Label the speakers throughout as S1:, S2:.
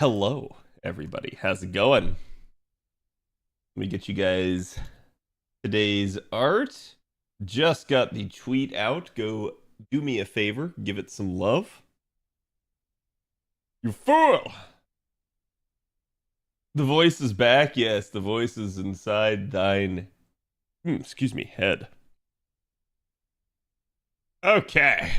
S1: Hello, everybody. How's it going? Let me get you guys today's art. Just got the tweet out. Go do me a favor. Give it some love. You fool! The voice is back. Yes, the voice is inside thine. Excuse me, head. Okay.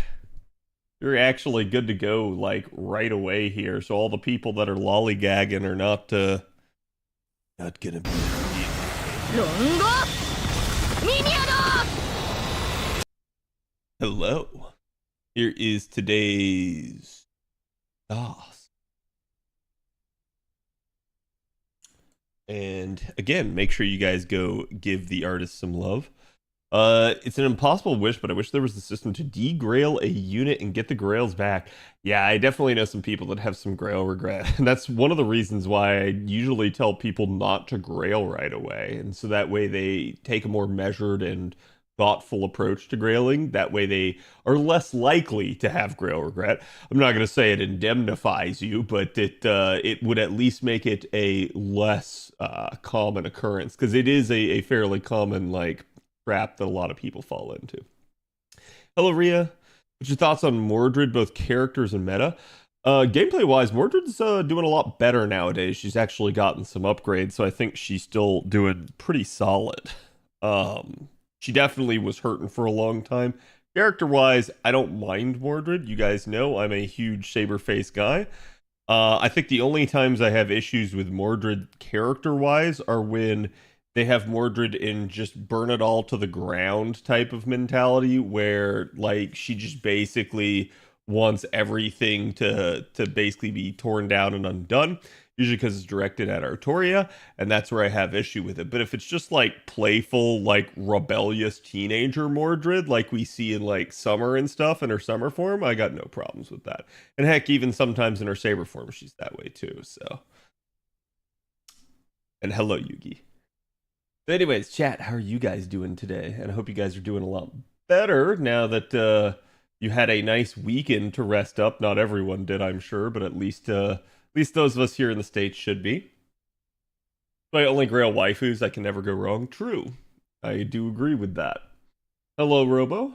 S1: You're actually good to go, like, right away here. So all the people that are lollygagging are not gonna be. Hello. Here is today's DOS. And again, make sure you guys go give the artist some love. It's an impossible wish, but I wish there was a system to degrail a unit and get the grails back. Yeah, I definitely know some people that have some grail regret. And that's one of the reasons why I usually tell people not to grail right away. And so that way they take a more measured and thoughtful approach to grailing. That way they are less likely to have grail regret. I'm not going to say it indemnifies you, but it would at least make it a less common occurrence, because it is a fairly common, like, trap that a lot of people fall into. Hello, Rhea. What's your thoughts on Mordred, both characters and meta? Gameplay wise, Mordred's doing a lot better nowadays. She's actually gotten some upgrades, so I think she's still doing pretty solid. She definitely was hurting for a long time. Character wise, I don't mind Mordred. You guys know I'm a huge saber face guy. I think the only times I have issues with Mordred character wise are when they have Mordred in just burn it all to the ground type of mentality, where, like, she just basically wants everything to basically be torn down and undone, usually because it's directed at Artoria, and that's where I have issue with it. But if it's just like playful, like rebellious teenager Mordred, like we see in like Summer and stuff in her Summer form, I got no problems with that. And heck, even sometimes in her Saber form, she's that way too. So, and hello, Yugi. But anyways, chat, how are you guys doing today? And I hope you guys are doing a lot better now that you had a nice weekend to rest up. Not everyone did, I'm sure, but at least those of us here in the States should be. My only grail waifus, I can never go wrong. True. I do agree with that. Hello, Robo.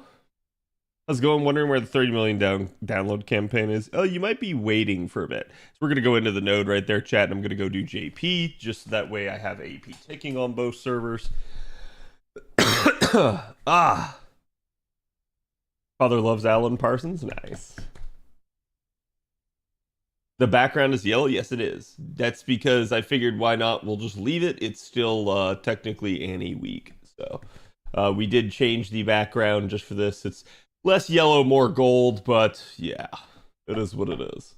S1: How's it going? Wondering where the 30 million download campaign is? Oh, you might be waiting for a bit. So we're going to go into the node right there, chat, and I'm going to go do JP, just so that way I have AP ticking on both servers. Ah. Father loves Alan Parsons? Nice. The background is yellow? Yes, it is. That's because I figured, why not? We'll just leave it. It's still technically Annie week. So we did change the background just for this. It's less yellow, more gold, but yeah, it is what it is.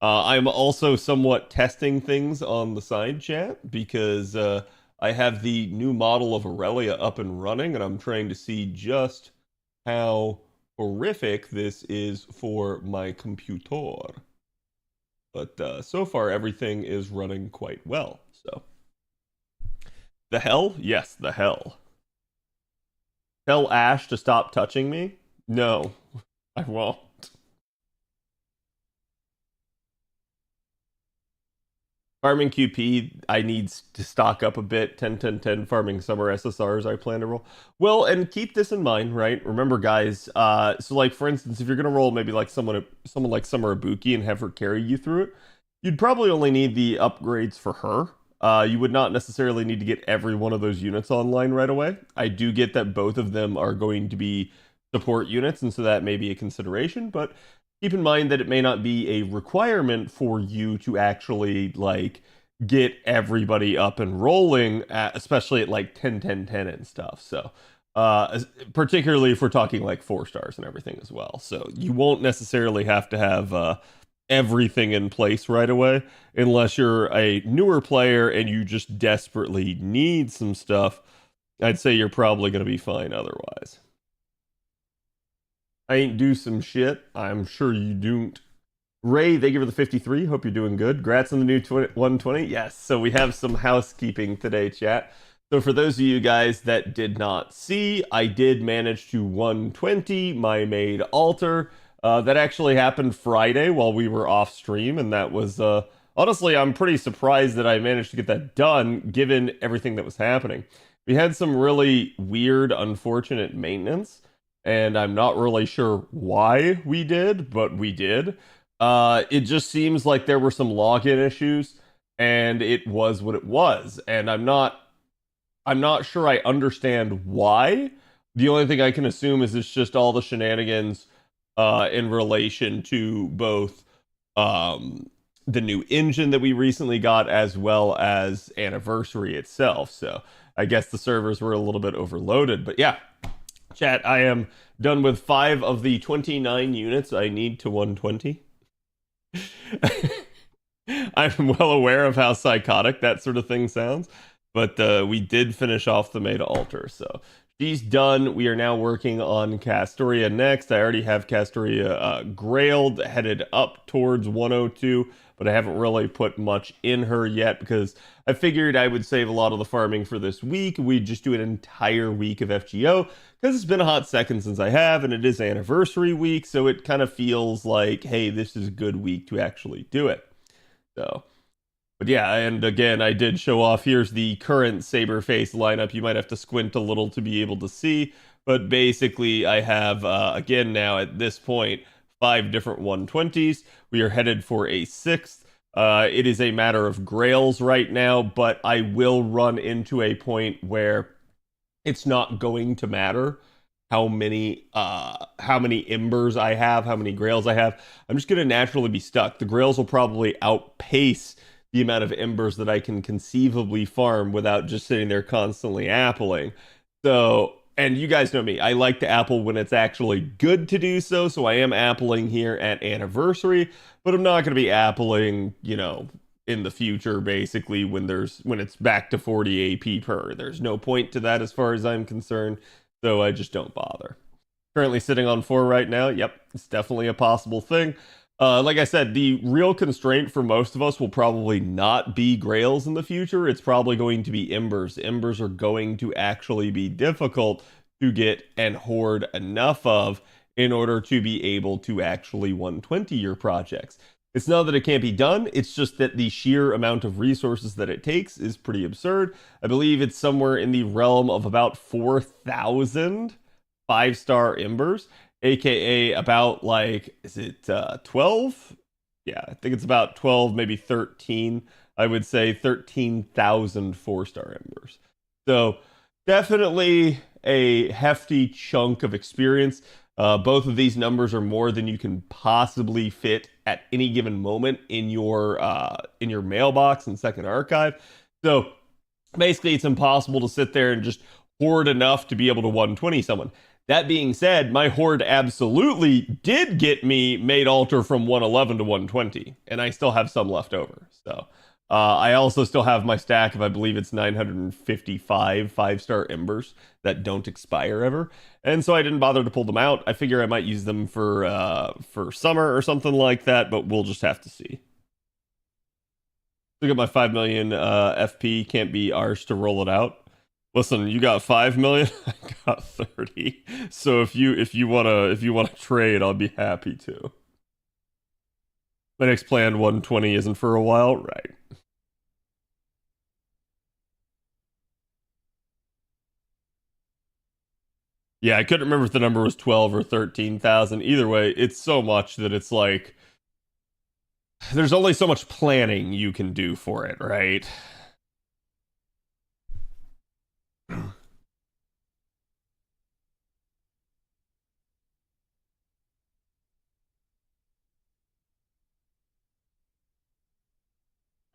S1: I'm also somewhat testing things on the side chat, because I have the new model of Aurelia up and running, and I'm trying to see just how horrific this is for my computer. But so far, everything is running quite well. So, the hell? Yes, the hell. Tell Ash to stop touching me? No, I won't. Farming QP, I need to stock up a bit. 10-10-10 farming summer SSRs I plan to roll. Well, and keep this in mind, right? Remember, guys, so like, for instance, if you're going to roll maybe like someone like Summer Ibuki and have her carry you through it, you'd probably only need the upgrades for her. You would not necessarily need to get every one of those units online right away. I do get that both of them are going to be support units, and so that may be a consideration, but keep in mind that it may not be a requirement for you to actually, like, get everybody up and rolling, especially at like 10-10-10 and stuff. So particularly if we're talking like 4 stars and everything as well. So you won't necessarily have to have everything in place right away, unless you're a newer player and you just desperately need some stuff. I'd say you're probably going to be fine otherwise. I ain't do some shit. I'm sure you don't. Ray, thank you for the 53. Hope you're doing good. Grats on the new 120. Yes, so we have some housekeeping today, chat. So for those of you guys that did not see, I did manage to 120 my maid altar. That actually happened Friday while we were off stream, and that was honestly, I'm pretty surprised that I managed to get that done given everything that was happening. We had some really weird, unfortunate maintenance, and I'm not really sure why we did, but we did. It just seems like there were some login issues, and it was what it was. And I'm not sure I understand why. The only thing I can assume is it's just all the shenanigans in relation to both the new engine that we recently got as well as Anniversary itself. So I guess the servers were a little bit overloaded. But yeah, chat, I am done with 5 of the 29 units I need to 120. I'm well aware of how psychotic that sort of thing sounds, but we did finish off the Meta altar, so she's done. We are now working on Castoria next. I already have Castoria grailed, headed up towards 102, but I haven't really put much in her yet because I figured I would save a lot of the farming for this week. We'd just do an entire week of FGO because it's been a hot second since I have, and it is Anniversary week, so it kind of feels like, hey, this is a good week to actually do it. So, but yeah, and again, I did show off. Here's the current Saberface lineup. You might have to squint a little to be able to see, but basically, I have again now at this point 5 different 120s. We are headed for a 6th. It is a matter of grails right now, but I will run into a point where it's not going to matter how many embers I have, how many grails I have. I'm just gonna naturally be stuck. The grails will probably outpace the amount of embers that I can conceivably farm without just sitting there constantly appling. So, and you guys know me, I like to apple when it's actually good to do so, so I am appling here at Anniversary, but I'm not gonna be appling, in the future, basically, when it's back to 40 AP per. There's no point to that as far as I'm concerned, so I just don't bother. Currently sitting on 4 right now. Yep, it's definitely a possible thing. Like I said, the real constraint for most of us will probably not be grails in the future. It's probably going to be embers. Embers are going to actually be difficult to get and hoard enough of in order to be able to actually 120 your projects. It's not that it can't be done, it's just that the sheer amount of resources that it takes is pretty absurd. I believe it's somewhere in the realm of about 4,000 5-star embers, aka about is it 12? Yeah, I think it's about 12, maybe 13. I would say 13,000 4-star embers. So definitely a hefty chunk of experience. Both of these numbers are more than you can possibly fit at any given moment in your mailbox and second archive. So basically, it's impossible to sit there and just hoard enough to be able to 120 someone. That being said, my hoard absolutely did get me made altar from 111 to 120, and I still have some left over. So I also still have my stack of, I believe it's 955 5-star embers that don't expire ever. And so I didn't bother to pull them out. I figure I might use them for summer or something like that, but we'll just have to see. Look at my 5 million FP, can't be ours to roll it out. Listen, you got 5 million, I got 30. So if you wanna trade, I'll be happy to. My next planned 120 isn't for a while, right? Yeah, I couldn't remember if the number was 12 or 13,000. Either way, it's so much that it's like there's only so much planning you can do for it, right?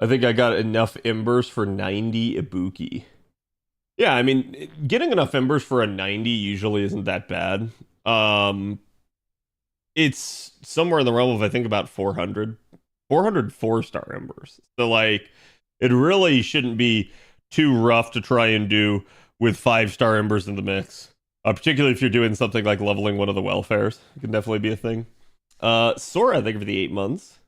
S1: I think I got enough embers for 90 Ibuki. Yeah, I mean, getting enough embers for a 90 usually isn't that bad. It's somewhere in the realm of, I think, about 400. 400 4-star embers. So, it really shouldn't be too rough to try and do with 5-star embers in the mix. Particularly if you're doing something like leveling one of the welfares. It can definitely be a thing. Sora, thank you for the 8 months.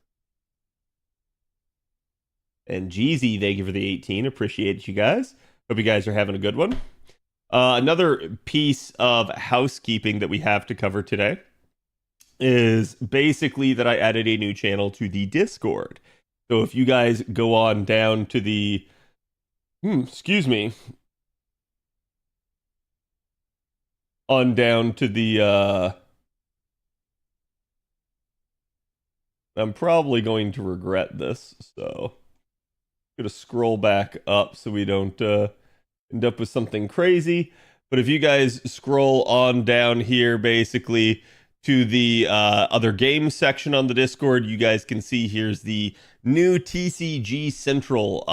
S1: And Jeezy, thank you for the 18. Appreciate you guys. Hope you guys are having a good one. Another piece of housekeeping that we have to cover today is basically that I added a new channel to the Discord. So if you guys go on down to the, excuse me, on down to the, I'm probably going to regret this, so I'm gonna scroll back up so we don't end up with something crazy. But if you guys scroll on down here, basically to the other games section on the Discord, you guys can see here's the new TCG Central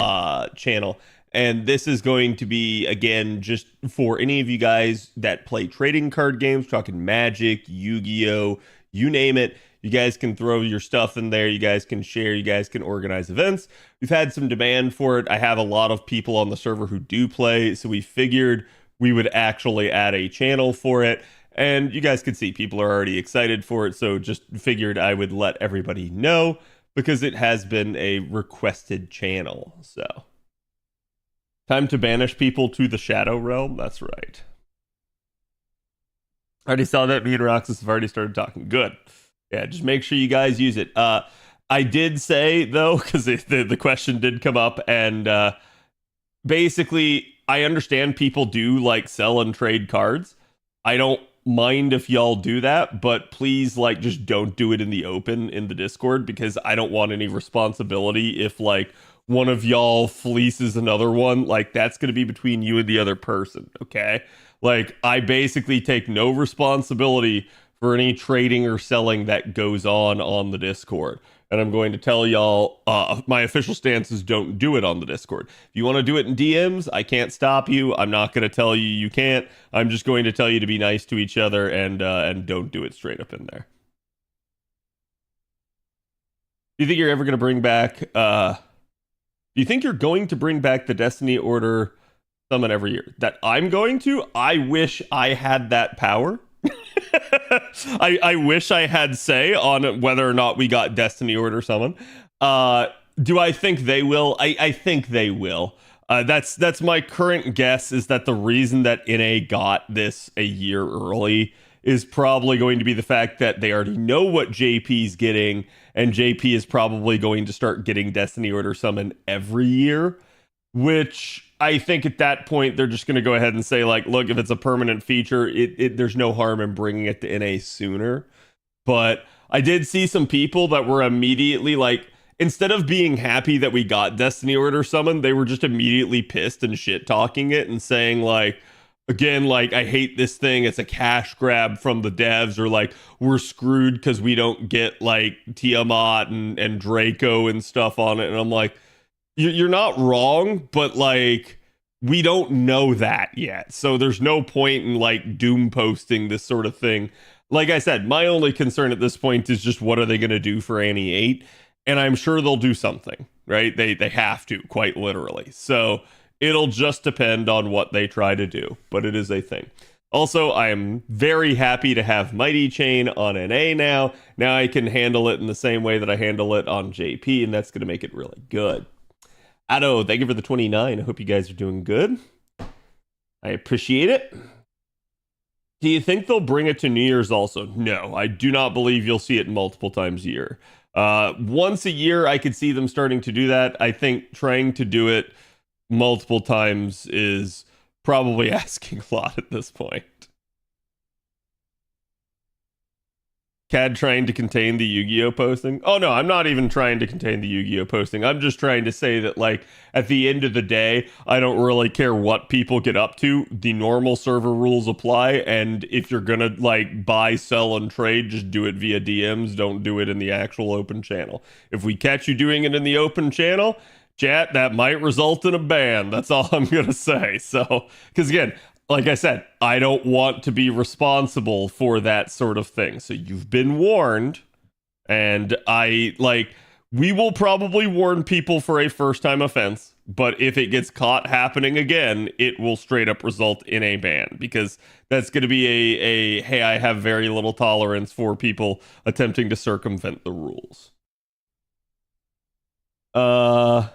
S1: channel. And this is going to be, again, just for any of you guys that play trading card games, talking Magic, Yu-Gi-Oh, you name it. You guys can throw your stuff in there. You guys can share. You guys can organize events. We've had some demand for it. I have a lot of people on the server who do play, so we figured we would actually add a channel for it. And you guys can see people are already excited for it, so just figured I would let everybody know because it has been a requested channel. So, time to banish people to the Shadow Realm. That's right. I already saw that. Me and Roxas have already started talking. Good. Yeah, just make sure you guys use it. I did say, though, because the question did come up, and basically, I understand people do like sell and trade cards. I don't mind if y'all do that, but please, like, just don't do it in the open in the Discord, because I don't want any responsibility if, like, one of y'all fleeces another one. Like, that's going to be between you and the other person, okay? Like, I basically take no responsibility for any trading or selling that goes on the Discord. And I'm going to tell y'all, my official stance is don't do it on the Discord. If you want to do it in DMs, I can't stop you. I'm not going to tell you you can't. I'm just going to tell you to be nice to each other and don't do it straight up in there. Do you think you're ever going to bring back, do you think you're going to bring back the Destiny Order summon every year? That I'm going to? I wish I had that power. I wish I had say on whether or not we got Destiny Order summon. Do I think they will? I think they will. That's my current guess, is that the reason that NA got this a year early is probably going to be the fact that they already know what JP's getting, and JP is probably going to start getting Destiny Order summon every year, which I think at that point they're just going to go ahead and say, like, look, if it's a permanent feature, there's no harm in bringing it to NA sooner. But I did see some people that were immediately, like, instead of being happy that we got Destiny Order summoned, they were just immediately pissed and shit talking it and saying, like, again, like, I hate this thing, it's a cash grab from the devs, or like, we're screwed because we don't get like Tiamat and Draco and stuff on it. And I'm like, you're not wrong, but like, we don't know that yet. So there's no point in like doom posting this sort of thing. Like I said, my only concern at this point is just what are they going to do for Annie 8? And I'm sure they'll do something, right? They have to, quite literally. So it'll just depend on what they try to do, but it is a thing. Also, I am very happy to have Mighty Chain on NA now. Now I can handle it in the same way that I handle it on JP, and that's going to make it really good. Addo, thank you for the 29. I hope you guys are doing good. I appreciate it. Do you think they'll bring it to New Year's also? No, I do not believe you'll see it multiple times a year. Once a year, I could see them starting to do that. I think trying to do it multiple times is probably asking a lot at this point. CAD trying to contain the Yu-Gi-Oh posting? Oh no, I'm not even trying to contain the Yu-Gi-Oh posting. I'm just trying to say that, like, at the end of the day, I don't really care what people get up to. The normal server rules apply, and if you're gonna, like, buy, sell, and trade, just do it via DMs. Don't do it in the actual open channel. If we catch you doing it in the open channel, chat, that might result in a ban. That's all I'm gonna say. So, because again, like I said, I don't want to be responsible for that sort of thing. So you've been warned, and we will probably warn people for a first-time offense, but if it gets caught happening again, it will straight up result in a ban, because that's going to be a hey, I have very little tolerance for people attempting to circumvent the rules. El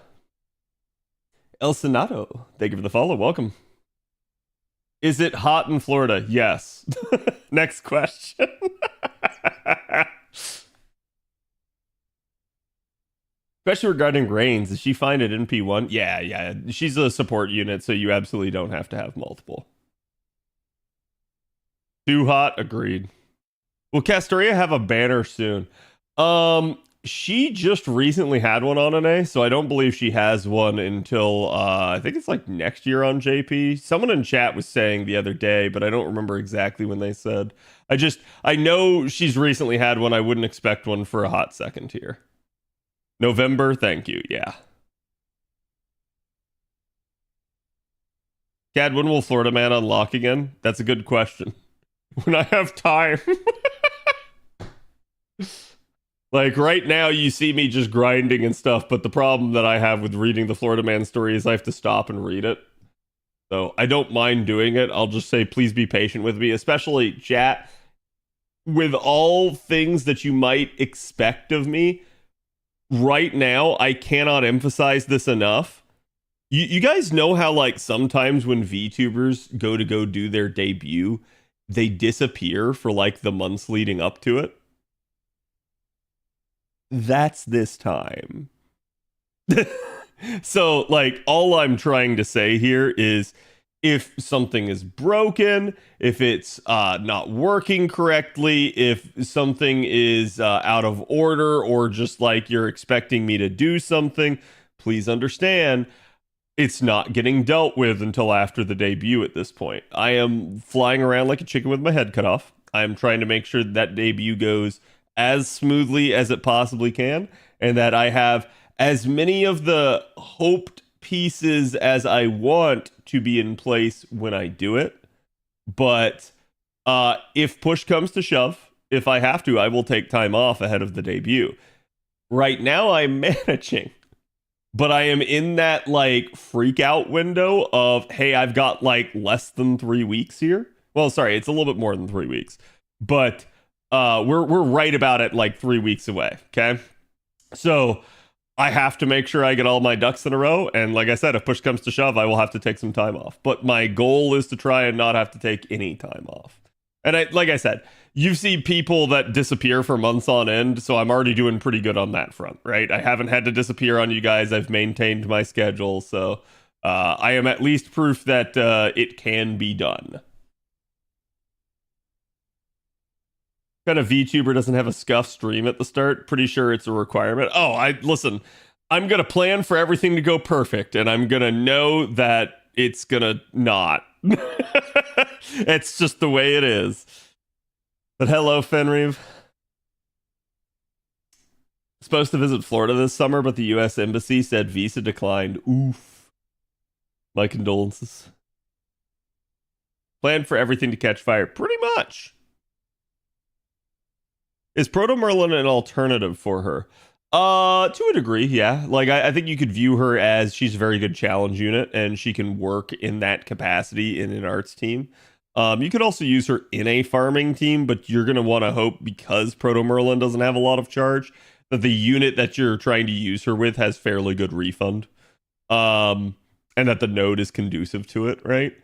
S1: Senado, thank you for the follow. Welcome. Is it hot in Florida? Yes. Next question. Especially regarding Grains. Is she fine at NP1? Yeah, yeah. She's a support unit, so you absolutely don't have to have multiple. Too hot? Agreed. Will Castoria have a banner soon? She just recently had one on NA, so I don't believe she has one until I think it's like next year on JP. Someone in chat was saying the other day, but I don't remember exactly when they said. I know she's recently had one. I wouldn't expect one for a hot second here. November, thank you. Yeah. Cad, when will Florida Man unlock again? That's a good question. When I have time. Like right now, you see me just grinding and stuff, but the problem that I have with reading the Florida Man story is I have to stop and read it. So I don't mind doing it. I'll just say, please be patient with me, especially chat. With all things that you might expect of me, right now, I cannot emphasize this enough. You guys know how, like, sometimes when VTubers go do their debut, they disappear for, like, the months leading up to it? That's this time. So, like, all I'm trying to say here is if something is broken, if it's not working correctly, if something is out of order, or just like you're expecting me to do something, please understand it's not getting dealt with until after the debut at this point. I am flying around like a chicken with my head cut off. I'm trying to make sure that debut goes as smoothly as it possibly can, and that I have as many of the hoped pieces as I want to be in place when I do it. But if push comes to shove, if I have to, I will take time off ahead of the debut. Right now, I'm managing, but I am in that like freak out window of, hey, I've got like less than 3 weeks here. Well, sorry, it's a little bit more than 3 weeks, but we're right about it, like 3 weeks away. Okay, so I have to make sure I get all my ducks in a row. And like I said, if push comes to shove, I will have to take some time off. But my goal is to try and not have to take any time off. And like I said, you see people that disappear for months on end, so I'm already doing pretty good on that front, right? I haven't had to disappear on you guys. I've maintained my schedule, so I am at least proof that it can be done. Kind of VTuber doesn't have a scuff stream at the start. Pretty sure it's a requirement. Oh, listen. I'm gonna plan for everything to go perfect, and I'm gonna know that it's gonna not. It's just the way it is. But hello, Fenrive. Supposed to visit Florida this summer, but the U.S. Embassy said visa declined. Oof. My condolences. Plan for everything to catch fire. Pretty much. Is Proto Merlin an alternative for her? To a degree, yeah. Like I think you could view her as she's a very good challenge unit, and she can work in that capacity in an arts team. You could also use her in a farming team, but you're gonna want to hope, because Proto Merlin doesn't have a lot of charge, that the unit that you're trying to use her with has fairly good refund. And that the node is conducive to it, right?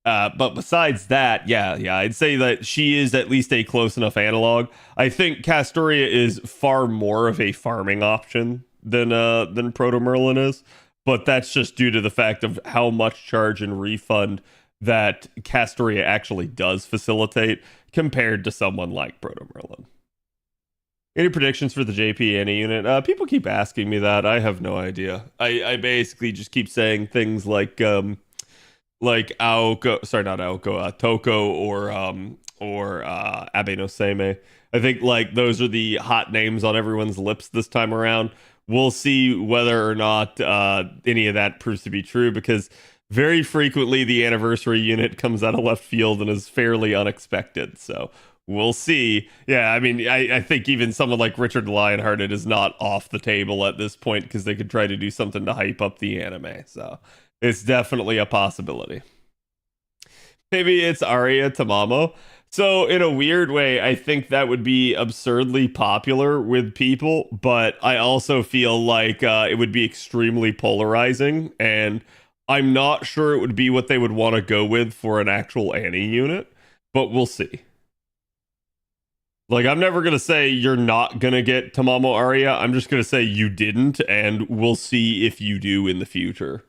S1: But besides that, yeah, I'd say that she is at least a close enough analog. I think Castoria is far more of a farming option than Proto Merlin is, but that's just due to the fact of how much charge and refund that Castoria actually does facilitate compared to someone like Proto Merlin. Any predictions for the JP Annie unit? People keep asking me that. I have no idea. I basically just keep saying things like Aoko, sorry, not Aoko, Toko or Abe no Seimei. I think like those are the hot names on everyone's lips this time around. We'll see whether or not any of that proves to be true, because very frequently the anniversary unit comes out of left field and is fairly unexpected. So we'll see. Yeah, I mean, I think even someone like Richard Lionhearted is not off the table at this point, because they could try to do something to hype up the anime. So it's definitely a possibility. Maybe it's Aria Tamamo. So in a weird way, I think that would be absurdly popular with people, but I also feel like it would be extremely polarizing, and I'm not sure it would be what they would want to go with for an actual Annie unit, but we'll see. Like, I'm never going to say you're not going to get Tamamo Aria. I'm just going to say you didn't, and we'll see if you do in the future.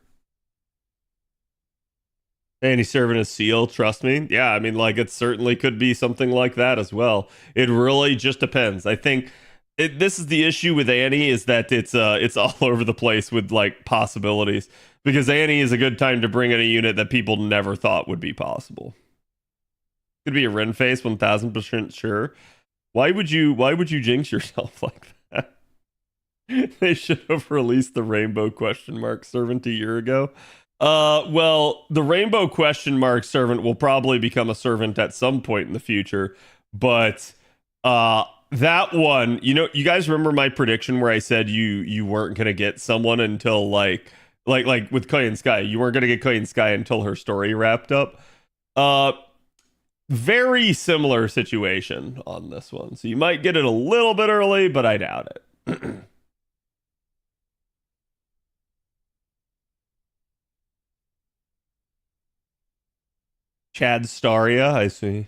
S1: And he's serving a seal, trust me. Yeah, I mean, like, it certainly could be something like that as well. It really just depends. I think this is the issue with Annie, is that it's all over the place with, like, possibilities. Because Annie is a good time to bring in a unit that people never thought would be possible. Could be a Ren face, 1000% sure. Why would you jinx yourself like that? They should have released the rainbow question mark servant a year ago. Well, the rainbow question mark servant will probably become a servant at some point in the future, but that one, you guys remember my prediction where I said you weren't gonna get someone until like with Koyan Sky, you weren't gonna get Koyan Sky until her story wrapped up. Very similar situation on this one. So you might get it a little bit early, but I doubt it. Chad Staria, I see.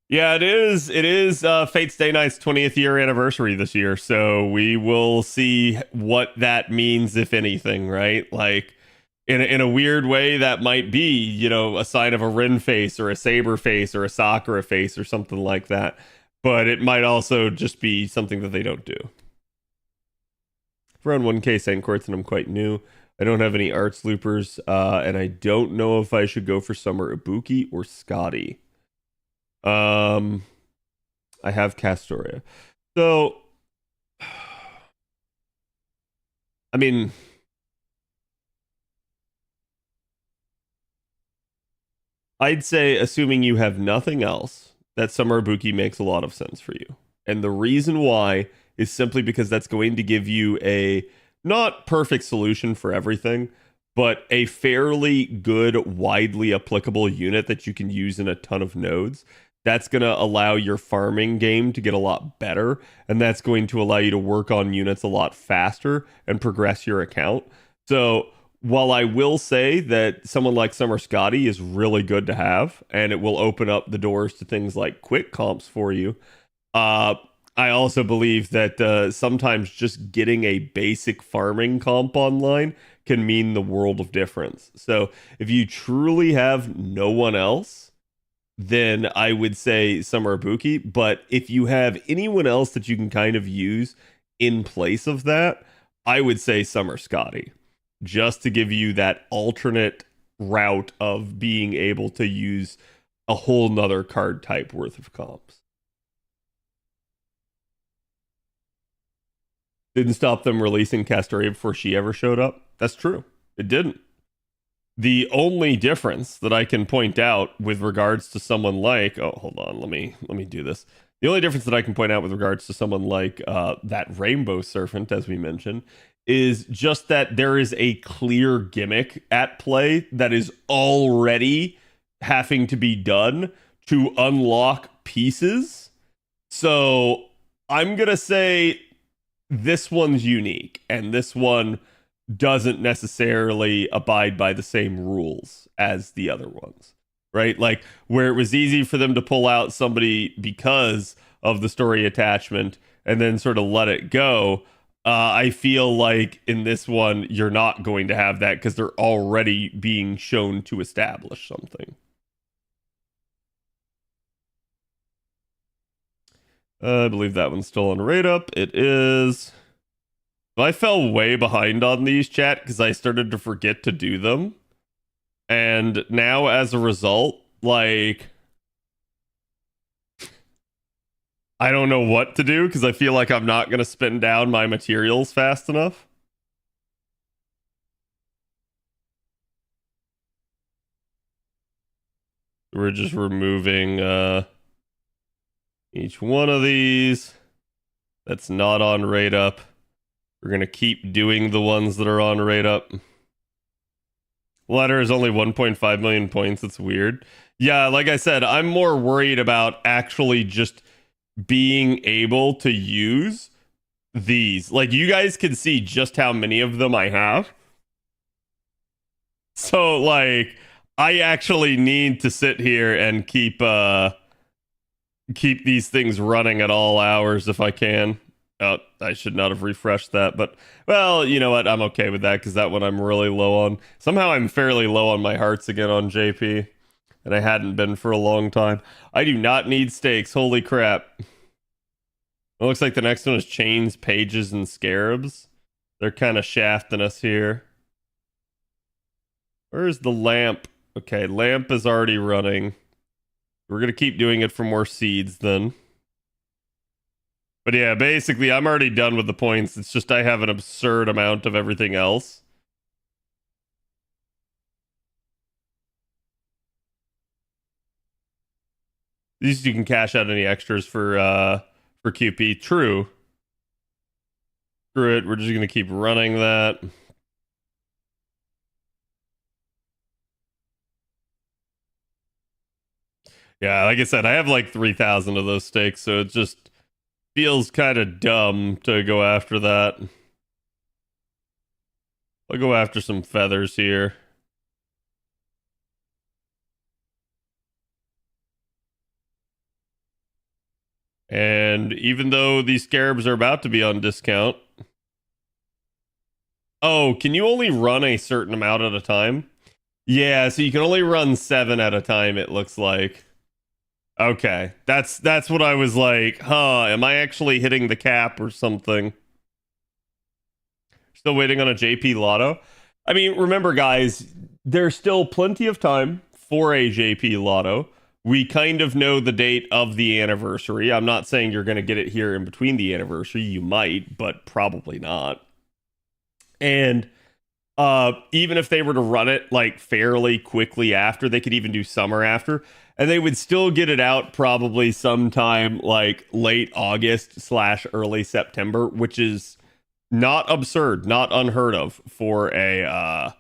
S1: Yeah, it is. It is Fate's Day Night's 20th year anniversary this year. So we will see what that means, if anything, right? Like, in a weird way, that might be, a sign of a Rin face or a Saber face or a Sakura face or something like that. But it might also just be something that they don't do. Around 1K St. Courts, and I'm quite new. I don't have any arts loopers, and I don't know if I should go for Summer Ibuki or Scotty. I have Castoria. So, I mean, I'd say, assuming you have nothing else, that Summer Ibuki makes a lot of sense for you. And the reason why is simply because that's going to give you a not perfect solution for everything, but a fairly good, widely applicable unit that you can use in a ton of nodes. That's going to allow your farming game to get a lot better, and that's going to allow you to work on units a lot faster and progress your account. So while I will say that someone like Summer Scotty is really good to have, and it will open up the doors to things like quick comps for you, I also believe that sometimes just getting a basic farming comp online can mean the world of difference. So if you truly have no one else, then I would say Summer Ibuki. But if you have anyone else that you can kind of use in place of that, I would say Summer Scotty, just to give you that alternate route of being able to use a whole nother card type worth of comps. Didn't stop them releasing Castoria before she ever showed up. That's true. It didn't. The only difference that I can point out with regards to someone like, oh, hold on, let me do this. The only difference that I can point out with regards to someone like that Rainbow Serpent, as we mentioned, is just that there is a clear gimmick at play that is already having to be done to unlock pieces. So I'm going to say this one's unique, and this one doesn't necessarily abide by the same rules as the other ones, right? Like, where it was easy for them to pull out somebody because of the story attachment and then sort of let it go. I feel like in this one, you're not going to have that because they're already being shown to establish something. I believe that one's still on rate up. It is. I fell way behind on these, chat, because I started to forget to do them. And now, as a result, like, I don't know what to do because I feel like I'm not going to spend down my materials fast enough. We're just removing each one of these that's not on rate up. We're going to keep doing the ones that are on rate up. Ladder is only 1.5 million points. That's weird. Yeah, like I said, I'm more worried about actually just being able to use these. Like, you guys can see just how many of them I have. So, like, I actually need to sit here and keep keep these things running at all hours if I can. Oh, I should not have refreshed that, but well, you know what? I'm okay with that because that one I'm really low on. Somehow I'm fairly low on my hearts again on JP, and I hadn't been for a long time. I do not need stakes. Holy crap. It looks like the next one is chains, pages, and scarabs. They're kind of shafting us here. Where's the lamp? Okay, lamp is already running. We're going to keep doing it for more seeds then. But yeah, basically, I'm already done with the points. It's just I have an absurd amount of everything else. These you can cash out any extras for QP. True. Screw it. We're just going to keep running that. Yeah, like I said, I have like 3,000 of those stakes, so it just feels kind of dumb to go after that. I'll go after some feathers here. And even though these scarabs are about to be on discount. Oh, can you only run a certain amount at a time? Yeah, so you can only run 7 at a time, it looks like. Okay, that's what I was like, huh, am I actually hitting the cap or something? Still waiting on a JP Lotto? I mean, remember, guys, there's still plenty of time for a JP Lotto. We kind of know the date of the anniversary. I'm not saying you're going to get it here in between the anniversary. You might, but probably not. And even if they were to run it like fairly quickly after, they could even do summer after, and they would still get it out probably sometime like late August / early September, which is not absurd, not unheard of for a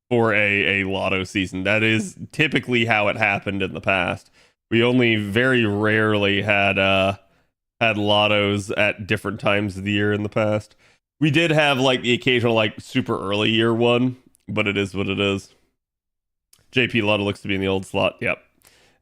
S1: lotto season. That is typically how it happened in the past. We only very rarely had lottos at different times of the year in the past. We did have like the occasional like super early year one, but it is what it is. JP Lotto looks to be in the old slot. Yep.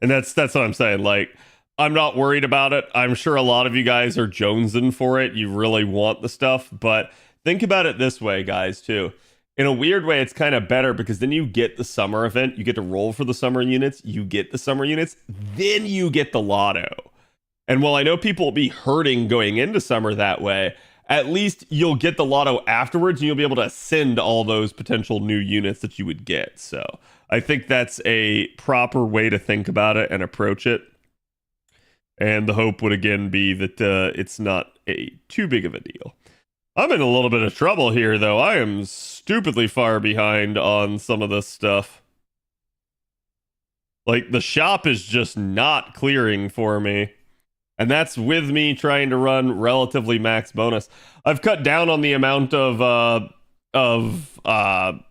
S1: And that's what I'm saying. Like, I'm not worried about it. I'm sure a lot of you guys are jonesing for it. You really want the stuff, but think about it this way, guys, too. In a weird way, it's kind of better because then you get the summer event. You get to roll for the summer units. You get the summer units. Then you get the lotto. And while I know people will be hurting going into summer that way, at least you'll get the lotto afterwards and you'll be able to send all those potential new units that you would get. So I think that's a proper way to think about it and approach it. And the hope would again be that it's not too big of a deal. I'm in a little bit of trouble here, though. I am stupidly far behind on some of this stuff. Like, the shop is just not clearing for me. And that's with me trying to run relatively max bonus. I've cut down on the amount of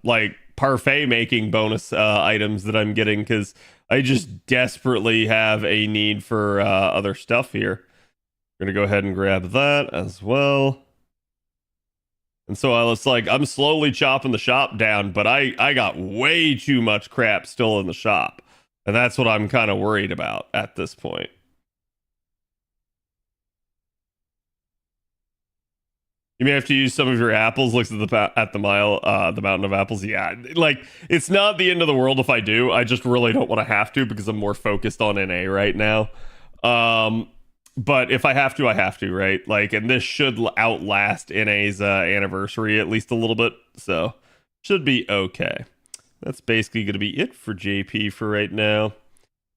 S1: like parfait making bonus items that I'm getting because I just desperately have a need for other stuff here. We're gonna go ahead and grab that as well. And so I was like, I'm slowly chopping the shop down, but I got way too much crap still in the shop. And that's what I'm kind of worried about at this point. You may have to use some of your apples. Looks at the mountain of apples. Yeah, like it's not the end of the world if I do. I just really don't want to have to because I'm more focused on NA right now. But if I have to, I have to, right? Like, and this should outlast NA's anniversary at least a little bit, so should be okay. That's basically going to be it for JP for right now.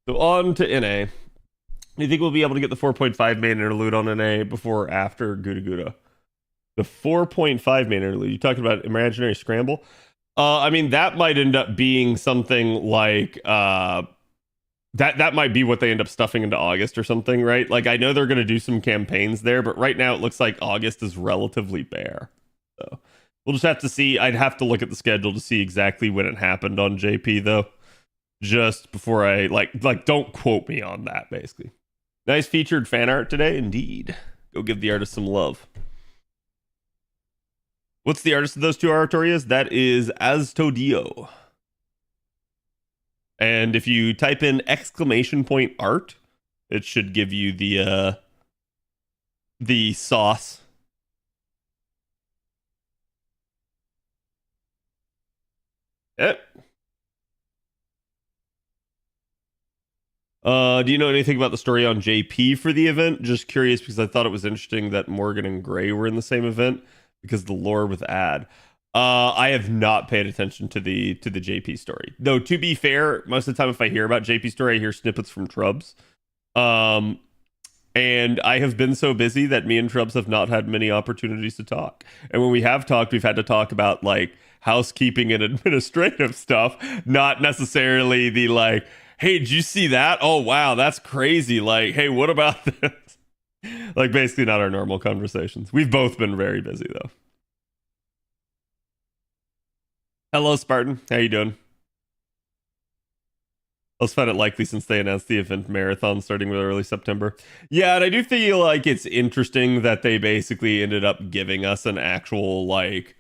S1: So on to NA. Do you think we'll be able to get the 4.5 main interlude on NA before or after Guda Guda? The 4.5 main interlude. You talking about Imaginary Scramble? I mean, that might end up being something like that might be what they end up stuffing into August or something, right? Like, I know they're going to do some campaigns there, but right now it looks like August is relatively bare. So we'll just have to see. I'd have to look at the schedule to see exactly when it happened on JP, though. Just before I, like don't quote me on that, basically. Nice featured fan art today, indeed. Go give the artist some love. What's the artist of those two oratorias? That is Astodio. And if you type in !art, It should give you the sauce. Yep. Do you know anything about the story on JP for the event? Just curious because I thought it was interesting that Morgan and Gray were in the same event because the lore with Ad. I have not paid attention to the JP story. Though to be fair, most of the time if I hear about JP story, I hear snippets from Trubs. And I have been so busy that me and Trubs have not had many opportunities to talk. And when we have talked, we've had to talk about like housekeeping and administrative stuff, not necessarily the like, hey, did you see that? Oh, wow, that's crazy. Like, hey, what about this? Like, basically not our normal conversations. We've both been very busy, though. Hello, Spartan. How you doing? I was found it likely since they announced the event marathon starting with early September. Yeah, and I do feel like it's interesting that they basically ended up giving us an actual, like,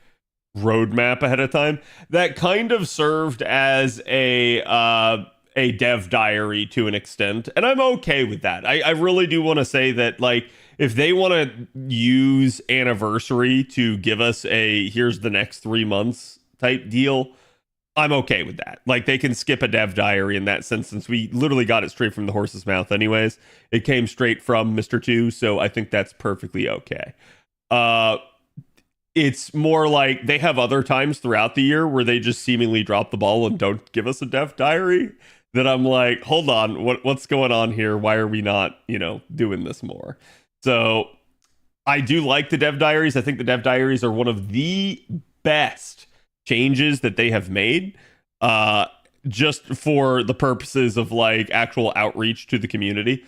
S1: roadmap ahead of time that kind of served as a dev diary to an extent, and I'm okay with that. I really do want to say that, like, if they want to use Anniversary to give us a here's the next 3 months type deal, I'm okay with that. Like, they can skip a dev diary in that sense, since we literally got it straight from the horse's mouth anyways. It came straight from Mr. 2, so I think that's perfectly okay. It's more like they have other times throughout the year where they just seemingly drop the ball and don't give us a dev diary, that I'm like, hold on, what's going on here? Why are we not, doing this more? So I do like the dev diaries. I think the dev diaries are one of the best changes that they have made, just for the purposes of like actual outreach to the community.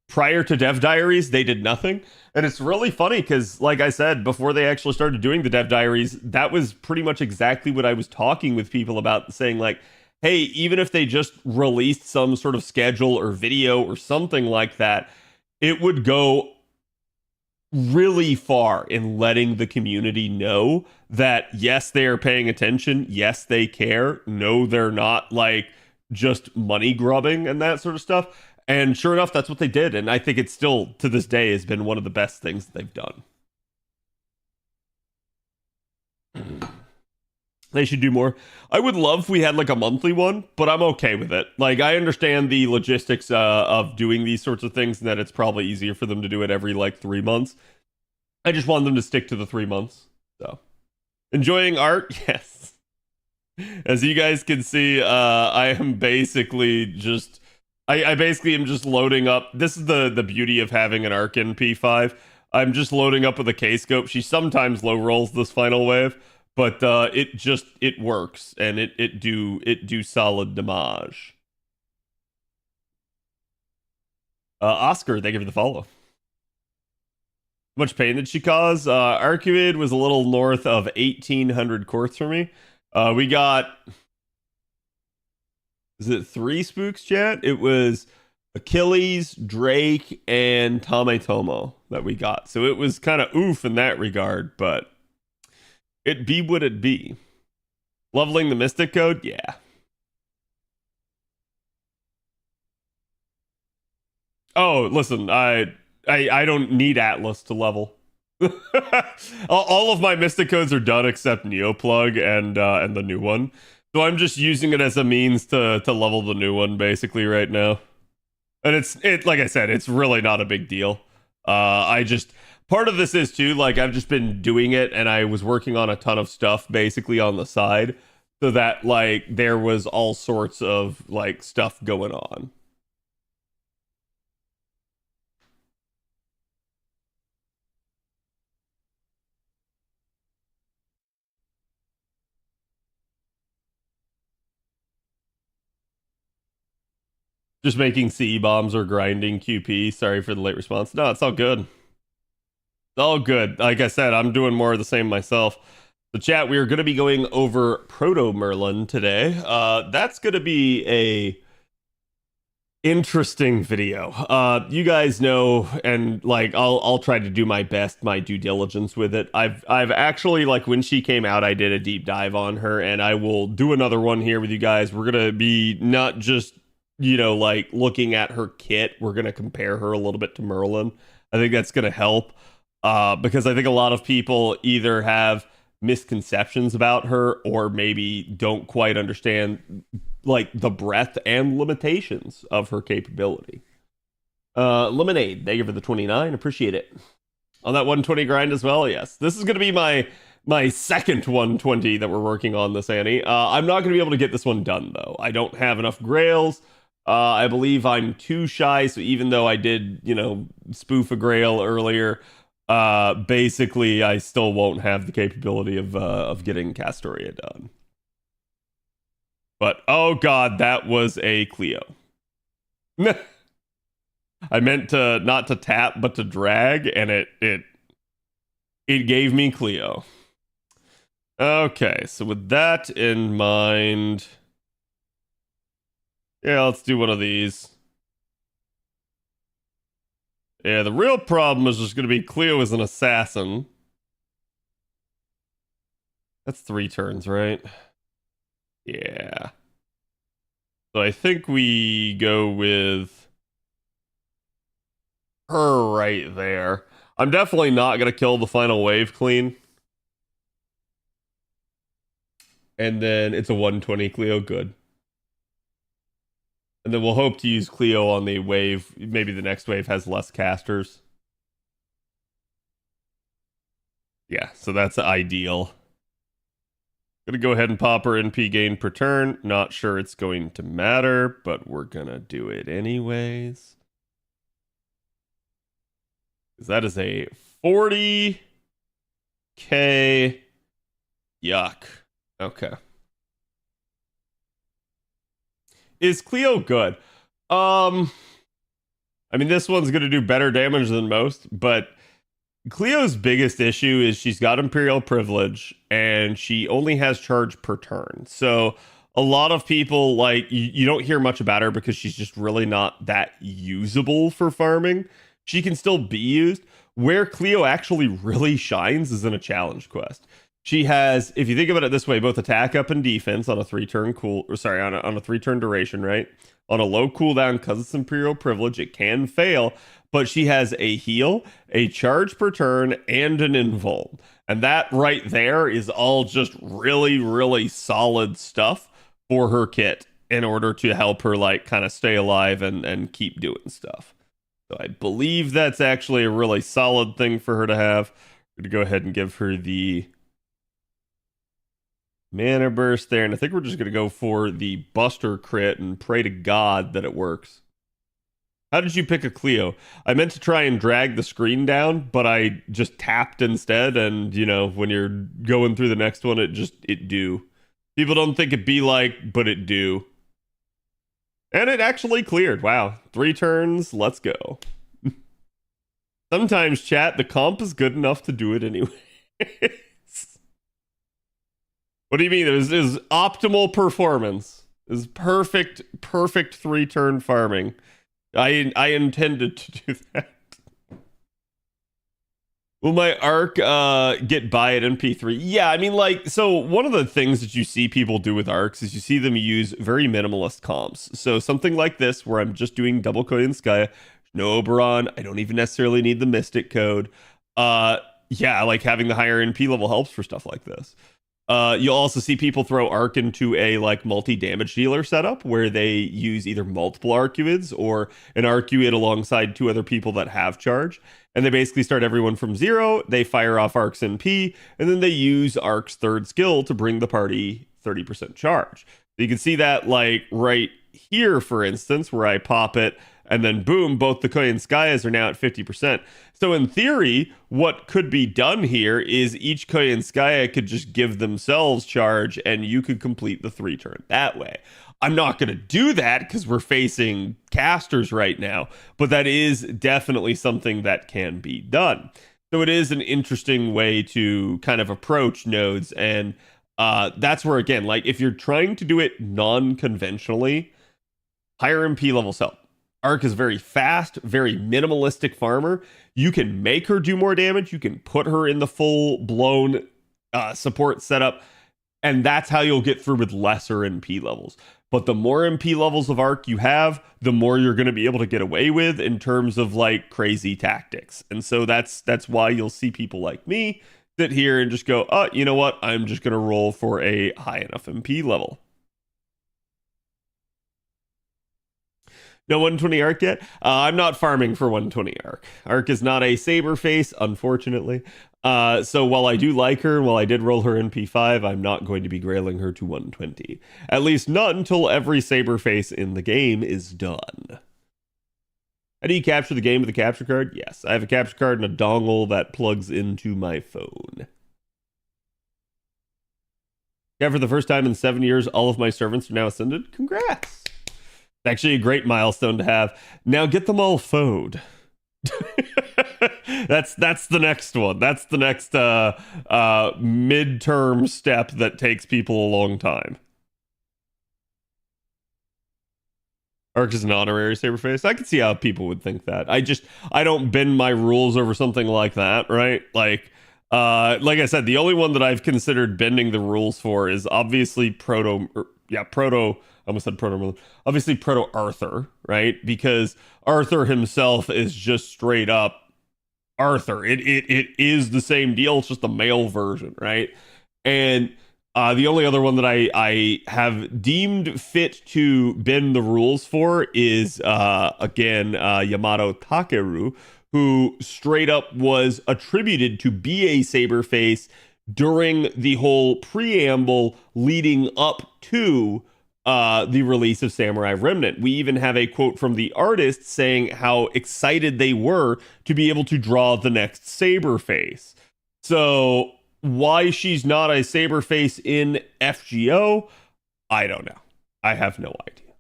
S1: Prior to dev diaries, they did nothing. And it's really funny because, like I said, before they actually started doing the dev diaries, that was pretty much exactly what I was talking with people about, saying like, hey, even if they just released some sort of schedule or video or something like that, it would go really far in letting the community know that, yes, they are paying attention. Yes, they care. No, they're not like just money grubbing and that sort of stuff. And sure enough, that's what they did. And I think it still, to this day, has been one of the best things that they've done. They should do more. I would love if we had like a monthly one, but I'm okay with it. Like, I understand the logistics of doing these sorts of things, and that it's probably easier for them to do it every like 3 months. I just want them to stick to the 3 months. So, enjoying art, yes. As you guys can see, I am basically just... I basically am just loading up. This is the beauty of having an Arkin P5. I'm just loading up with a K-scope. She sometimes low rolls this final wave, but it works, and it do solid damage. Oscar, thank you for the follow. How much pain did she cause? Arcuid was a little north of 1,800 quartz for me. We got... Is it 3 spooks, chat? It was Achilles, Drake, and Tomatomo that we got. So it was kind of oof in that regard, but it be what it be. Leveling the Mystic Code? Yeah. Oh, listen, I don't need Atlas to level. All of my Mystic Codes are done except Neoplug and the new one. So I'm just using it as a means to level the new one basically right now. And it's like I said, it's really not a big deal. Part of this is too, like, I've just been doing it, and I was working on a ton of stuff basically on the side, so that like there was all sorts of like stuff going on. Just making CE bombs or grinding QP. Sorry for the late response. No, it's all good. It's all good. Like I said, I'm doing more of the same myself. The chat, we are going to be going over Proto Merlin today. That's going to be a interesting video. You guys know, and like I'll try to do my best, my due diligence with it. I've actually, like, when she came out, I did a deep dive on her, and I will do another one here with you guys. We're going to be not just like looking at her kit, we're going to compare her a little bit to Merlin. I think that's going to help because I think a lot of people either have misconceptions about her or maybe don't quite understand like the breadth and limitations of her capability. Lemonade, thank you for the 29. Appreciate it. On that 120 grind as well, yes. This is going to be my second 120 that we're working on this, Annie. I'm not going to be able to get this one done, though. I don't have enough grails. I believe I'm too shy, so even though I did, spoof a grail earlier, basically I still won't have the capability of getting Castoria done. But, oh god, that was a Cleo. I meant to not to tap, but to drag, and it gave me Cleo. Okay, so with that in mind, yeah, let's do one of these. Yeah, the real problem is just going to be Cleo as an assassin. That's 3 turns, right? Yeah. So I think we go with her right there. I'm definitely not going to kill the final wave clean. And then it's a 120 Cleo, good. And then we'll hope to use Cleo on the wave. Maybe the next wave has less casters. Yeah, so that's ideal. Gonna go ahead and pop her NP gain per turn. Not sure it's going to matter, but we're gonna do it anyways. That is a 40k. Yuck. Okay. Is Cleo good? I mean, this one's going to do better damage than most, but Cleo's biggest issue is she's got Imperial Privilege and she only has charge per turn. So a lot of people, like, you don't hear much about her because she's just really not that usable for farming. She can still be used. Where Cleo actually really shines is in a challenge quest. She has, if you think about it this way, both attack up and defense on a 3-turn on a 3-turn duration, right? On a low cooldown, because it's Imperial Privilege, it can fail, but she has a heal, a charge per turn, and an invuln. And that right there is all just really, really solid stuff for her kit in order to help her, like, kind of stay alive and keep doing stuff. So I believe that's actually a really solid thing for her to have. We're going to go ahead and give her the mana burst there, and I think we're just going to go for the Buster crit and pray to God that it works. How did you pick a Cleo? I meant to try and drag the screen down, but I just tapped instead, and, when you're going through the next one, it do. People don't think it be like, but it do. And it actually cleared. Wow. 3 turns, let's go. Sometimes, chat, the comp is good enough to do it anyway. What do you mean? It was optimal performance. It was perfect 3-turn farming. I intended to do that. Will my arc get by at MP3? Yeah, I mean, like, so one of the things that you see people do with arcs is you see them use very minimalist comps. So something like this, where I'm just doing double Koyanskaya, no Oberon, I don't even necessarily need the Mystic code. Yeah, like having the higher NP level helps for stuff like this. You'll also see people throw arc into a like multi-damage dealer setup where they use either multiple arcuids or an arcuid alongside 2 other people that have charge. And they basically start everyone from 0, they fire off arc's NP, and then they use arc's 3rd skill to bring the party 30% charge. So you can see that like right here, for instance, where I pop it, and then boom, both the Koyanskayas are now at 50%. So in theory, what could be done here is each Koyanskaya could just give themselves charge and you could complete the 3-turn that way. I'm not going to do that because we're facing casters right now, but that is definitely something that can be done. So it is an interesting way to kind of approach nodes, and that's where, again, like if you're trying to do it non-conventionally, higher MP levels help. Arc is very fast, very minimalistic farmer. You can make her do more damage. You can put her in the full-blown support setup, and that's how you'll get through with lesser NP levels. But the more MP levels of Arc you have, the more you're going to be able to get away with in terms of like crazy tactics. And so that's why you'll see people like me sit here and just go, oh, you know what? I'm just going to roll for a high enough MP level. No 120 arc yet? I'm not farming for 120 arc. Arc is not a saber face, unfortunately. So while I do like her, while I did roll her in P5, I'm not going to be grailing her to 120. At least not until every saber face in the game is done. How do you capture the game with a capture card? Yes, I have a capture card and a dongle that plugs into my phone. Yeah, for the first time in 7 years, all of my servants are now ascended. Congrats! Actually a great milestone to have. Now get them all foed. that's the next one. That's the next midterm step that takes people a long time. Arc is an honorary saberface. I can see how people would think that. I don't bend my rules over something like that, right? Like I said, the only one that I've considered bending the rules for is obviously Proto. I almost said Proto Merlin. Obviously, Proto Arthur, right? Because Arthur himself is just straight up Arthur. It is the same deal. It's just the male version, right? And the only other one that I have deemed fit to bend the rules for is again Yamato Takeru, who straight up was attributed to be a saberface during the whole preamble leading up to the release of Samurai Remnant. We even have a quote from the artist saying how excited they were to be able to draw the next saber face. So why she's not a saber face in FGO, I don't know. I have no idea.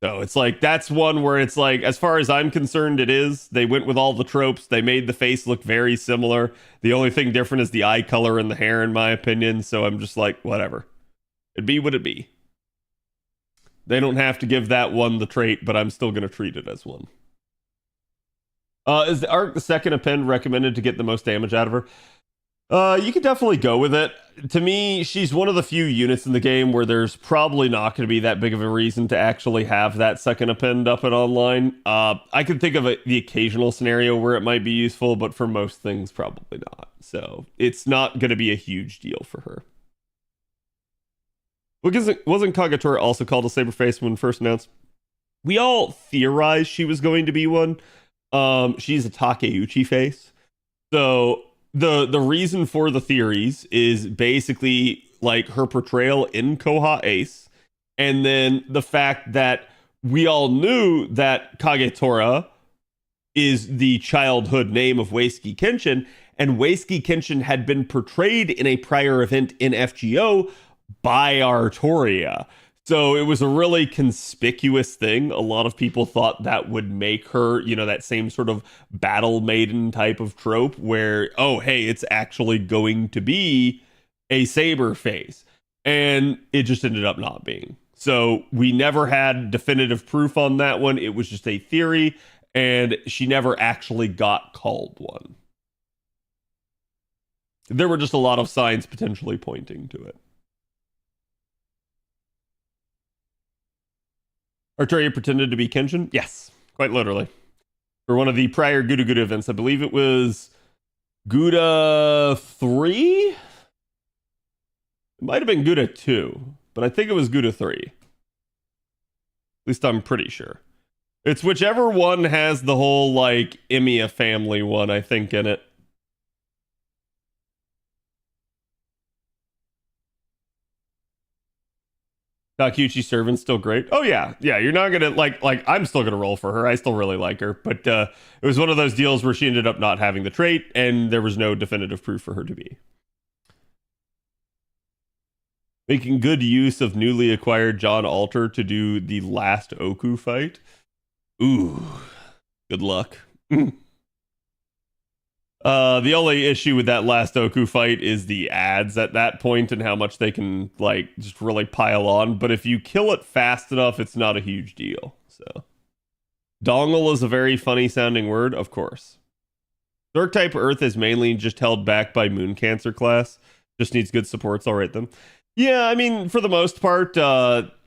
S1: So it's like, that's one where it's like, as far as I'm concerned, it is. They went with all the tropes. They made the face look very similar. The only thing different is the eye color and the hair, in my opinion. So I'm just like, whatever. It'd be what it be. They don't have to give that one the trait, but I'm still going to treat it as one. Is the Arc the second append recommended to get the most damage out of her? You could definitely go with it. To me, she's one of the few units in the game where there's probably not going to be that big of a reason to actually have that second append up and online. I can think of the occasional scenario where it might be useful, but for most things, probably not. So it's not going to be a huge deal for her. Wasn't Castoria also called a saberface when first announced? We all theorized she was going to be one. She's a Takeuchi face. So the reason for the theories is basically like her portrayal in Koha Ace, and then the fact that we all knew that Kagetora is the childhood name of Weisuke Kenshin, and Weisuke Kenshin had been portrayed in a prior event in FGO by Artoria. So it was a really conspicuous thing. A lot of people thought that would make her, that same sort of battle maiden type of trope where, oh, hey, it's actually going to be a saber face. And it just ended up not being. So we never had definitive proof on that one. It was just a theory, and she never actually got called one. There were just a lot of signs potentially pointing to it. Artoria pretended to be Kenshin? Yes, quite literally. For one of the prior Gouda Gouda events, I believe it was Gouda 3? It might have been Gouda 2, but I think it was Gouda 3. At least I'm pretty sure. It's whichever one has the whole, like, Emiya family one, I think, in it. Takeuchi servant's still great. Oh yeah, you're not gonna like I'm still gonna roll for her. I still really like her, but it was one of those deals where she ended up not having the trait, and there was no definitive proof for her to be. Making good use of newly acquired John Alter to do the last Oku fight. Ooh, good luck. The only issue with that last Oku fight is the ads at that point and how much they can, like, just really pile on. But if you kill it fast enough, it's not a huge deal. So, dongle is a very funny sounding word, of course. Dark type Earth is mainly just held back by Moon Cancer class. Just needs good supports. All right, then. Yeah, I mean, for the most part,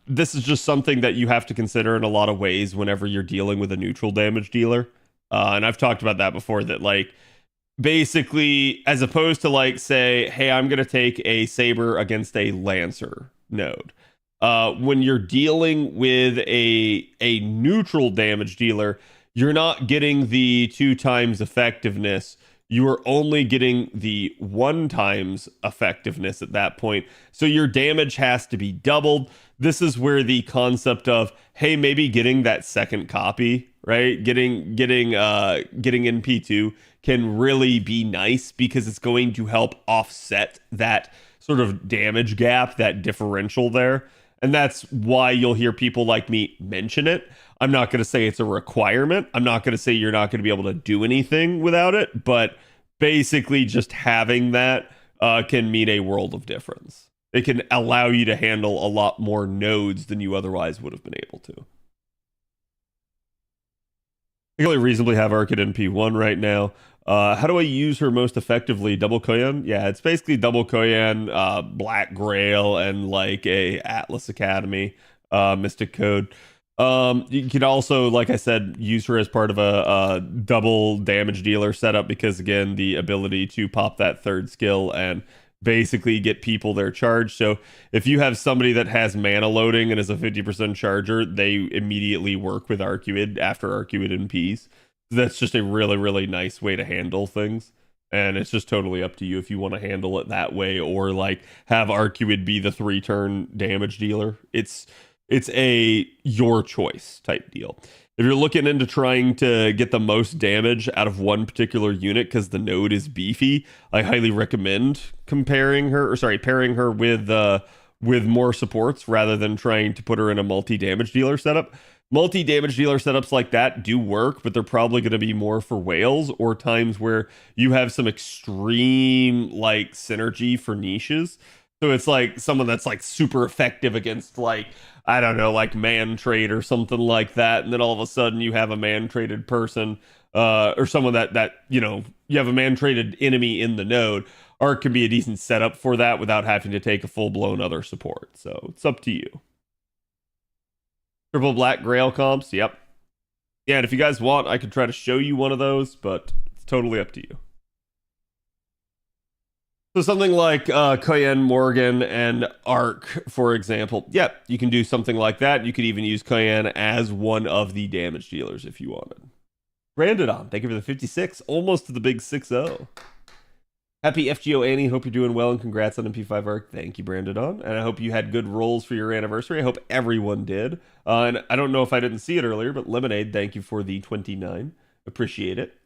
S1: this is just something that you have to consider in a lot of ways whenever you're dealing with a neutral damage dealer. And I've talked about that before, that like basically, as opposed to like say, hey, I'm gonna take a saber against a lancer node. When you're dealing with a neutral damage dealer, you're not getting the 2 times effectiveness. You are only getting the 1 times effectiveness at that point. So your damage has to be doubled. This is where the concept of, hey, maybe getting that second copy, right? Getting NP2 can really be nice, because it's going to help offset that sort of damage gap, that differential there. And that's why you'll hear people like me mention it. I'm not going to say it's a requirement. I'm not going to say you're not going to be able to do anything without it. But basically, just having that can mean a world of difference. It can allow you to handle a lot more nodes than you otherwise would have been able to. I can only reasonably have Arc at NP1 right now. How do I use her most effectively? Double Koyan? Yeah, it's basically double Koyan, Black Grail, and like a Atlas Academy Mystic Code. You can also, like I said, use her as part of a double damage dealer setup, because again, the ability to pop that third skill and basically get people their charge. So if you have somebody that has mana loading and is a 50% charger, they immediately work with Arcuid after Arcuid NPs. That's just a really, really nice way to handle things. And it's just totally up to you if you want to handle it that way, or like have Arcuid be the 3-turn damage dealer. It's a your choice type deal. If you're looking into trying to get the most damage out of one particular unit because the node is beefy, I highly recommend pairing her with more supports rather than trying to put her in a multi-damage dealer setup. Multi-damage dealer setups like that do work, but they're probably going to be more for whales or times where you have some extreme like synergy for niches. So it's like someone that's like super effective against like, I don't know, like man trade or something like that, and then all of a sudden you have a man traded person, or someone that you have a man traded enemy in the node. Arc can be a decent setup for that without having to take a full blown other support. So it's up to you. Triple Black Grail comps, yep. Yeah, and if you guys want, I could try to show you one of those, but it's totally up to you. So something like Koyan, Morgan, and Arc, for example. Yep, you can do something like that. You could even use Koyan as one of the damage dealers if you wanted. Branded on, thank you for the 56, almost to the big 6-0. Happy FGO Annie, hope you're doing well, and congrats on MP5 Arc. Thank you, Branded on. And I hope you had good rolls for your anniversary. I hope everyone did. And I don't know if I didn't see it earlier, but Lemonade, thank you for the 29. Appreciate it.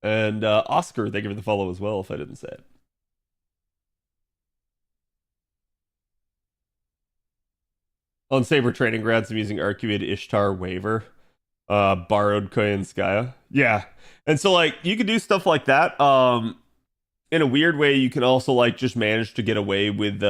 S1: And Oscar, thank you for the follow as well, if I didn't say it. On Saber Training Grounds, I'm using Arcuid Ishtar Waiver. Borrowed Koyanskaya. Yeah. And so like you could do stuff like that. In a weird way, you can also like just manage to get away with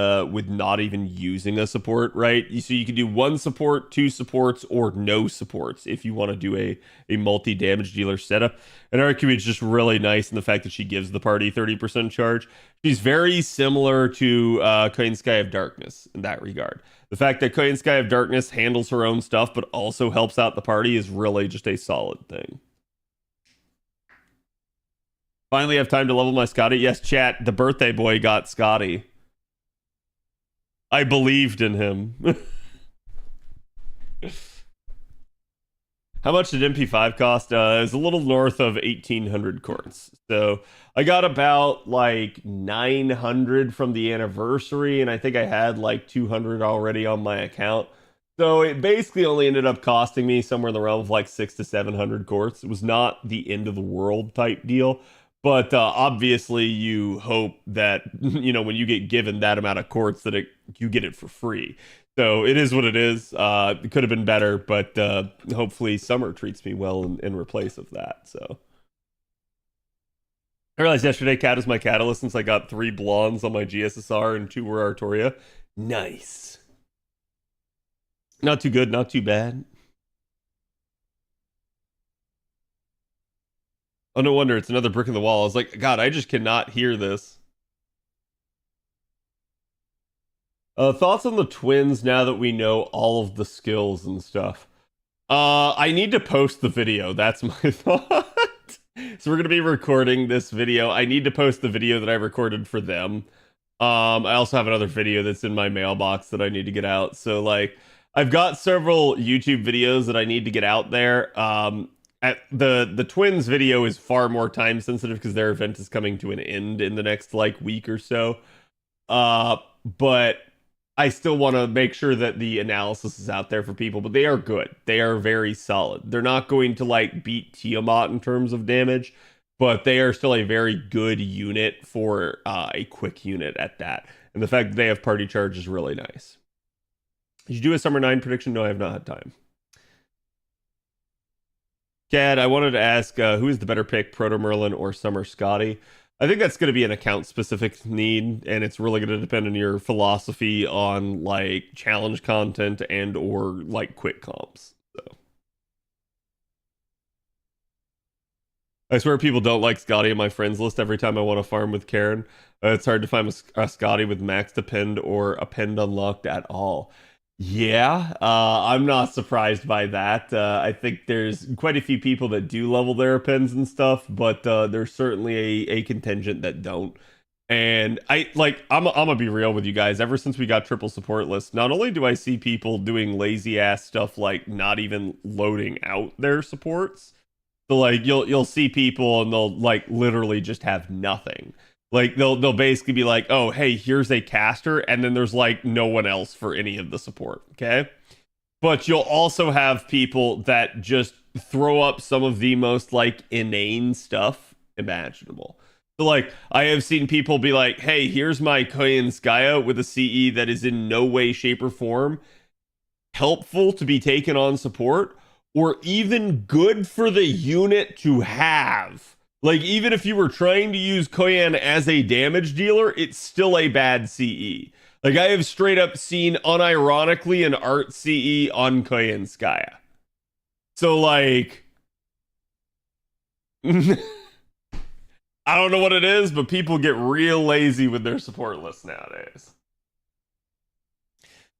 S1: not even using a support, right? So you can do 1 support, 2 supports, or no supports if you want to do a multi-damage dealer setup. And Arcuid is just really nice in the fact that she gives the party 30% charge. She's very similar to Koyan Sky of Darkness in that regard. The fact that Koyan Sky of Darkness handles her own stuff but also helps out the party is really just a solid thing. Finally have time to level my Scotty. Yes, chat, the birthday boy got Scotty. I believed in him. How much did MP5 cost? It was a little north of 1,800 quartz. So I got about like 900 from the anniversary, and I think I had like 200 already on my account. So it basically only ended up costing me somewhere in the realm of like 600 to 700 quartz. It was not the end of the world type deal. But obviously, you hope that when you get given that amount of quartz, that you get it for free. So it is what it is. It could have been better, but hopefully, summer treats me well in replace of that. So I realized yesterday, Cat is my catalyst since I got 3 blondes on my GSSR and 2 were Artoria. Nice. Not too good, not too bad. Oh, no wonder. It's another brick in the wall. I was like, God, I just cannot hear this. Thoughts on the twins now that we know all of the skills and stuff? I need to post the video. That's my thought. So we're gonna be recording this video. I need to post the video that I recorded for them. I also have another video that's in my mailbox that I need to get out. So like, I've got several YouTube videos that I need to get out there. At the twins video is far more time sensitive because their event is coming to an end in the next like week or so. But I still want to make sure that the analysis is out there for people, but they are good. They are very solid. They're not going to like beat Tiamat in terms of damage, but they are still a very good unit for a quick unit at that. And the fact that they have party charge is really nice. Did you do a Summer 9 prediction? No, I have not had time. Cad, I wanted to ask who is the better pick, Proto Merlin or Summer Scotty? I think that's going to be an account specific need, and it's really going to depend on your philosophy on like challenge content and or like quick comps. So I swear people don't like Scotty in my friends list every time I want to farm with Karen. It's hard to find a Scotty with max depend or a pend unlocked at all. Yeah, I'm not surprised by that. I think there's quite a few people that do level their pens and stuff, but there's certainly a contingent that don't. And I'm gonna be real with you guys. Ever since we got triple support lists, not only do I see people doing lazy ass stuff like not even loading out their supports, so like you'll see people and they'll like literally just have nothing. Like they'll basically be like, "Oh, hey, here's a caster," and then there's like no one else for any of the support, okay? But you'll also have people that just throw up some of the most like inane stuff imaginable. So like I have seen people be like, "Hey, here's my Koyanskaya with a CE that is in no way, shape, or form helpful to be taken on support, or even good for the unit to have." Like, even if you were trying to use Koyan as a damage dealer, it's still a bad CE. Like, I have straight up seen, unironically, an art CE on Koyanskaya. So, like, I don't know what it is, but people get real lazy with their support lists nowadays.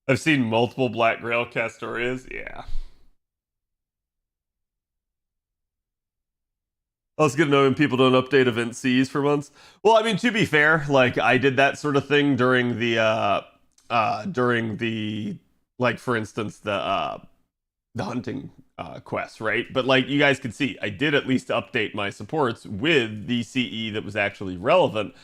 S1: I've seen multiple Black Grail Castorias. Yeah. Oh, it's good to know when people don't update event Cs for months. Well, I mean, to be fair, like I did that sort of thing during the like for instance the hunting quest, right? But like you guys can see, I did at least update my supports with the CE that was actually relevant.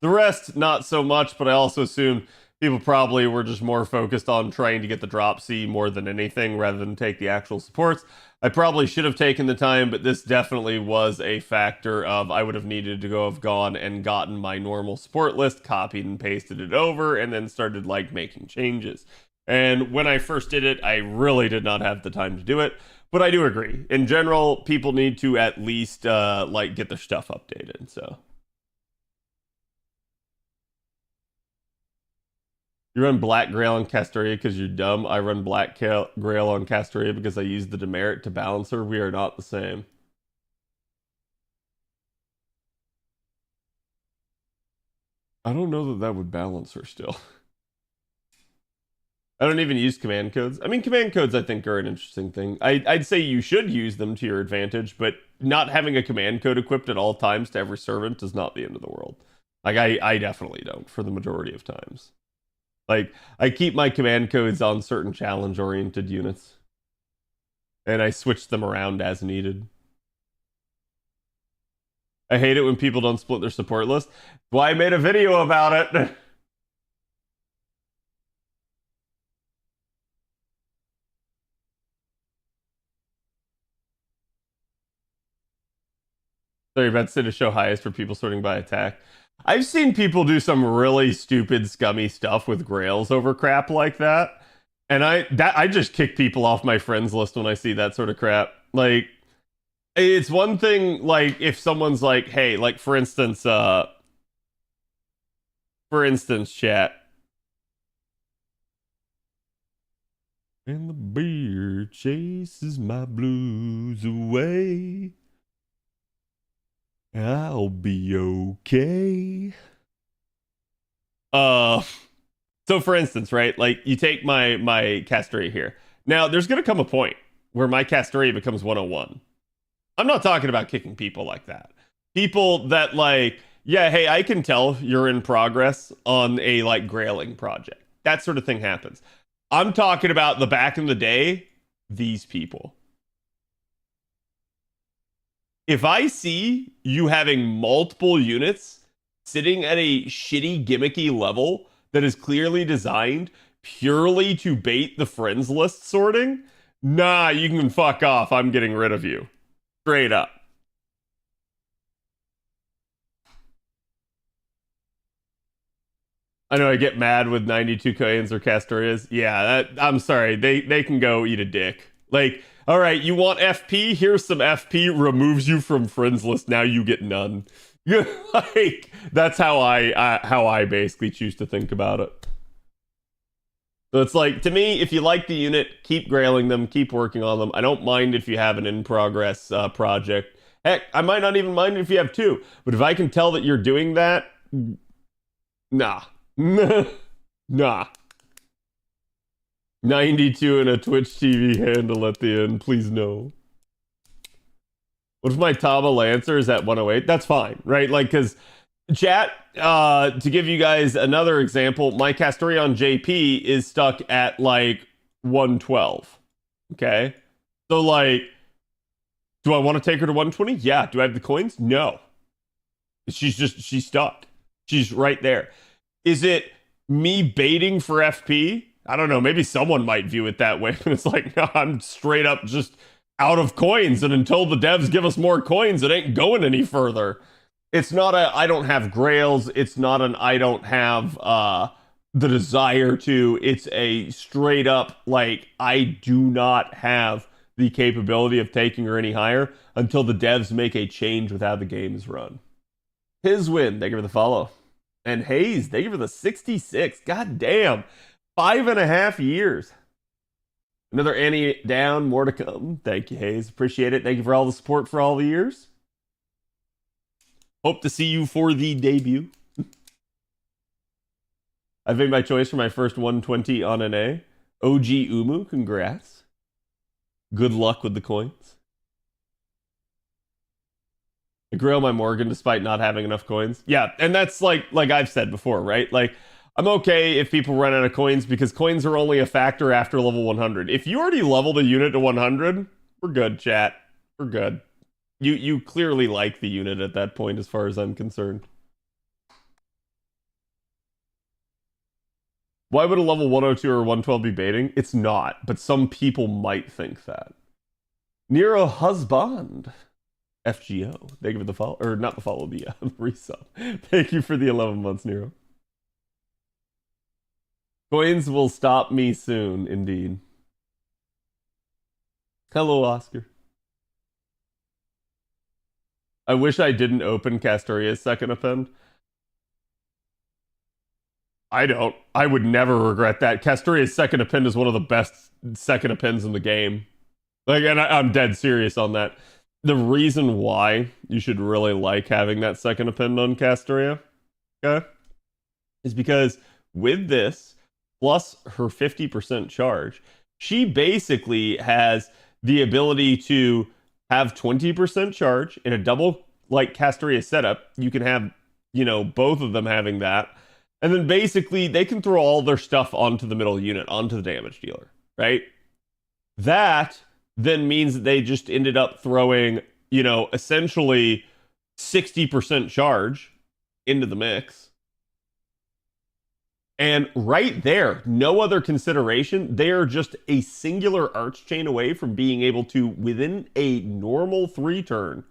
S1: The rest, not so much, but I also assume people probably were just more focused on trying to get the drop C more than anything rather than take the actual supports. I probably should have taken the time, but this definitely was a factor of I would have needed to go have gone and gotten my normal support list, copied and pasted it over, and then started like making changes. And when I first did it, I really did not have the time to do it. But I do agree. In general, people need to at least like get their stuff updated. So you run Black Grail on Castoria because you're dumb. I run Black Grail on Castoria because I use the demerit to balance her. We are not the same. I don't know that that would balance her still. I don't even use command codes. I mean, command codes I think are an interesting thing. I'd say you should use them to your advantage, but not having a command code equipped at all times to every servant is not the end of the world. Like, I definitely don't for the majority of times. Like, I keep my command codes on certain challenge-oriented units. And I switch them around as needed. I hate it when people don't split their support list. Well, I made a video about it. Sorry, about to say to show highest for people sorting by attack. I've seen people do some really stupid, scummy stuff with grails over crap like that. And I just kick people off my friends list when I see that sort of crap. Like, it's one thing like if someone's like, hey, like for instance, chat. And the beer chases my blues away. I'll be okay. So So for instance, right, like you take my Castoria here. Now there's gonna come a point where my Castoria becomes 101. I'm not talking about kicking people like that. People that like, yeah, hey, I can tell you're in progress on a like grailing project. That sort of thing happens. I'm talking about the back in the day, these people. If I see you having multiple units sitting at a shitty gimmicky level that is clearly designed purely to bait the friends list sorting, nah, you can fuck off. I'm getting rid of you. Straight up. I know I get mad with 92 coins or Castorias. Yeah, I'm sorry. They can go eat a dick. Like, all right, you want FP? Here's some FP. Removes you from friends list. Now you get none. Like, that's how I basically choose to think about it. So it's like, to me, if you like the unit, keep grailing them, keep working on them. I don't mind if you have an in-progress project. Heck, I might not even mind if you have two. But if I can tell that you're doing that, nah. Nah. 92 and a Twitch TV handle at the end. Please no. What if my Tama Lancer is at 108? That's fine, right? Like, because chat, to give you guys another example, my Castoria on JP is stuck at like 112. Okay? So, like, do I want to take her to 120? Yeah. Do I have the coins? No. She's stuck. She's right there. Is it me baiting for FP? I don't know. Maybe someone might view it that way. But it's like, no, I'm straight up just out of coins. And until the devs give us more coins, it ain't going any further. It's not a I don't have grails. It's not an I don't have the desire to. It's a straight up, like, I do not have the capability of taking her any higher until the devs make a change with how the game is run. His win. Thank you for the follow. And Hayes, thank you for the 66. God damn. 5.5 years. Another Annie down, more to come. Thank you, Hayes. Appreciate it. Thank you for all the support for all the years. Hope to see you for the debut. I've made my choice for my first 120 on an A. OG Umu, congrats. Good luck with the coins. I grail my Morgan despite not having enough coins. Yeah, and that's like I've said before, right? Like, I'm okay if people run out of coins because coins are only a factor after level 100. If you already leveled a unit to 100, we're good, chat. We're good. You clearly like the unit at that point as far as I'm concerned. Why would a level 102 or 112 be baiting? It's not, but some people might think that. Nero Husband. FGO. Thank you for the follow, or not the follow, the resub. Thank you for the 11 months, Nero. Coins will stop me soon, indeed. Hello, Oscar. I wish I didn't open Castoria's second append. I don't. I would never regret that. Castoria's second append is one of the best second appends in the game. Like, and I'm dead serious on that. The reason why you should really like having that second append on Castoria, okay, is because with this, plus her 50% charge, she basically has the ability to have 20% charge in a double, like, Castoria setup. You can have, you know, both of them having that. And then basically they can throw all their stuff onto the middle unit, onto the damage dealer, right? That then means that they just ended up throwing, you know, essentially 60% charge into the mix. And right there, no other consideration, they are just a singular archchain away from being able to, within a normal 3-turn,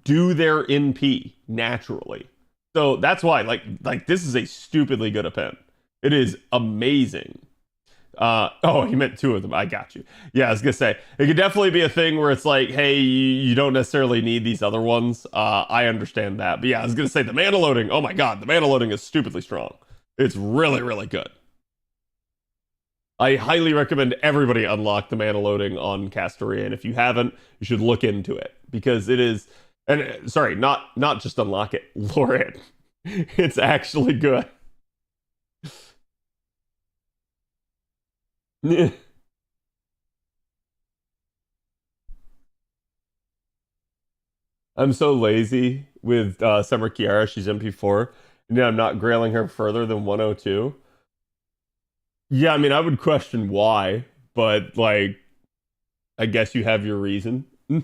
S1: do their NP naturally. So that's why, like this is a stupidly good append. It is amazing. Oh, he meant 2 of them. I got you. Yeah, I was gonna say it could definitely be a thing where it's like, hey, you don't necessarily need these other ones. I understand that, but yeah, I was gonna say the mana loading. Oh my god, the mana loading is stupidly strong. It's really, really good. I highly recommend everybody unlock the mana loading on Castoria, and if you haven't, you should look into it because it is. And sorry, not just unlock it, lore it. It's actually good. I'm so lazy with Summer Kiara. She's MP4. And yeah, I'm not grailing her further than 102. Yeah, I mean, I would question why, but like, I guess you have your reason. Did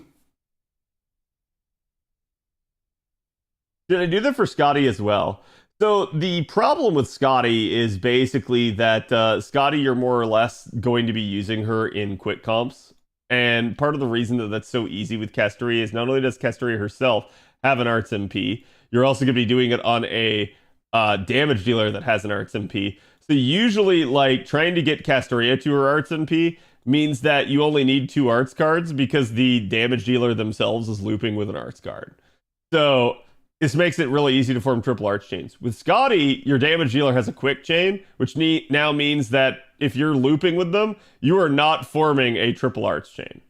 S1: I do that for Scotty as well? So the problem with Scotty is basically that Scotty, you're more or less going to be using her in quick comps. And part of the reason that that's so easy with Castoria is not only does Castoria herself have an Arts MP, you're also going to be doing it on a damage dealer that has an Arts MP. So usually, like, trying to get Castoria to her Arts MP means that you only need 2 Arts cards because the damage dealer themselves is looping with an Arts card. So this makes it really easy to form triple arch chains. With Scotty, your damage dealer has a quick chain, which now means that if you're looping with them, you are not forming a triple arch chain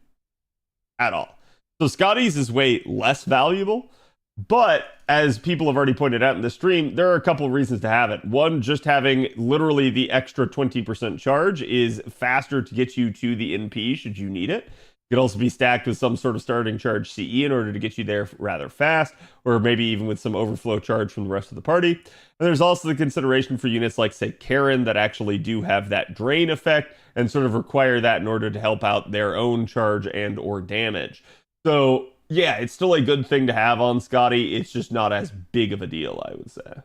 S1: at all. So Scotty's is way less valuable, but as people have already pointed out in the stream, there are a couple of reasons to have it. One, just having literally the extra 20% charge is faster to get you to the NP should you need it. It could also be stacked with some sort of starting charge CE in order to get you there rather fast, or maybe even with some overflow charge from the rest of the party. And there's also the consideration for units like, say, Karen that actually do have that drain effect and sort of require that in order to help out their own charge and or damage. So yeah, it's still a good thing to have on Scotty. It's just not as big of a deal, I would say.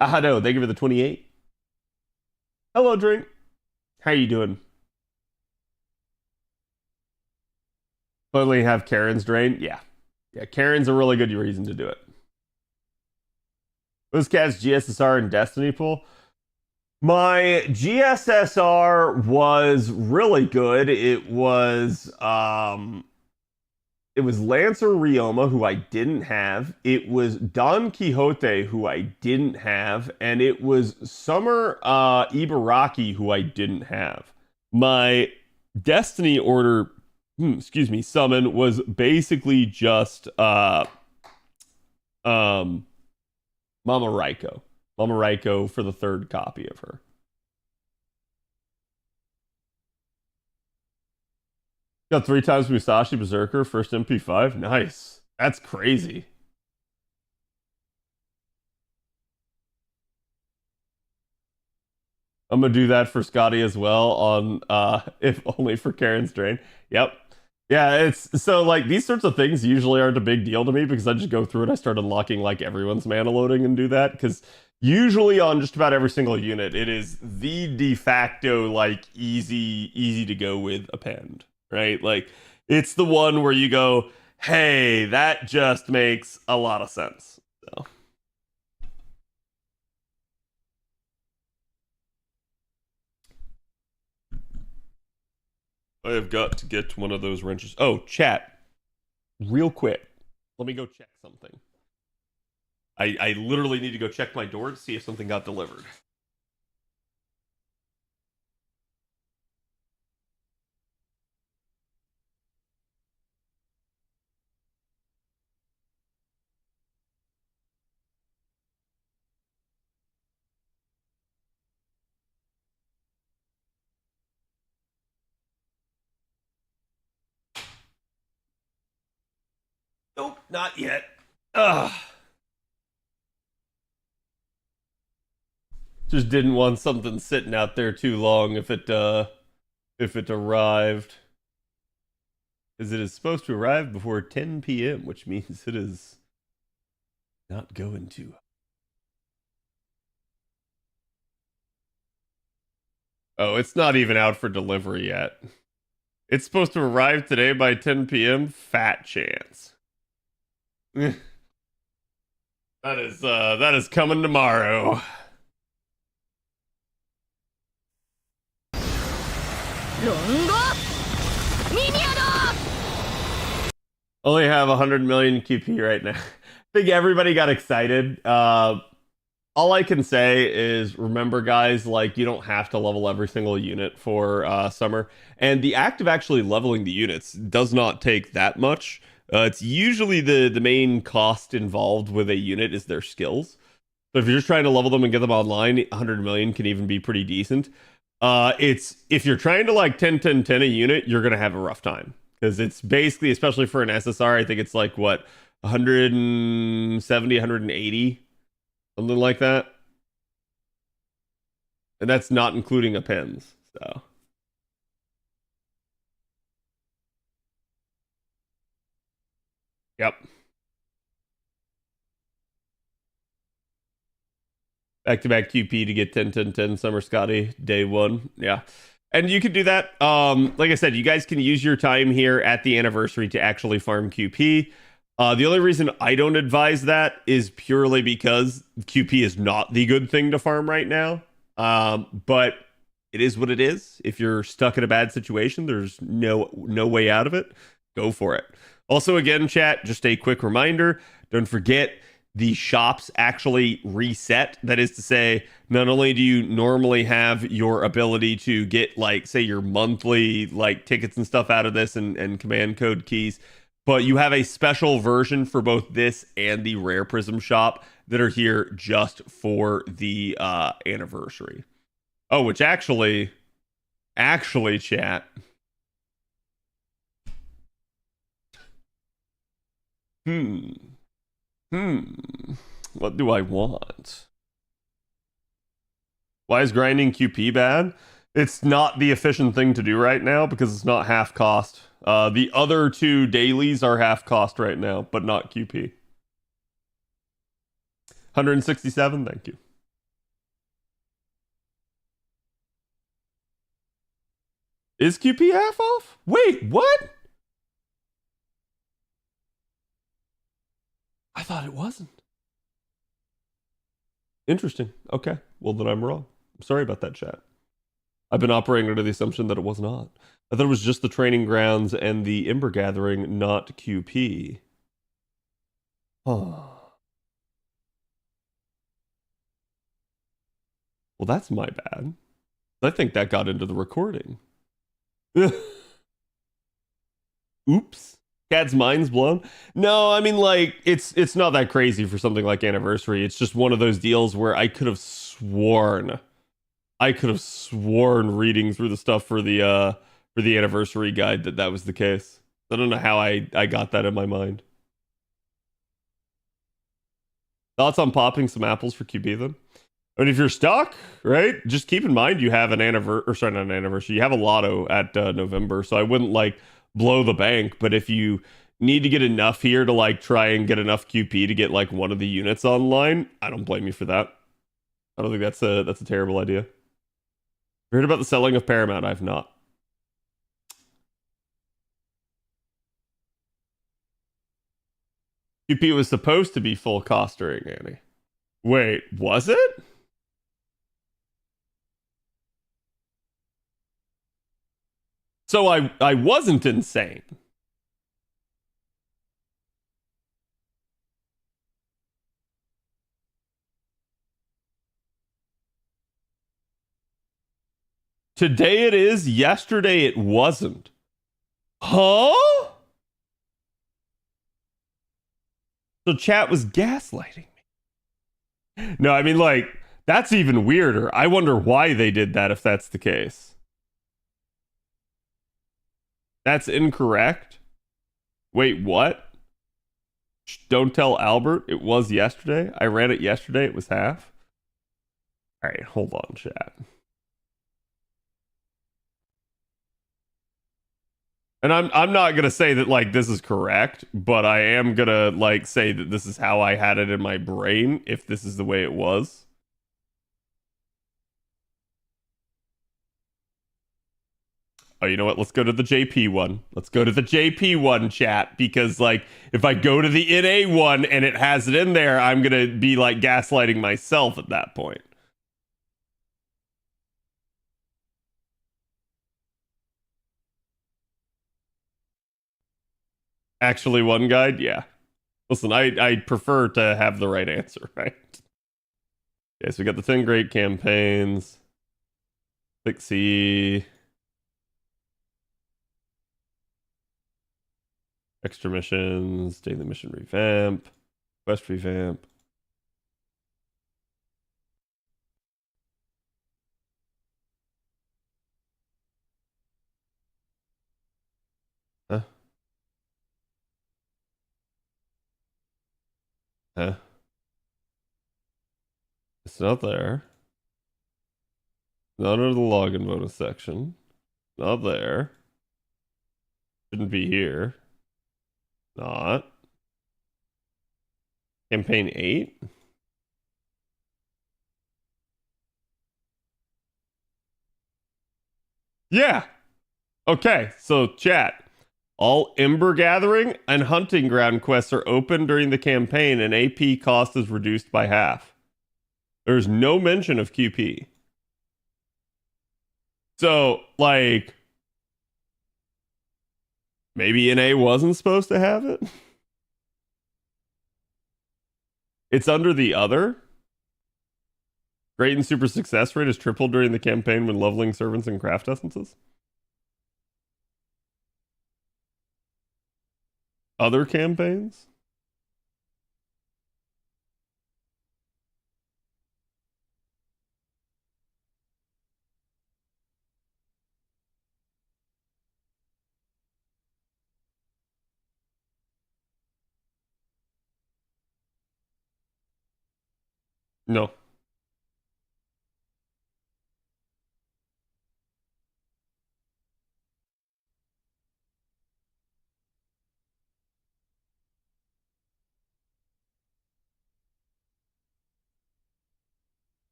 S1: No, thank you for the 28. Hello, Drink. How you doing? Finally have Karen's drain. Yeah. Yeah, Karen's a really good reason to do it. Who's Cat's GSSR and Destiny pool? My GSSR was really good. It was Lancer Ryoma, who I didn't have. It was Don Quixote, who I didn't have. And it was Summer Ibaraki, who I didn't have. My Destiny order, summon was basically just Mama Raiko. Mama Raiko for the 3rd copy of her. Got 3 times Musashi Berserker, first MP5. Nice. That's crazy. I'm gonna do that for Scotty as well on if only for Karen's drain. Yep. Yeah, it's so like these sorts of things usually aren't a big deal to me because I just go through it. I start unlocking like everyone's mana loading and do that because usually on just about every single unit, it is the de facto like easy to go with append, right? Like it's the one where you go, hey, that just makes a lot of sense. So. I have got to get one of those wrenches. Oh, chat. Real quick. Let me go check something. I literally need to go check my door to see if something got delivered. Nope, not yet. Ugh. Just didn't want something sitting out there too long if it arrived. As it is supposed to arrive before 10 p.m., which means it is not going to. Oh, it's not even out for delivery yet. It's supposed to arrive today by 10 p.m. Fat chance. That is coming tomorrow. Only have 100 million QP right now. I think everybody got excited. All I can say is remember, guys, like you don't have to level every single unit for summer, and the act of actually leveling the units does not take that much. It's usually the main cost involved with a unit is their skills. So if you're just trying to level them and get them online, 100 million can even be pretty decent. It's if you're trying to like 10 10 10 a unit, you're gonna have a rough time because it's basically, especially for an SSR, I think it's like what 170, 180, something like that, and that's not including appends. So yep, back to back QP to get 10 10 10 Summer Scotty day one. Yeah. And you can do that. Like I said, you guys can use your time here at the anniversary to actually farm QP. The only reason I don't advise that is purely because QP is not the good thing to farm right now. But it is what it is. If you're stuck in a bad situation, there's no way out of it. Go for it. Also, again, chat, just a quick reminder, don't forget the shops actually reset. That is to say, not only do you normally have your ability to get, like, say, your monthly like tickets and stuff out of this and command code keys, but you have a special version for both this and the Rare Prism shop that are here just for the anniversary. Oh, which actually, chat. Hmm. What do I want? Why is grinding QP bad? It's not the efficient thing to do right now because it's not half cost. The other two dailies are half cost right now, but not QP. 167, thank you. Is QP half off? Wait, what? I thought it wasn't. Interesting. Okay. Well, then I'm wrong. I'm sorry about that, chat. I've been operating under the assumption that it was not. I thought it was just the training grounds and the Ember Gathering, not QP. Huh. Well, that's my bad. I think that got into the recording. Oops. Cat's mind's blown. No, I mean, like, it's not that crazy for something like Anniversary. It's just one of those deals where I could have sworn reading through the stuff for the Anniversary guide that was the case. I don't know how I got that in my mind. Thoughts on popping some apples for QB then? I mean, if you're stuck, right, just keep in mind you have an anniversary, or sorry, not an anniversary, you have a lotto at November, so I wouldn't like blow the bank, but if you need to get enough here to like try and get enough QP to get like one of the units online, I don't blame you for that. I don't think that's a terrible idea. Heard about the selling of Paramount? I've not. QP was supposed to be full costering, Annie. Wait, was it? So I wasn't insane. Today it is, yesterday it wasn't. Huh? So chat was gaslighting me. No, I mean, like, that's even weirder. I wonder why they did that if that's the case. That's incorrect. Wait, what? Don't tell Albert it was yesterday. I ran it yesterday. It was half. All right, hold on, chat. And I'm not gonna say that like this is correct, but I am gonna like say that this is how I had it in my brain if this is the way it was. Oh, you know what? Let's go to the JP one. Let's go to the JP one, chat, because like if I go to the NA one and it has it in there, I'm gonna be like gaslighting myself at that point. Actually, one guide, yeah. Listen, I prefer to have the right answer, right? Okay, so we got the 10 great campaigns, Pixie, extra missions, daily mission revamp, quest revamp. Huh? It's not there. Not under the login bonus section. Not there. Shouldn't be here. Not. Campaign 8? Yeah. Okay, so chat. All Ember Gathering and Hunting Ground quests are open during the campaign and AP cost is reduced by half. There's no mention of QP. So, like, maybe NA wasn't supposed to have it? It's under the other. Great and super success rate is tripled during the campaign when leveling servants and craft essences. Other campaigns? No.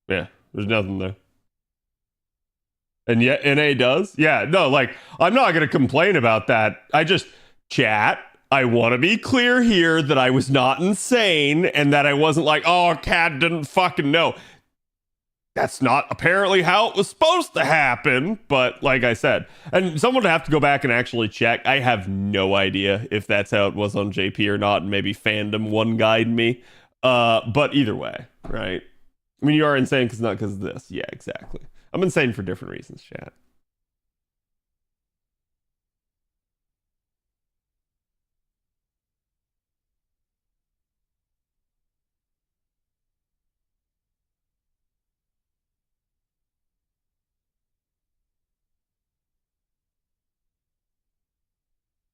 S1: Yeah, there's nothing there. And yet NA does? Yeah, no, like, I'm not going to complain about that. I just, chat, I want to be clear here that I was not insane and that I wasn't like, oh, Cad didn't fucking know. That's not apparently how it was supposed to happen. But like I said, and someone would have to go back and actually check. I have no idea if that's how it was on JP or not. And maybe fandom one guide me. But either way, right? I mean, you are insane because not because of this. Yeah, exactly. I'm insane for different reasons, chat.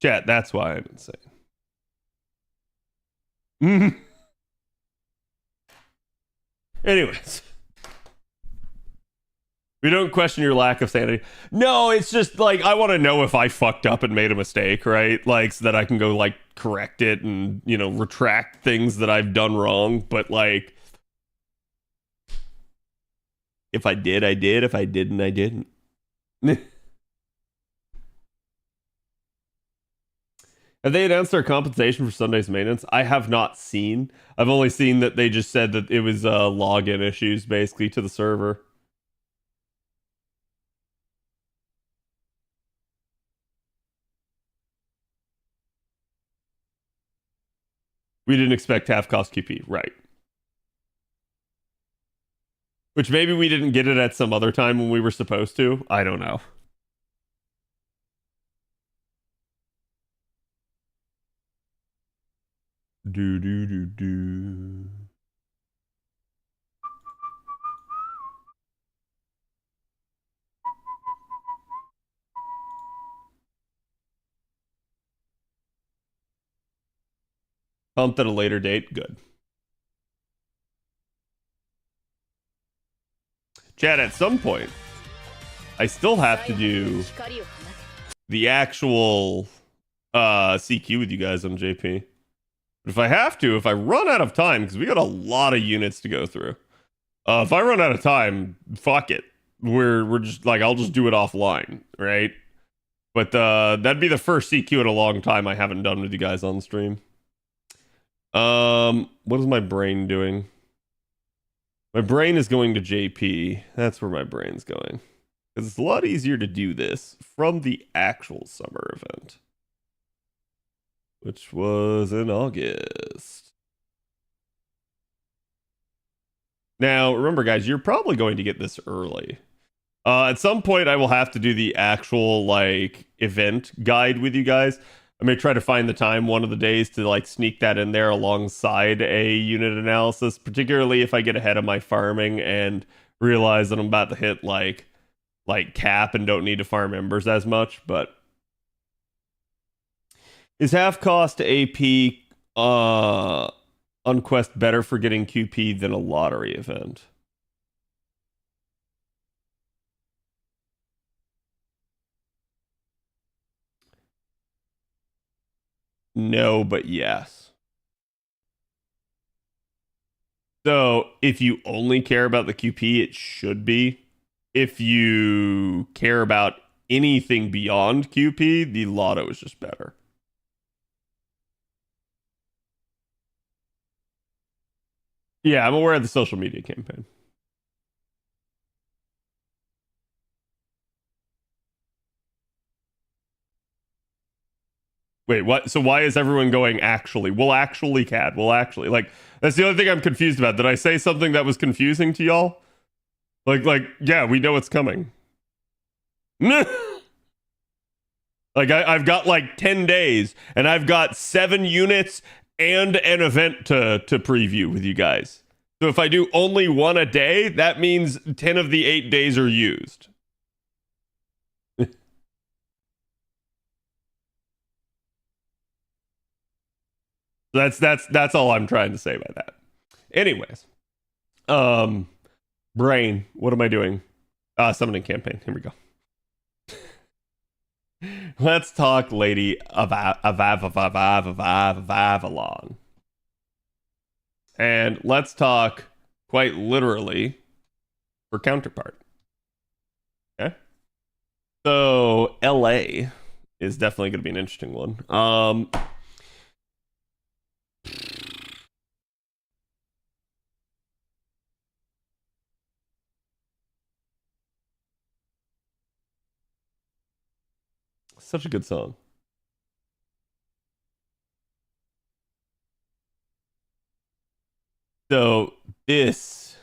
S1: Chat, that's why I'm insane. Anyways. We don't question your lack of sanity. No, it's just like I want to know if I fucked up and made a mistake, right? Like so that I can go like correct it and, you know, retract things that I've done wrong. But like if I did, I did. If I didn't, I didn't. Have they announced their compensation for Sunday's maintenance? I have not seen. I've only seen that they just said that it was login issues basically to the server. We didn't expect half cost QP, right? Which maybe we didn't get it at some other time when we were supposed to. I don't know. Do do do do. Pumped at a later date. Good. Chat, at some point, I still have to do the actual CQ with you guys on JP. But if I have to, if I run out of time, because we got a lot of units to go through. If I run out of time, fuck it. We're just like I'll just do it offline, right? But that'd be the first CQ in a long time I haven't done with you guys on stream. What is my brain doing? My brain is going to JP. That's where my brain's going. Because it's a lot easier to do this from the actual summer event. Which was in August. Now, remember, guys, you're probably going to get this early. At some point, I will have to do the actual, like, event guide with you guys. I may try to find the time one of the days to, like, sneak that in there alongside a unit analysis, particularly if I get ahead of my farming and realize that I'm about to hit, like cap and don't need to farm embers as much. But is half cost AP Uh, Unquest better for getting QP than a lottery event. No, but yes. So if you only care about the QP, it should be. If you care about anything beyond QP, the lotto is just better. Yeah, I'm aware of the social media campaign. Wait, what? So why is everyone going actually? Well, actually, Cad. Well, actually, like that's the only thing I'm confused about. Did I say something that was confusing to y'all? Yeah, we know it's coming. Like I've got like 10 days, and I've got 7 units and an event to preview with you guys. So if I do only one a day, that means 10 of the 8 days are used. That's all I'm trying to say by that. Anyways, um, brain, what am I doing? Summoning campaign. Here we go. Let's talk Lady of Avalon. And let's talk quite literally for counterpart. Okay. So LA is definitely going to be an interesting one. Such a good song. So this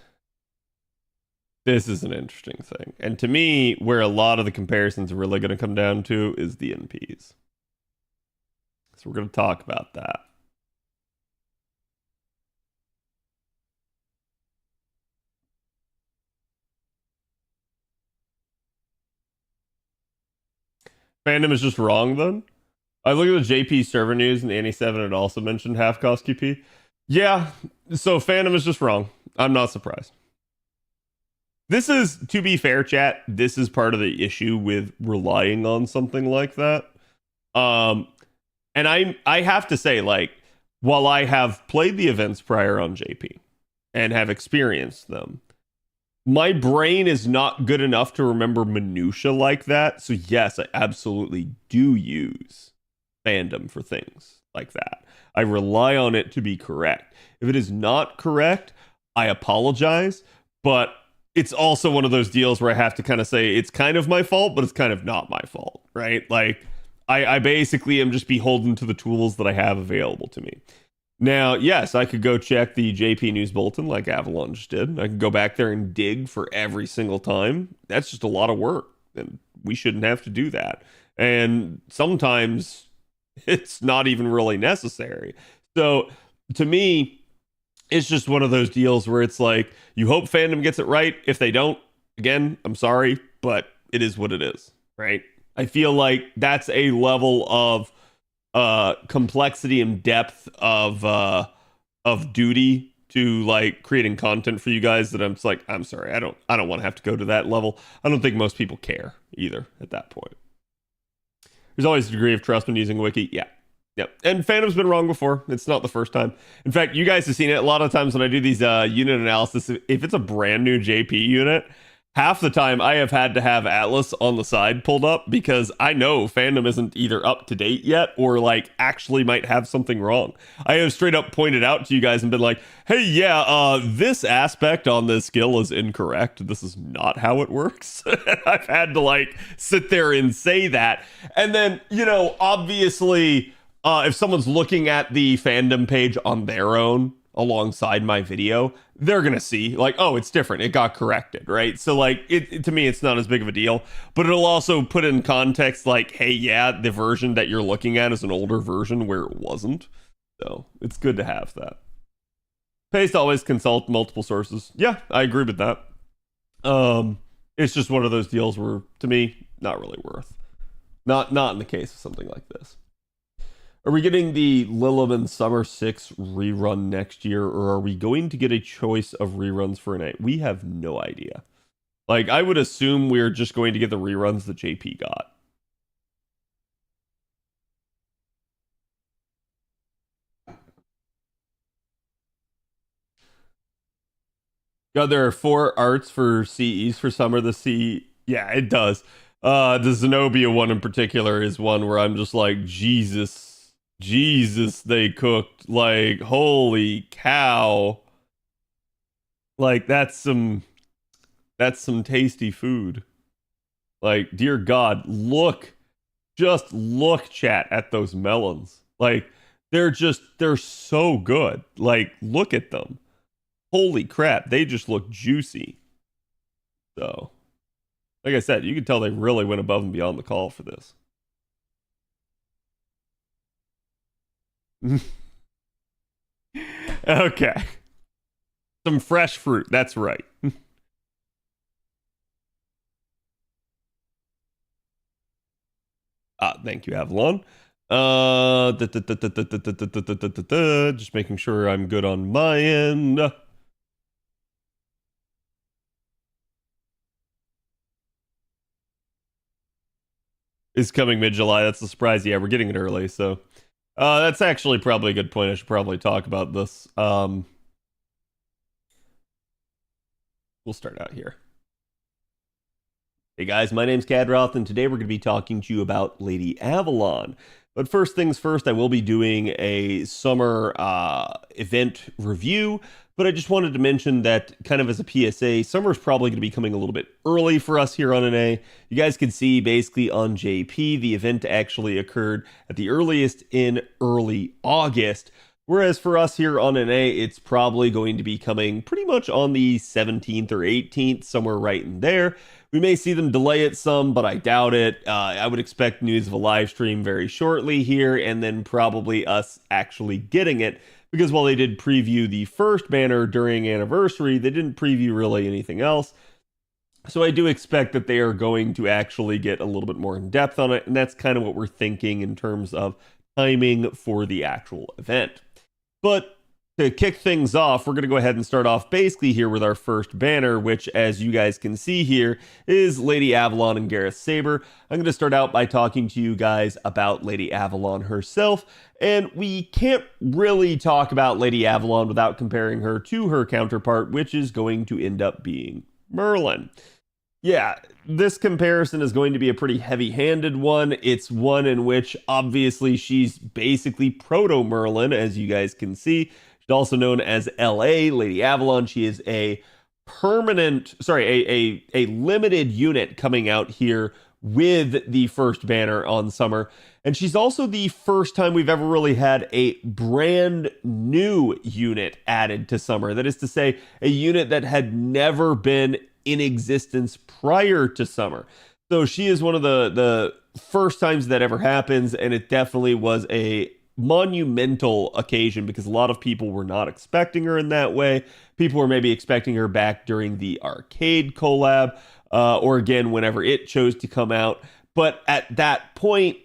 S1: is an interesting thing. And to me, where a lot of the comparisons are really going to come down to is the NPs. So we're going to talk about that. Fandom is just wrong then? I look at the JP server news and Annie 7 had also mentioned half cost QP. Yeah, so fandom is just wrong. I'm not surprised. This is, to be fair, chat, this is part of the issue with relying on something like that. And I have to say, like, while I have played the events prior on JP and have experienced them, my brain is not good enough to remember minutia like that. So yes, I absolutely do use fandom for things like that. I rely on it to be correct. If it is not correct, I apologize, but it's also one of those deals where I have to kind of say it's kind of my fault, but it's kind of not my fault, right? Like I basically am just beholden to the tools that I have available to me. Now, yes, I could go check the JP News Bulletin like Avalon just did. I could go back there and dig for every single time. That's just a lot of work, and we shouldn't have to do that. And sometimes it's not even really necessary. So, to me, it's just one of those deals where it's like, you hope fandom gets it right. If they don't, again, I'm sorry, but it is what it is, right? I feel like that's a level of complexity and depth of duty to like creating content for you guys that I'm just like, I'm sorry, I don't want to have to go to that level. I don't think most people care either at that point. There's always a degree of trust when using wiki. Yeah. Yep. And fandom's been wrong before. It's not the first time. In fact, you guys have seen it a lot of times when I do these unit analysis. If it's a brand new JP unit, half the time I have had to have Atlas on the side pulled up because I know fandom isn't either up to date yet or like actually might have something wrong. I have straight up pointed out to you guys and been like, hey, yeah, this aspect on this skill is incorrect. This is not how it works. I've had to like sit there and say that. And then, you know, obviously, if someone's looking at the fandom page on their own alongside my video, they're gonna see like, oh, it's different, it got corrected, right? So like it to me it's not as big of a deal, but it'll also put in context like, hey, yeah, the version that you're looking at is an older version where it wasn't. So it's good to have that. Pays to always consult multiple sources. Yeah, I agree with that. It's just one of those deals where to me not really worth, not in the case of something like this. Are we getting the Lilliman Summer 6 rerun next year, or are we going to get a choice of reruns for a night? We have no idea. Like, I would assume we're just going to get the reruns that JP got. God, there are 4 arts for CEs for summer. The C, yeah, it does. The Zenobia one in particular is one where I'm just like, Jesus, they cooked. Like, holy cow. Like, that's some tasty food. Like, dear God, just look, chat, at those melons. Like, they're so good. Like, look at them. Holy crap, they just look juicy. So, like I said, you can tell they really went above and beyond the call for this. Okay. Some fresh fruit, that's right. Thank you, Avalon. Just making sure I'm good on my end. Is coming mid-July. That's a surprise. Yeah, we're getting it early, so that's actually probably a good point. I should probably talk about this. We'll start out here. Hey guys, my name's Khadroth, and today we're going to be talking to you about Lady Avalon. But first things first, I will be doing a summer event review, but I just wanted to mention that kind of as a PSA, summer is probably going to be coming a little bit early for us here on NA. You guys can see basically on JP, the event actually occurred at the earliest in early August. Whereas for us here on NA, it's probably going to be coming pretty much on the 17th or 18th, somewhere right in there. We may see them delay it some, but I doubt it. I would expect news of a live stream very shortly here, and then probably us actually getting it. Because while they did preview the first banner during Anniversary, they didn't preview really anything else. So I do expect that they are going to actually get a little bit more in depth on it, and that's kind of what we're thinking in terms of timing for the actual event. But to kick things off, we're going to go ahead and start off basically here with our first banner, which, as you guys can see here, is Lady Avalon and Gareth Saber. I'm going to start out by talking to you guys about Lady Avalon herself, and we can't really talk about Lady Avalon without comparing her to her counterpart, which is going to end up being Merlin. Yeah, this comparison is going to be a pretty heavy-handed one. It's one in which, obviously, she's basically Proto Merlin, as you guys can see. She's also known as LA, Lady Avalon. She is a limited unit coming out here with the first banner on summer. And she's also the first time we've ever really had a brand new unit added to summer. That is to say, a unit that had never been in existence prior to summer. So she is one of the first times that ever happens, and it definitely was a monumental occasion because a lot of people were not expecting her in that way. People were maybe expecting her back during the arcade collab, or again, whenever it chose to come out. But at that point,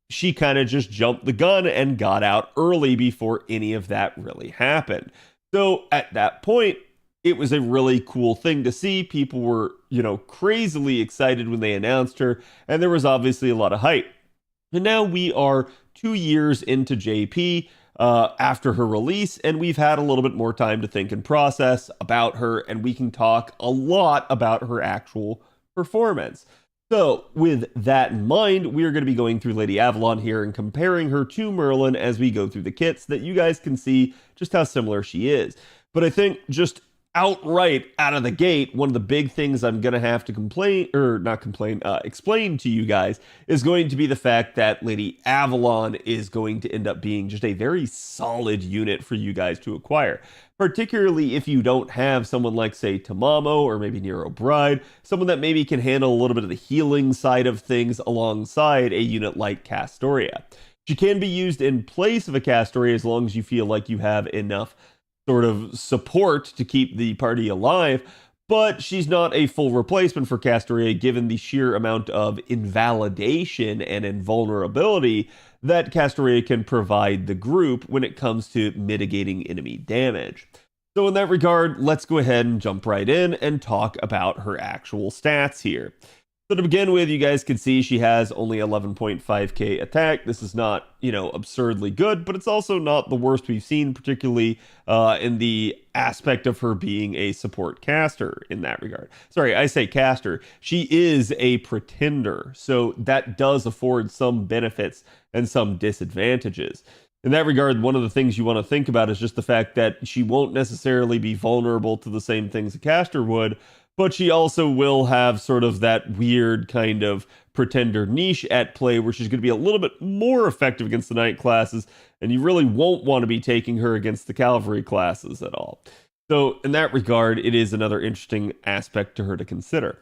S1: she kind of just jumped the gun and got out early before any of that really happened. So at that point, it was a really cool thing to see. People were, crazily excited when they announced her, and there was obviously a lot of hype. And now we are 2 years into JP after her release, and we've had a little bit more time to think and process about her, and we can talk a lot about her actual performance. So, with that in mind, we are going to be going through Lady Avalon here and comparing her to Merlin as we go through the kits that you guys can see just how similar she is. But I think just outright out of the gate, one of the big things I'm going to have to explain to you guys is going to be the fact that Lady Avalon is going to end up being just a very solid unit for you guys to acquire. Particularly if you don't have someone like, say, Tamamo or maybe Nero Bride, someone that maybe can handle a little bit of the healing side of things alongside a unit like Castoria. She can be used in place of a Castoria as long as you feel like you have enough sort of support to keep the party alive, but she's not a full replacement for Castoria given the sheer amount of invalidation and invulnerability that Castoria can provide the group when it comes to mitigating enemy damage. So in that regard, let's go ahead and jump right in and talk about her actual stats here. So to begin with, you guys can see she has only 11.5k attack. This is not, absurdly good, but it's also not the worst we've seen, particularly in the aspect of her being a support caster in that regard. Sorry, I say caster. She is a pretender, so that does afford some benefits and some disadvantages. In that regard, one of the things you want to think about is just the fact that she won't necessarily be vulnerable to the same things a caster would, but she also will have sort of that weird kind of pretender niche at play where she's going to be a little bit more effective against the knight classes, and you really won't want to be taking her against the cavalry classes at all. So in that regard, it is another interesting aspect to her to consider.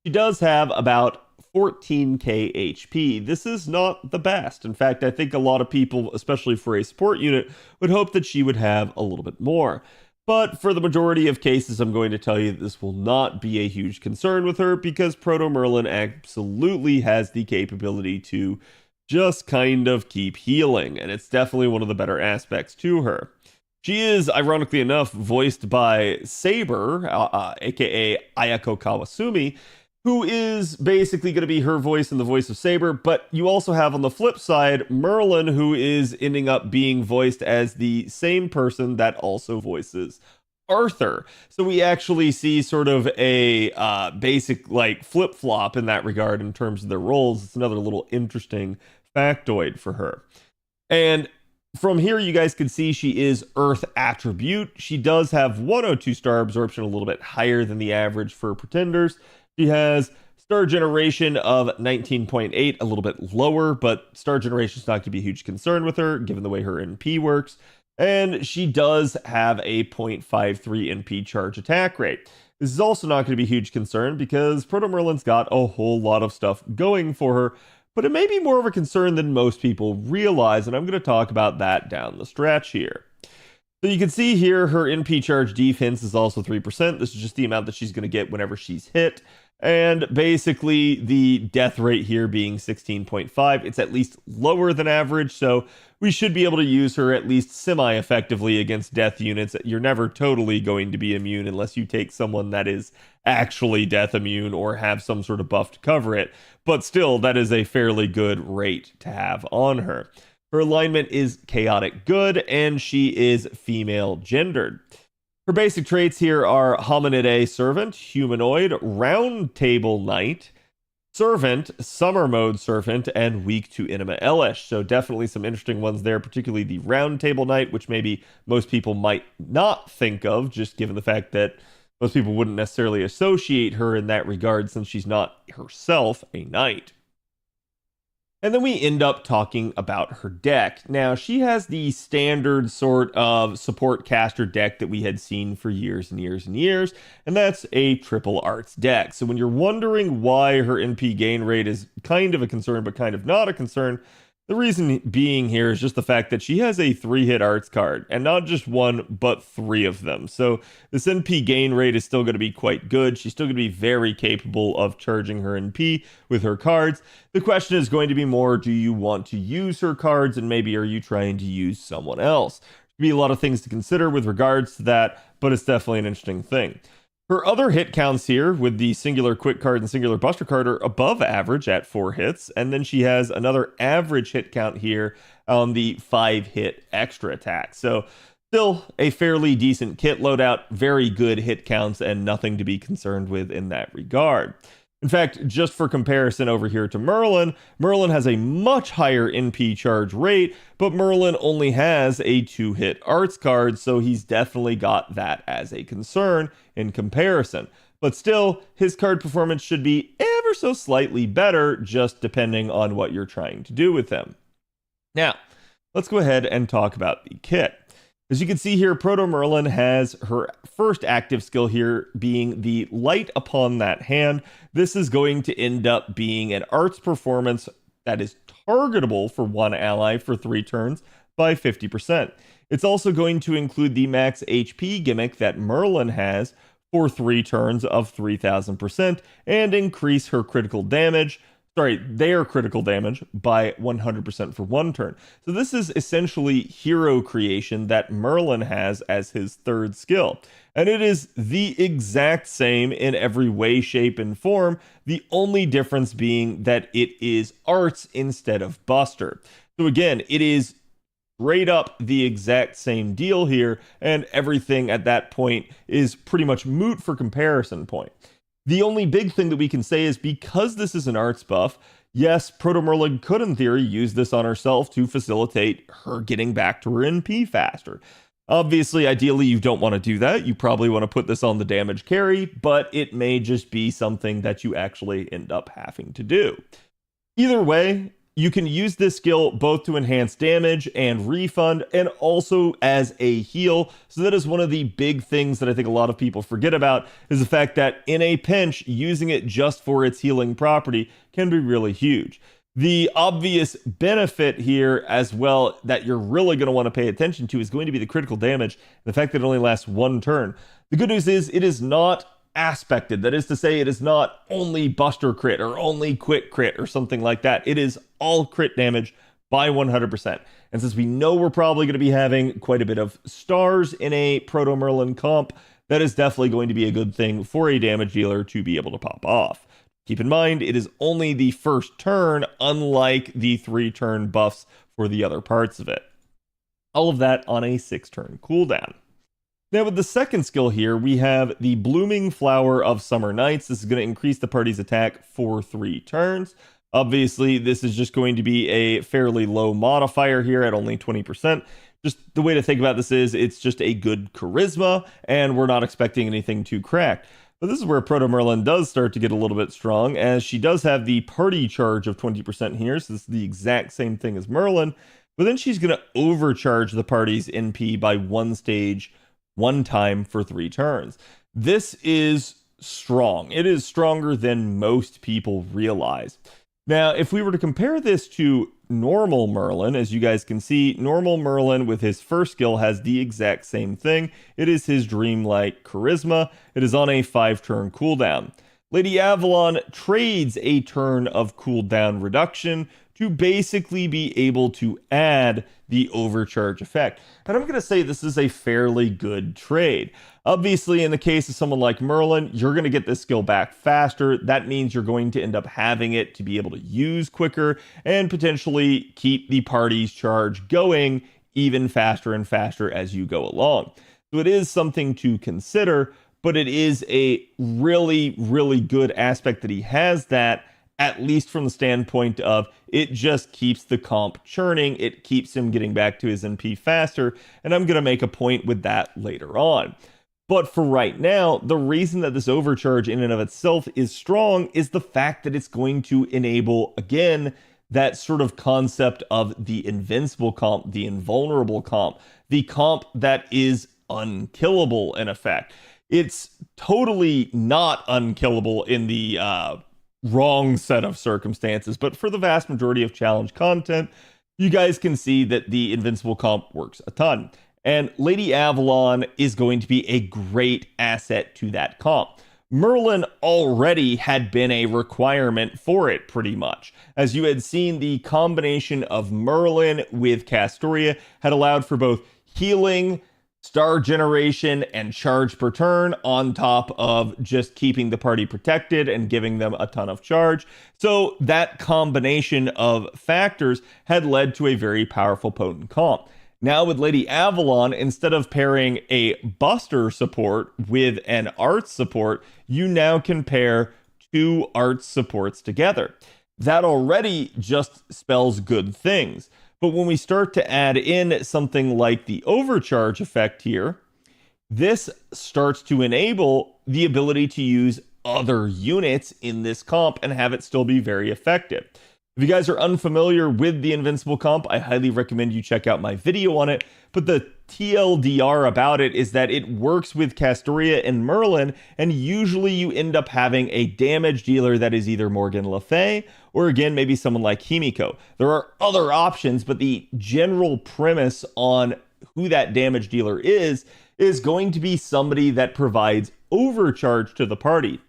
S1: She does have about 14k HP. This is not the best. In fact, I think a lot of people, especially for a support unit, would hope that she would have a little bit more. But for the majority of cases, I'm going to tell you that this will not be a huge concern with her because Proto Merlin absolutely has the capability to just kind of keep healing, and it's definitely one of the better aspects to her. She is, ironically enough, voiced by Saber, aka Ayako Kawasumi, who is basically going to be her voice and the voice of Saber, but you also have on the flip side Merlin, who is ending up being voiced as the same person that also voices Arthur. So we actually see sort of a basic like flip-flop in that regard in terms of their roles. It's another little interesting factoid for her. And from here, you guys can see she is Earth attribute. She does have 102 star absorption, a little bit higher than the average for pretenders. She has star generation of 19.8, a little bit lower, but star generation is not going to be a huge concern with her, given the way her NP works. And she does have a 0.53 NP charge attack rate. This is also not going to be a huge concern because Proto Merlin's got a whole lot of stuff going for her, but it may be more of a concern than most people realize, and I'm going to talk about that down the stretch here. So you can see here her NP charge defense is also 3%. This is just the amount that she's going to get whenever she's hit. And basically the death rate here being 16.5, it's at least lower than average, so we should be able to use her at least semi-effectively against death units. You're never totally going to be immune unless you take someone that is actually death immune or have some sort of buff to cover it, but still, that is a fairly good rate to have on her. Her alignment is chaotic good, and she is female gendered. Her basic traits here are Hominidae Servant, Humanoid, Round Table Knight, Servant, Summer Mode Servant, and Weak to Enema Elish. So definitely some interesting ones there, particularly the Round Table Knight, which maybe most people might not think of, just given the fact that most people wouldn't necessarily associate her in that regard since she's not herself a knight. And then we end up talking about her deck. Now, she has the standard sort of support caster deck that we had seen for years and years and years, and that's a triple arts deck. So when you're wondering why her NP gain rate is kind of a concern, but kind of not a concern, the reason being here is just the fact that she has a 3-hit arts card, and not just one, but 3 of them. So this NP gain rate is still going to be quite good. She's still going to be very capable of charging her NP with her cards. The question is going to be more, do you want to use her cards, and maybe are you trying to use someone else? There'll be a lot of things to consider with regards to that, but it's definitely an interesting thing. Her other hit counts here with the singular quick card and singular buster card are above average at 4 hits. And then she has another average hit count here on the 5-hit extra attack. So still a fairly decent kit loadout, very good hit counts, and nothing to be concerned with in that regard. In fact, just for comparison over here to Merlin, Merlin has a much higher NP charge rate, but Merlin only has a 2-hit arts card, so he's definitely got that as a concern in comparison. But still, his card performance should be ever so slightly better, just depending on what you're trying to do with him. Now, let's go ahead and talk about the kit. As you can see here, Proto Merlin has her first active skill here being the Light Upon That Hand. This is going to end up being an arts performance that is targetable for one ally for 3 turns by 50%. It's also going to include the max HP gimmick that Merlin has for 3 turns of 3000% and increase her critical damage, Sorry, their critical damage by 100% for 1 turn. So this is essentially hero creation that Merlin has as his 3rd skill. And it is the exact same in every way, shape, and form, the only difference being that it is arts instead of buster. So again, it is straight up the exact same deal here, and everything at that point is pretty much moot for comparison point. The only big thing that we can say is because this is an arts buff, yes, Proto Merlin could in theory use this on herself to facilitate her getting back to her NP faster. Obviously, ideally, you don't want to do that. You probably want to put this on the damage carry, but it may just be something that you actually end up having to do. Either way, you can use this skill both to enhance damage and refund, and also as a heal. So that is one of the big things that I think a lot of people forget about, is the fact that in a pinch, using it just for its healing property can be really huge. The obvious benefit here as well that you're really going to want to pay attention to is going to be the critical damage, the fact that it only lasts 1 turn. The good news is it is not aspected. That is to say, it is not only buster crit or only quick crit or something like that. It is all crit damage by 100%. And since we know we're probably going to be having quite a bit of stars in a Proto Merlin comp, that is definitely going to be a good thing for a damage dealer to be able to pop off. Keep in mind, it is only the 1st turn, unlike the 3-turn buffs for the other parts of it. All of that on a 6-turn cooldown. Now with the 2nd skill here, we have the Blooming Flower of Summer Nights. This is going to increase the party's attack for 3 turns. Obviously, this is just going to be a fairly low modifier here at only 20%. Just the way to think about this is it's just a good charisma, and we're not expecting anything too cracked. But this is where Proto Merlin does start to get a little bit strong, as she does have the party charge of 20% here, so this is the exact same thing as Merlin, but then she's going to overcharge the party's NP by 1 stage, 1 time for 3 turns. This is strong. It is stronger than most people realize. Now, if we were to compare this to normal Merlin, as you guys can see, normal Merlin with his 1st skill has the exact same thing. It is his Dreamlight Charisma. It is on a 5-turn cooldown. Lady Avalon trades a turn of cooldown reduction to basically be able to add the overcharge effect. And I'm going to say this is a fairly good trade. Obviously, in the case of someone like Merlin, you're going to get this skill back faster. That means you're going to end up having it to be able to use quicker and potentially keep the party's charge going even faster and faster as you go along. So it is something to consider, but it is a really, really good aspect that he has that, at least from the standpoint of it just keeps the comp churning. It keeps him getting back to his NP faster, and I'm going to make a point with that later on. But for right now, the reason that this overcharge in and of itself is strong is the fact that it's going to enable, again, that sort of concept of the invincible comp, the invulnerable comp, the comp that is unkillable in effect. It's totally not unkillable in the wrong set of circumstances, but for the vast majority of challenge content, you guys can see that the invincible comp works a ton. And Lady Avalon is going to be a great asset to that comp. Merlin already had been a requirement for it pretty much. As you had seen, the combination of Merlin with Castoria had allowed for both healing, star generation, and charge per turn on top of just keeping the party protected and giving them a ton of charge. So that combination of factors had led to a very powerful, potent comp. Now with Lady Avalon, instead of pairing a buster support with an arts support, you now can pair 2 arts supports together. That already just spells good things. But when we start to add in something like the overcharge effect here, this starts to enable the ability to use other units in this comp and have it still be very effective. If you guys are unfamiliar with the Invincible comp, I highly recommend you check out my video on it. But the TLDR about it is that it works with Castoria and Merlin, and usually you end up having a damage dealer that is either Morgan Le Fay or again, maybe someone like Himiko. There are other options, but the general premise on who that damage dealer is going to be somebody that provides overcharge to the party.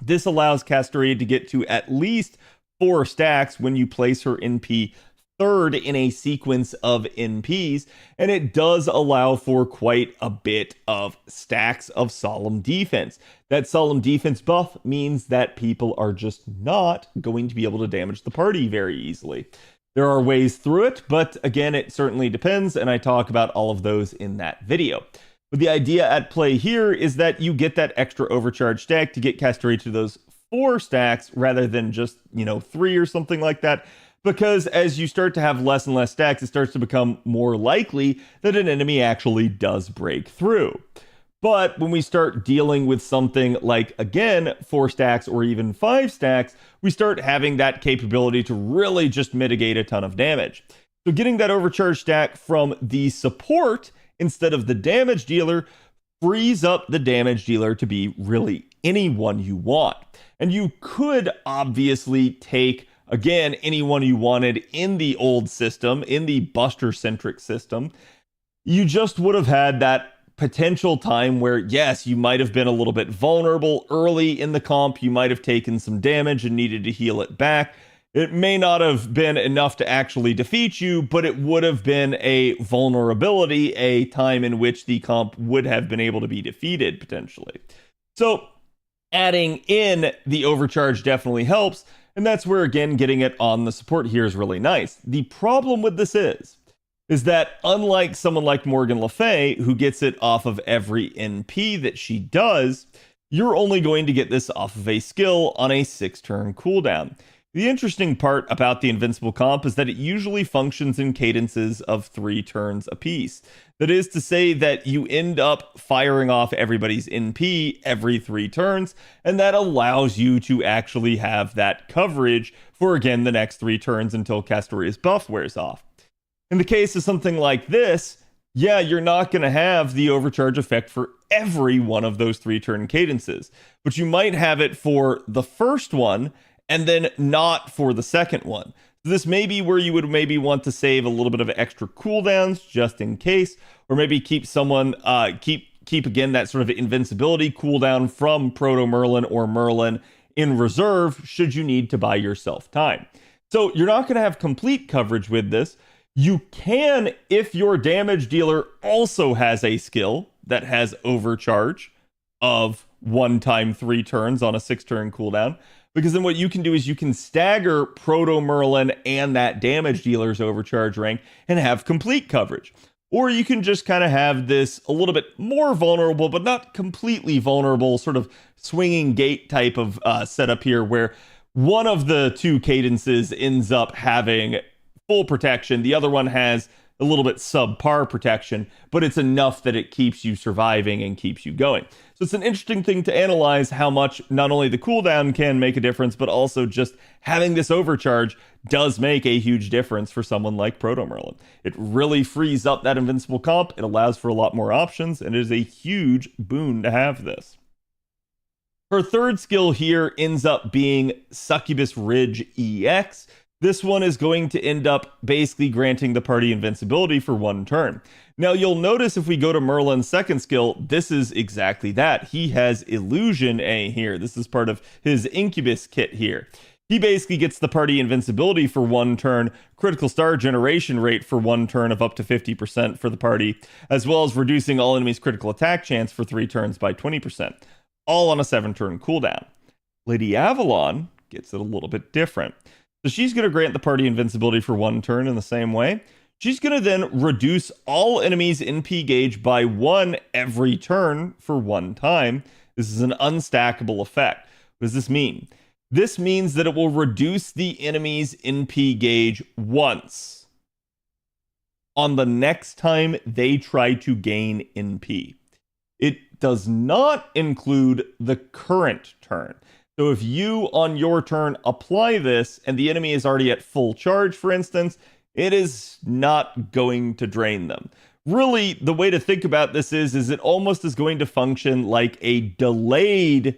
S1: This allows Castoria to get to at least 4 stacks when you place her NP third in a sequence of NPs, and it does allow for quite a bit of stacks of solemn defense. That solemn defense buff means that people are just not going to be able to damage the party very easily. There are ways through it, but again, it certainly depends, and I talk about all of those in that video. But the idea at play here is that you get that extra overcharge stack to get Castoria to those 4 stacks rather than just, 3 or something like that. Because as you start to have less and less stacks, it starts to become more likely that an enemy actually does break through. But when we start dealing with something like, again, 4 stacks or even 5 stacks, we start having that capability to really just mitigate a ton of damage. So getting that overcharge stack from the support instead of the damage dealer frees up the damage dealer to be really anyone you want. And you could obviously take, again, anyone you wanted in the old system, in the Buster-centric system. You just would have had that potential time where, yes, you might have been a little bit vulnerable early in the comp. You might have taken some damage and needed to heal it back. It may not have been enough to actually defeat you, but it would have been a vulnerability, a time in which the comp would have been able to be defeated, potentially. So adding in the overcharge definitely helps. And that's where, again, getting it on the support here is really nice. The problem with this is that unlike someone like Morgan Le Fay, who gets it off of every NP that she does, you're only going to get this off of a skill on a 6-turn cooldown. The interesting part about the Invincible comp is that it usually functions in cadences of 3 turns apiece. That is to say that you end up firing off everybody's NP every 3 turns, and that allows you to actually have that coverage for, again, the next 3 turns until Castoria's buff wears off. In the case of something like this, yeah, you're not going to have the overcharge effect for every one of those 3-turn cadences, but you might have it for the first one, and then not for the second one. So this may be where you would maybe want to save a little bit of extra cooldowns just in case, or maybe keep someone, keep again that sort of invincibility cooldown from Proto Merlin or Merlin in reserve should you need to buy yourself time. So you're not going to have complete coverage with this. You can, if your damage dealer also has a skill that has overcharge of 1 time 3 turns on a 6-turn cooldown. Because then what you can do is you can stagger Proto Merlin and that damage dealer's overcharge rank and have complete coverage. Or you can just kind of have this a little bit more vulnerable, but not completely vulnerable, sort of swinging gate type of setup here, where one of the 2 cadences ends up having full protection. The other one has a little bit subpar protection, but it's enough that it keeps you surviving and keeps you going. So it's an interesting thing to analyze how much not only the cooldown can make a difference, but also just having this overcharge does make a huge difference for someone like Proto Merlin. It really frees up that Invincible comp. It allows for a lot more options, and it is a huge boon to have this. Her third skill here ends up being Succubus Ridge EX. This one is going to end up basically granting the party invincibility for 1 turn. Now, you'll notice if we go to Merlin's second skill, this is exactly that. He has Illusion A here. This is part of his Incubus kit here. He basically gets the party invincibility for 1 turn, critical star generation rate for 1 turn of up to 50% for the party, as well as reducing all enemies' critical attack chance for 3 turns by 20%, all on a 7-turn cooldown. Lady Avalon gets it a little bit different. So she's going to grant the party invincibility for 1 turn in the same way. She's going to then reduce all enemies' NP gauge by 1 every turn for 1 time. This is an unstackable effect. What does this mean? This means that it will reduce the enemy's NP gauge once on the next time they try to gain NP. It does not include the current turn. So if you, on your turn, apply this, and the enemy is already at full charge, for instance, it is not going to drain them. Really, the way to think about this is it almost is going to function like a delayed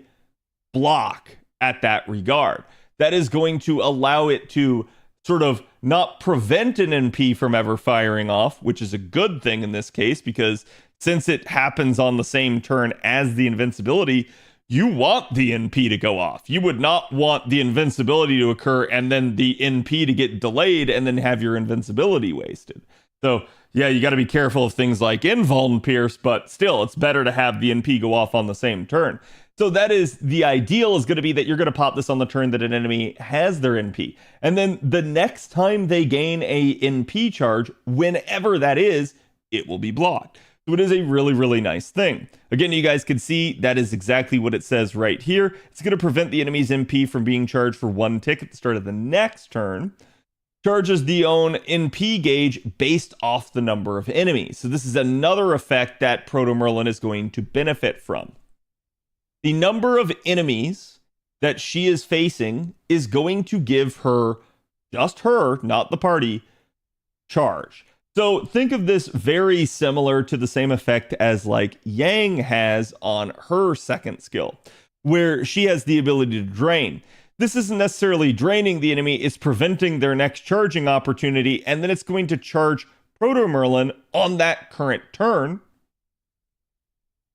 S1: block at that regard. That is going to allow it to sort of not prevent an NP from ever firing off, which is a good thing in this case, because since it happens on the same turn as the invincibility, you want the NP to go off. You would not want the invincibility to occur and then the NP to get delayed and then have your invincibility wasted. So yeah, you got to be careful of things like invuln pierce, but still, it's better to have the NP go off on the same turn. So that is, the ideal is going to be that you're going to pop this on the turn that an enemy has their NP. And then the next time they gain a NP charge, whenever that is, it will be blocked. So it is a really, really nice thing. Again, you guys can see that is exactly what it says right here. It's going to prevent the enemy's NP from being charged for 1 tick at the start of the next turn. Charges the own NP gauge based off the number of enemies. So this is another effect that Proto Merlin is going to benefit from. The number of enemies that she is facing is going to give her, just her, not the party, charge. So think of this very similar to the same effect as like Yang has on her second skill, where she has the ability to drain. This isn't necessarily draining the enemy, it's preventing their next charging opportunity, and then it's going to charge Proto Merlin on that current turn,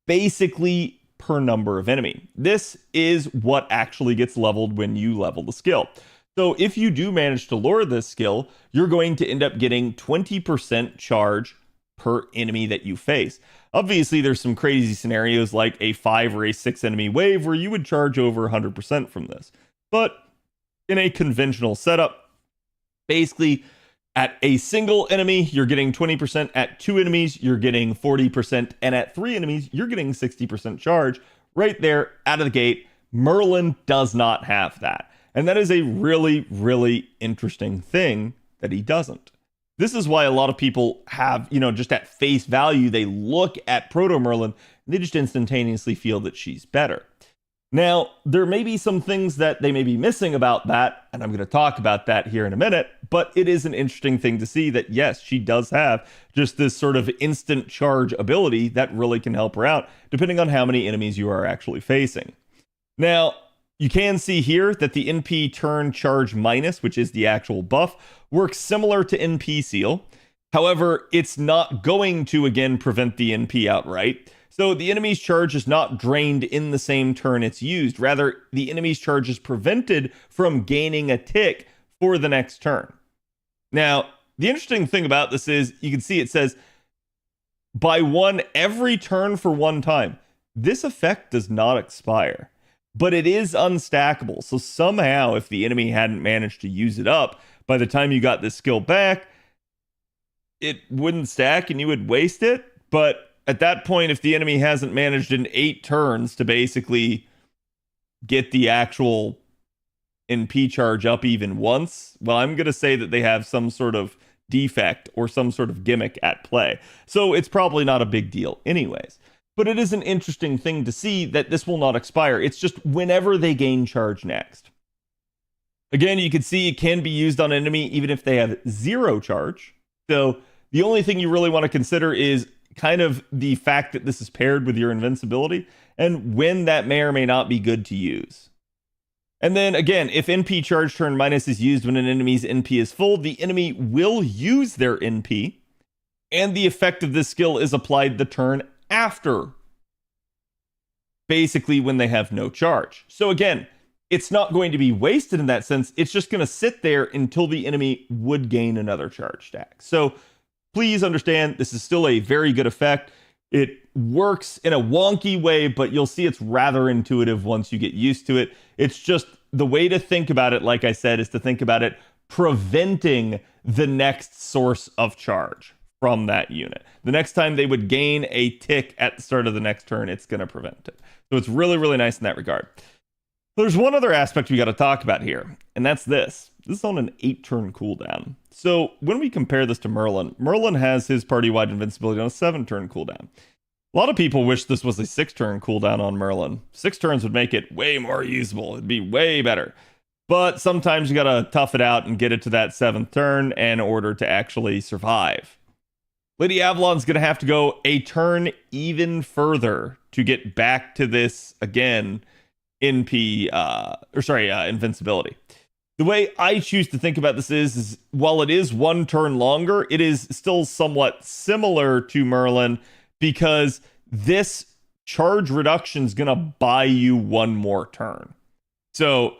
S1: basically per number of enemy. This is what actually gets leveled when you level the skill. So if you do manage to lure this skill, you're going to end up getting 20% charge per enemy that you face. Obviously, there's some crazy scenarios like a 5 or a 6 enemy wave where you would charge over 100% from this. But in a conventional setup, basically at a single enemy, you're getting 20%. At 2 enemies, you're getting 40%. And at 3 enemies, you're getting 60% charge right there out of the gate. Merlin does not have that. And that is a really, really interesting thing that he doesn't. This is why a lot of people have, just at face value, they look at Proto Merlin and they just instantaneously feel that she's better. Now, there may be some things that they may be missing about that, and I'm going to talk about that here in a minute, but it is an interesting thing to see that, yes, she does have just this sort of instant charge ability that really can help her out, depending on how many enemies you are actually facing. Now, you can see here that the NP turn charge minus, which is the actual buff, works similar to NP seal. However, it's not going to, again, prevent the NP outright. So the enemy's charge is not drained in the same turn it's used. Rather, the enemy's charge is prevented from gaining a tick for the next turn. Now, the interesting thing about this is you can see it says by 1 every turn for 1 time. This effect does not expire, but it is unstackable. So somehow, if the enemy hadn't managed to use it up, by the time you got this skill back, it wouldn't stack and you would waste it. But at that point, if the enemy hasn't managed in 8 turns to basically get the actual NP charge up even once, well, I'm going to say that they have some sort of defect or some sort of gimmick at play. So it's probably not a big deal anyways. But it is an interesting thing to see that this will not expire. It's just whenever they gain charge next. Again, you can see it can be used on an enemy even if they have 0 charge. So the only thing you really want to consider is kind of the fact that this is paired with your invincibility and when that may or may not be good to use. And then again, if NP charge turn minus is used when an enemy's NP is full, the enemy will use their NP, and the effect of this skill is applied the turn after, basically when they have no charge. So again, it's not going to be wasted in that sense. It's just going to sit there until the enemy would gain another charge stack. So please understand, this is still a very good effect. It works in a wonky way, but you'll see it's rather intuitive once you get used to it. It's just the way to think about it, like I said, is to think about it preventing the next source of charge from that unit. The next time they would gain a tick at the start of the next turn, it's going to prevent it. So it's really, really nice in that regard. There's one other aspect we got to talk about here, and that's this. This is on an 8-turn cooldown. So when we compare this to Merlin, Merlin has his party-wide invincibility on a 7-turn cooldown. A lot of people wish this was a 6-turn cooldown on Merlin. 6 turns would make it way more usable. It'd be way better. But sometimes you gotta tough it out and get it to that 7th turn in order to actually survive. Lady Avalon's gonna have to go a turn even further to get back to this, again, invincibility. The way I choose to think about this is while it is 1 turn longer, it is still somewhat similar to Merlin because this charge reduction's gonna buy you one more turn. So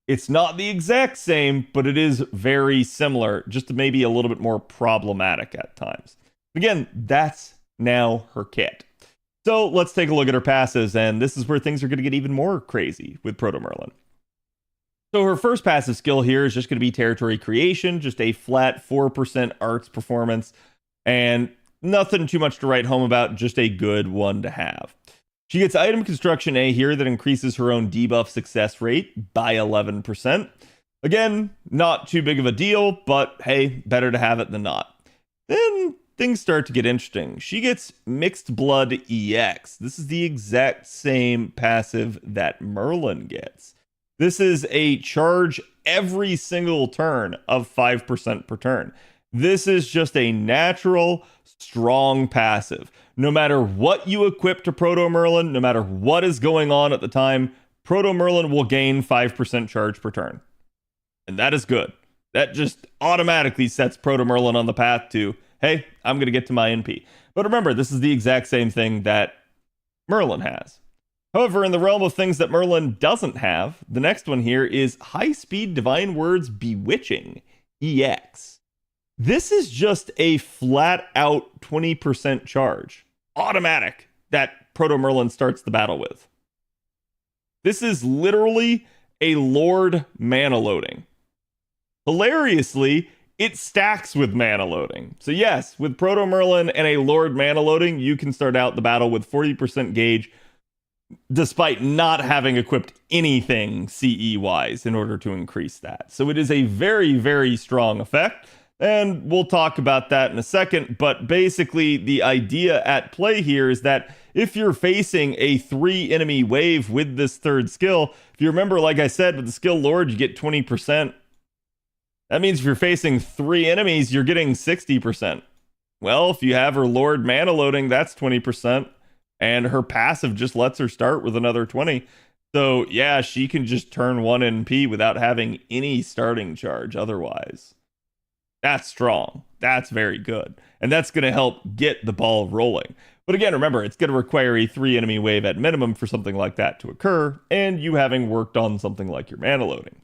S1: it's not the exact same, but it is very similar, just maybe a little bit more problematic at times. Again, that's now her kit. So let's take a look at her passes, and this is where things are going to get even more crazy with Proto Merlin. So her first passive skill here is just going to be territory creation, just a flat 4% arts performance, and nothing too much to write home about, just a good one to have. She gets item construction A here that increases her own debuff success rate by 11%. Again, not too big of a deal, but hey, better to have it than not. Then things start to get interesting. She gets Mixed Blood EX. This is the exact same passive that Merlin gets. This is a charge every single turn of 5% per turn. This is just a natural, strong passive. No matter what you equip to Proto Merlin, no matter what is going on at the time, Proto Merlin will gain 5% charge per turn. And that is good. That just automatically sets Proto Merlin on the path to, hey, I'm going to get to my NP. But remember, this is the exact same thing that Merlin has. However, in the realm of things that Merlin doesn't have, the next one here is High Speed Divine Words Bewitching EX. This is just a flat out 20% charge, automatic, that Proto Merlin starts the battle with. This is literally a Lord mana loading. Hilariously, it stacks with mana loading. So yes, with Proto Merlin and a Lord mana loading, you can start out the battle with 40% gauge, despite not having equipped anything CE-wise in order to increase that. So it is a very, very strong effect. And we'll talk about that in a second, but basically the idea at play here is that if you're facing a 3 enemy wave with this third skill, if you remember, like I said, with the skill Lord, you get 20%. That means if you're facing 3 enemies, you're getting 60%. Well, if you have her Lord mana loading, that's 20%, and her passive just lets her start with another 20. So yeah, she can just turn 1 NP without having any starting charge otherwise. That's strong. That's very good. And that's going to help get the ball rolling. But again, remember, it's going to require a 3 enemy wave at minimum for something like that to occur, and you having worked on something like your mana loading.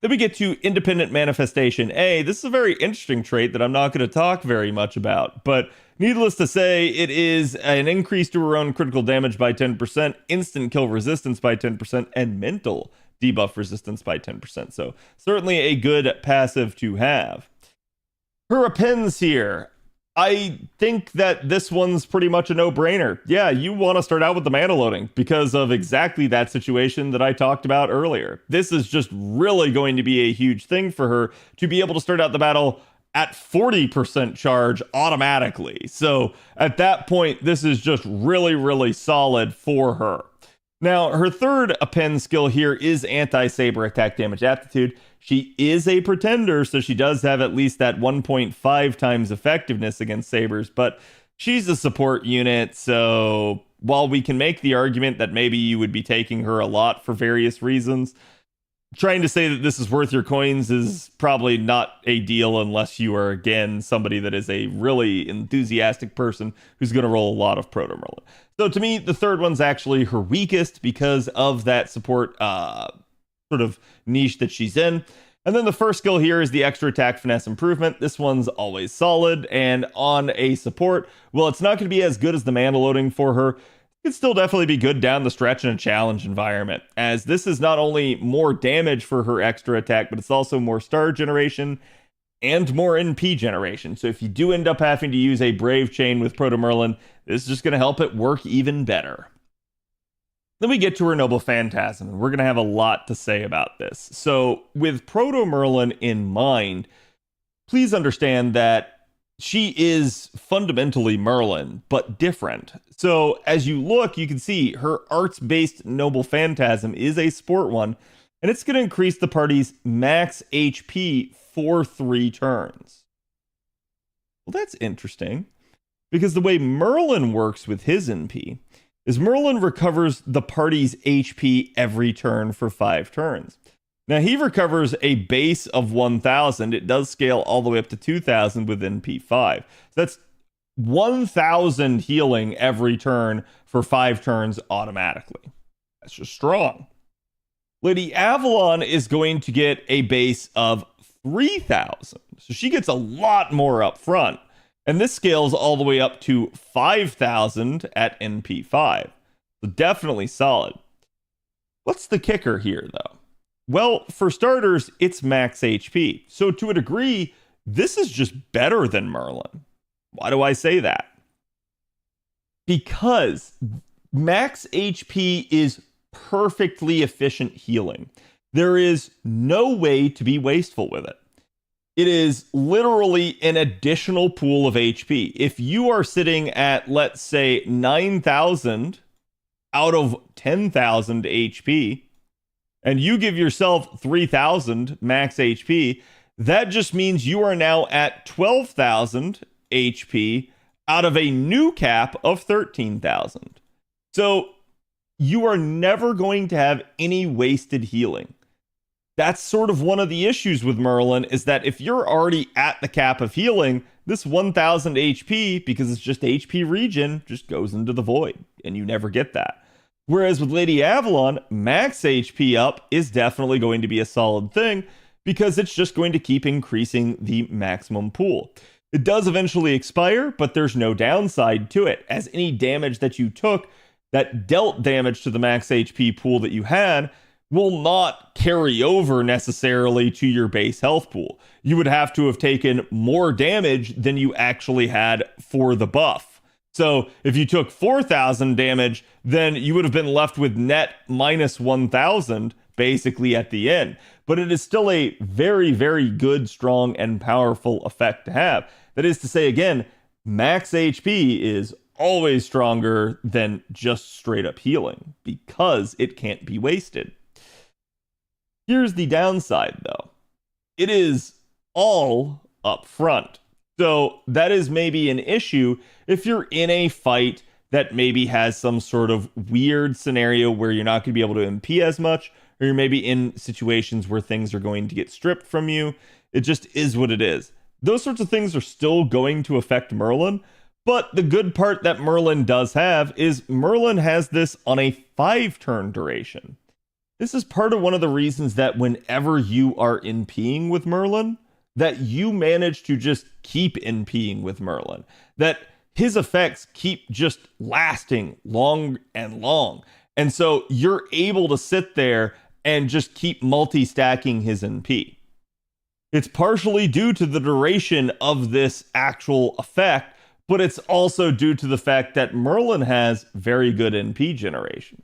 S1: Then we get to Independent Manifestation A. This is a very interesting trait that I'm not going to talk very much about, but needless to say, it is an increase to her own critical damage by 10%, instant kill resistance by 10%, and mental debuff resistance by 10%. So certainly a good passive to have. Her appends here. I think that this one's pretty much a no-brainer. Yeah, you want to start out with the mana loading because of exactly that situation that I talked about earlier. This is just really going to be a huge thing for her to be able to start out the battle at 40% charge automatically. So at that point, this is just really, really solid for her. Now, her third append skill here is anti-saber attack damage aptitude. She is a pretender, so she does have at least that 1.5 times effectiveness against sabers, but she's a support unit, so while we can make the argument that maybe you would be taking her a lot for various reasons, trying to say that this is worth your coins is probably not a deal unless you are, again, somebody that is a really enthusiastic person who's going to roll a lot of Proto Merlin. So to me, the third one's actually her weakest because of that support sort of niche that she's in. And then the first skill here is the extra attack finesse improvement. This one's always solid, and on a support, well, it's not going to be as good as the mana loading for her. It'd still definitely be good down the stretch in a challenge environment, as this is not only more damage for her extra attack, but it's also more star generation and more NP generation. So if you do end up having to use a Brave Chain with Proto Merlin, this is just going to help it work even better. Then we get to her Noble Phantasm, and we're going to have a lot to say about this. So with Proto Merlin in mind, please understand that she is fundamentally Merlin, but different. So as you look, you can see her arts-based Noble Phantasm is a sport one, and it's going to increase the party's max HP for 3 turns. Well, that's interesting, because the way Merlin works with his NP is Merlin recovers the party's HP every turn for 5 turns. Now, he recovers a base of 1,000. It does scale all the way up to 2,000 with NP5. So that's 1000 healing every turn for 5 turns automatically. That's just strong. Lady Avalon is going to get a base of 3000. So she gets a lot more up front. And this scales all the way up to 5000 at NP5. So definitely solid. What's the kicker here, though? Well, for starters, it's max HP. So to a degree, this is just better than Merlin. Why do I say that? Because max HP is perfectly efficient healing. There is no way to be wasteful with it. It is literally an additional pool of HP. If you are sitting at, let's say, 9,000 out of 10,000 HP, and you give yourself 3,000 max HP, that just means you are now at 12,000 HP out of a new cap of 13,000. So you are never going to have any wasted healing. That's sort of one of the issues with Merlin, is that if you're already at the cap of healing, this 1000 HP, because it's just HP regen, just goes into the void, and you never get that. Whereas with Lady Avalon, max HP up is definitely going to be a solid thing, because it's just going to keep increasing the maximum pool. It does eventually expire, but there's no downside to it, as any damage that you took that dealt damage to the max HP pool that you had will not carry over necessarily to your base health pool. You would have to have taken more damage than you actually had for the buff. So if you took 4,000 damage, then you would have been left with net minus 1,000 basically at the end. But it is still a very, very good, strong, and powerful effect to have. That is to say, again, max HP is always stronger than just straight up healing because it can't be wasted. Here's the downside, though. It is all up front. So that is maybe an issue if you're in a fight that maybe has some sort of weird scenario where you're not going to be able to MP as much, or you're maybe in situations where things are going to get stripped from you. It just is what it is. Those sorts of things are still going to affect Merlin, but the good part that Merlin does have is Merlin has this on a 5-turn duration. This is part of one of the reasons that whenever you are NPing with Merlin, that you manage to just keep NPing with Merlin. That his effects keep just lasting long and long. And so you're able to sit there and just keep multi-stacking his NP. It's partially due to the duration of this actual effect, but it's also due to the fact that Merlin has very good NP generation.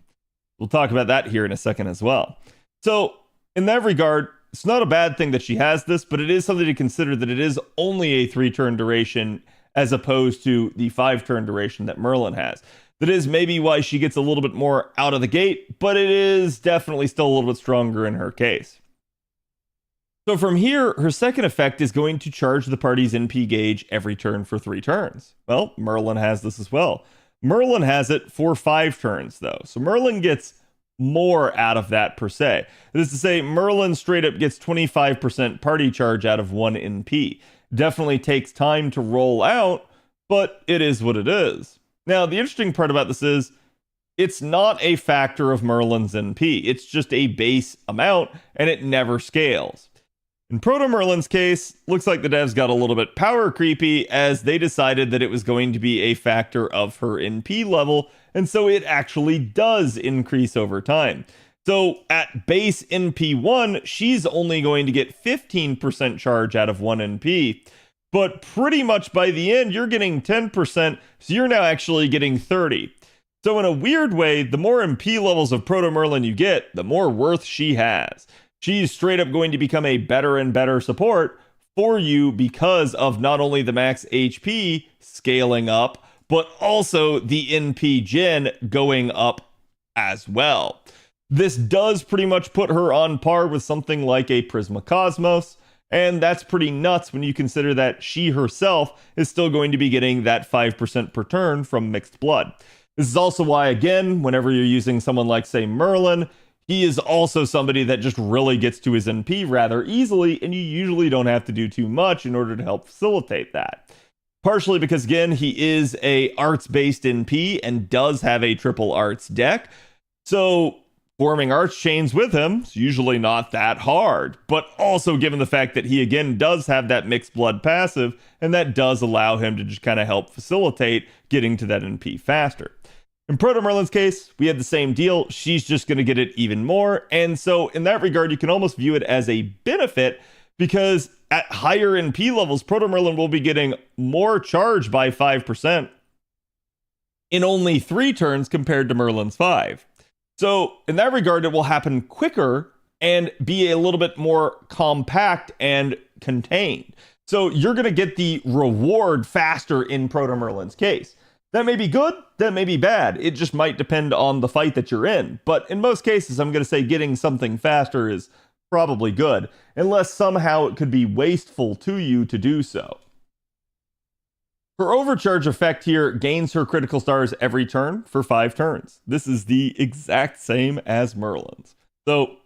S1: We'll talk about that here in a second as well. So in that regard, it's not a bad thing that she has this, but it is something to consider that it is only a 3-turn duration as opposed to the 5-turn duration that Merlin has. That is maybe why she gets a little bit more out of the gate, but it is definitely still a little bit stronger in her case. So from here, her second effect is going to charge the party's NP gauge every turn for 3 turns. Well, Merlin has this as well. Merlin has it for 5 turns, though. So Merlin gets more out of that per se. That is to say, Merlin straight up gets 25% party charge out of 1 NP. Definitely takes time to roll out, but it is what it is. Now, the interesting part about this is, it's not a factor of Merlin's NP. It's just a base amount, and it never scales. In Proto Merlin's case, looks like the devs got a little bit power creepy as they decided that it was going to be a factor of her NP level, and so it actually does increase over time. So at base NP1, she's only going to get 15% charge out of 1 NP, but pretty much by the end, you're getting 10%, so you're now actually getting 30. So in a weird way, the more NP levels of Proto Merlin you get, the more worth she has. She's straight up going to become a better and better support for you because of not only the max HP scaling up, but also the NP gen going up as well. This does pretty much put her on par with something like a Prisma Cosmos, and that's pretty nuts when you consider that she herself is still going to be getting that 5% per turn from Mixed Blood. This is also why, again, whenever you're using someone like, say, Merlin, he is also somebody that just really gets to his NP rather easily, and you usually don't have to do too much in order to help facilitate that. partially because, again, he is a arts-based NP and does have a triple arts deck. So forming arts chains with him is usually not that hard, but also given the fact that he, again, does have that mixed blood passive, and that does allow him to just kind of help facilitate getting to that NP faster. In Proto Merlin's case, we had the same deal. She's just going to get it even more. And so in that regard, you can almost view it as a benefit, because at higher NP levels, Proto Merlin will be getting more charge by 5% in only 3 turns compared to Merlin's 5. So in that regard, it will happen quicker and be a little bit more compact and contained. So you're going to get the reward faster in Proto Merlin's case. That may be good, that may be bad. It just might depend on the fight that you're in. But in most cases, I'm going to say getting something faster is probably good, unless somehow it could be wasteful to you to do so. Her overcharge effect here gains her critical stars every turn for 5 turns. This is the exact same as Merlin's. So,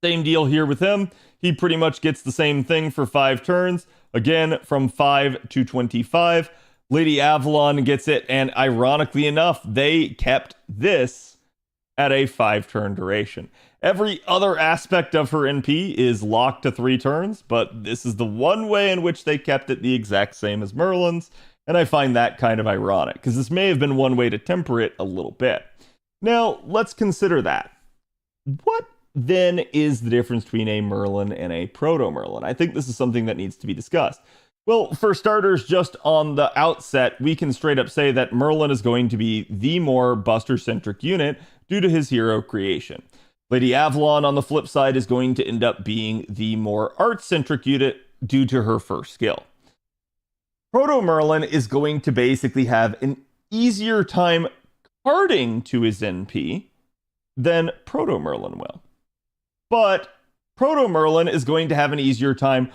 S1: same deal here with him. He pretty much gets the same thing for 5 turns. Again, from 5 to 25. Lady Avalon gets it, and ironically enough, they kept this at a 5-turn duration. Every other aspect of her NP is locked to 3 turns, but this is the one way in which they kept it the exact same as Merlin's, and I find that kind of ironic, because this may have been one way to temper it a little bit. Now, let's consider that. What then is the difference between a Merlin and a Proto Merlin? I think this is something that needs to be discussed. Well, for starters, just on the outset, we can straight up say that Merlin is going to be the more buster-centric unit due to his hero creation. Lady Avalon, on the flip side, is going to end up being the more art-centric unit due to her first skill. Proto Merlin is going to basically have an easier time carding to his NP than Proto Merlin will. But Proto Merlin is going to have an easier time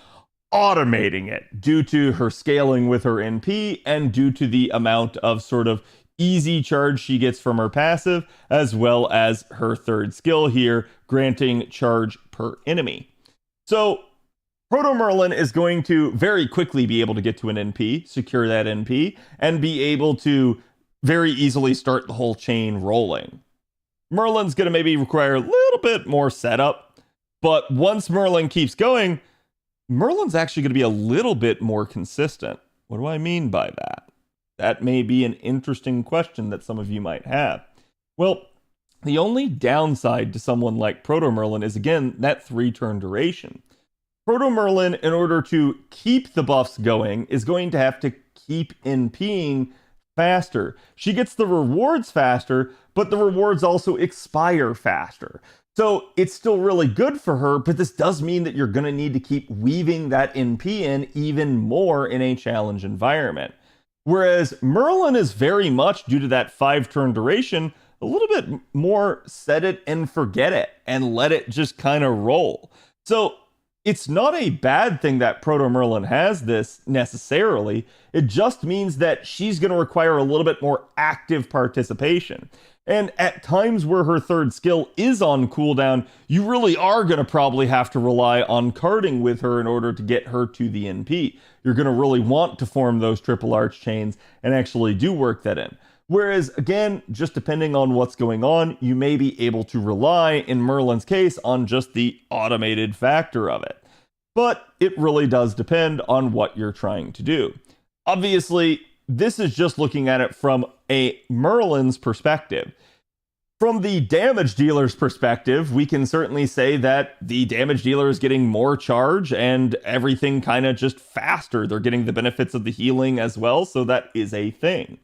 S1: automating it due to her scaling with her NP and due to the amount of sort of easy charge she gets from her passive, as well as her third skill here, granting charge per enemy. So Proto Merlin is going to very quickly be able to get to an NP, secure that NP, and be able to very easily start the whole chain rolling. Merlin's going to maybe require a little bit more setup, but once Merlin keeps going, Merlin's actually going to be a little bit more consistent. What do I mean by that? That may be an interesting question that some of you might have. Well, the only downside to someone like Proto Merlin is, again, that 3-turn duration. Proto Merlin, in order to keep the buffs going, is going to have to keep NPing faster. She gets the rewards faster, but the rewards also expire faster. So it's still really good for her, but this does mean that you're going to need to keep weaving that NP in even more in a challenge environment. Whereas Merlin is very much, due to that 5-turn duration, a little bit more set it and forget it and let it just kind of roll. So it's not a bad thing that Proto Merlin has this necessarily. It just means that she's going to require a little bit more active participation. And at times where her third skill is on cooldown, you really are going to probably have to rely on carding with her in order to get her to the NP. You're going to really want to form those triple arch chains and actually do work that in. Whereas, again, just depending on what's going on, you may be able to rely, in Merlin's case, on just the automated factor of it. But it really does depend on what you're trying to do. Obviously, this is just looking at it from a Merlin's perspective. From the damage dealer's perspective, we can certainly say that the damage dealer is getting more charge and everything kind of just faster. They're getting the benefits of the healing as well, so that is a thing.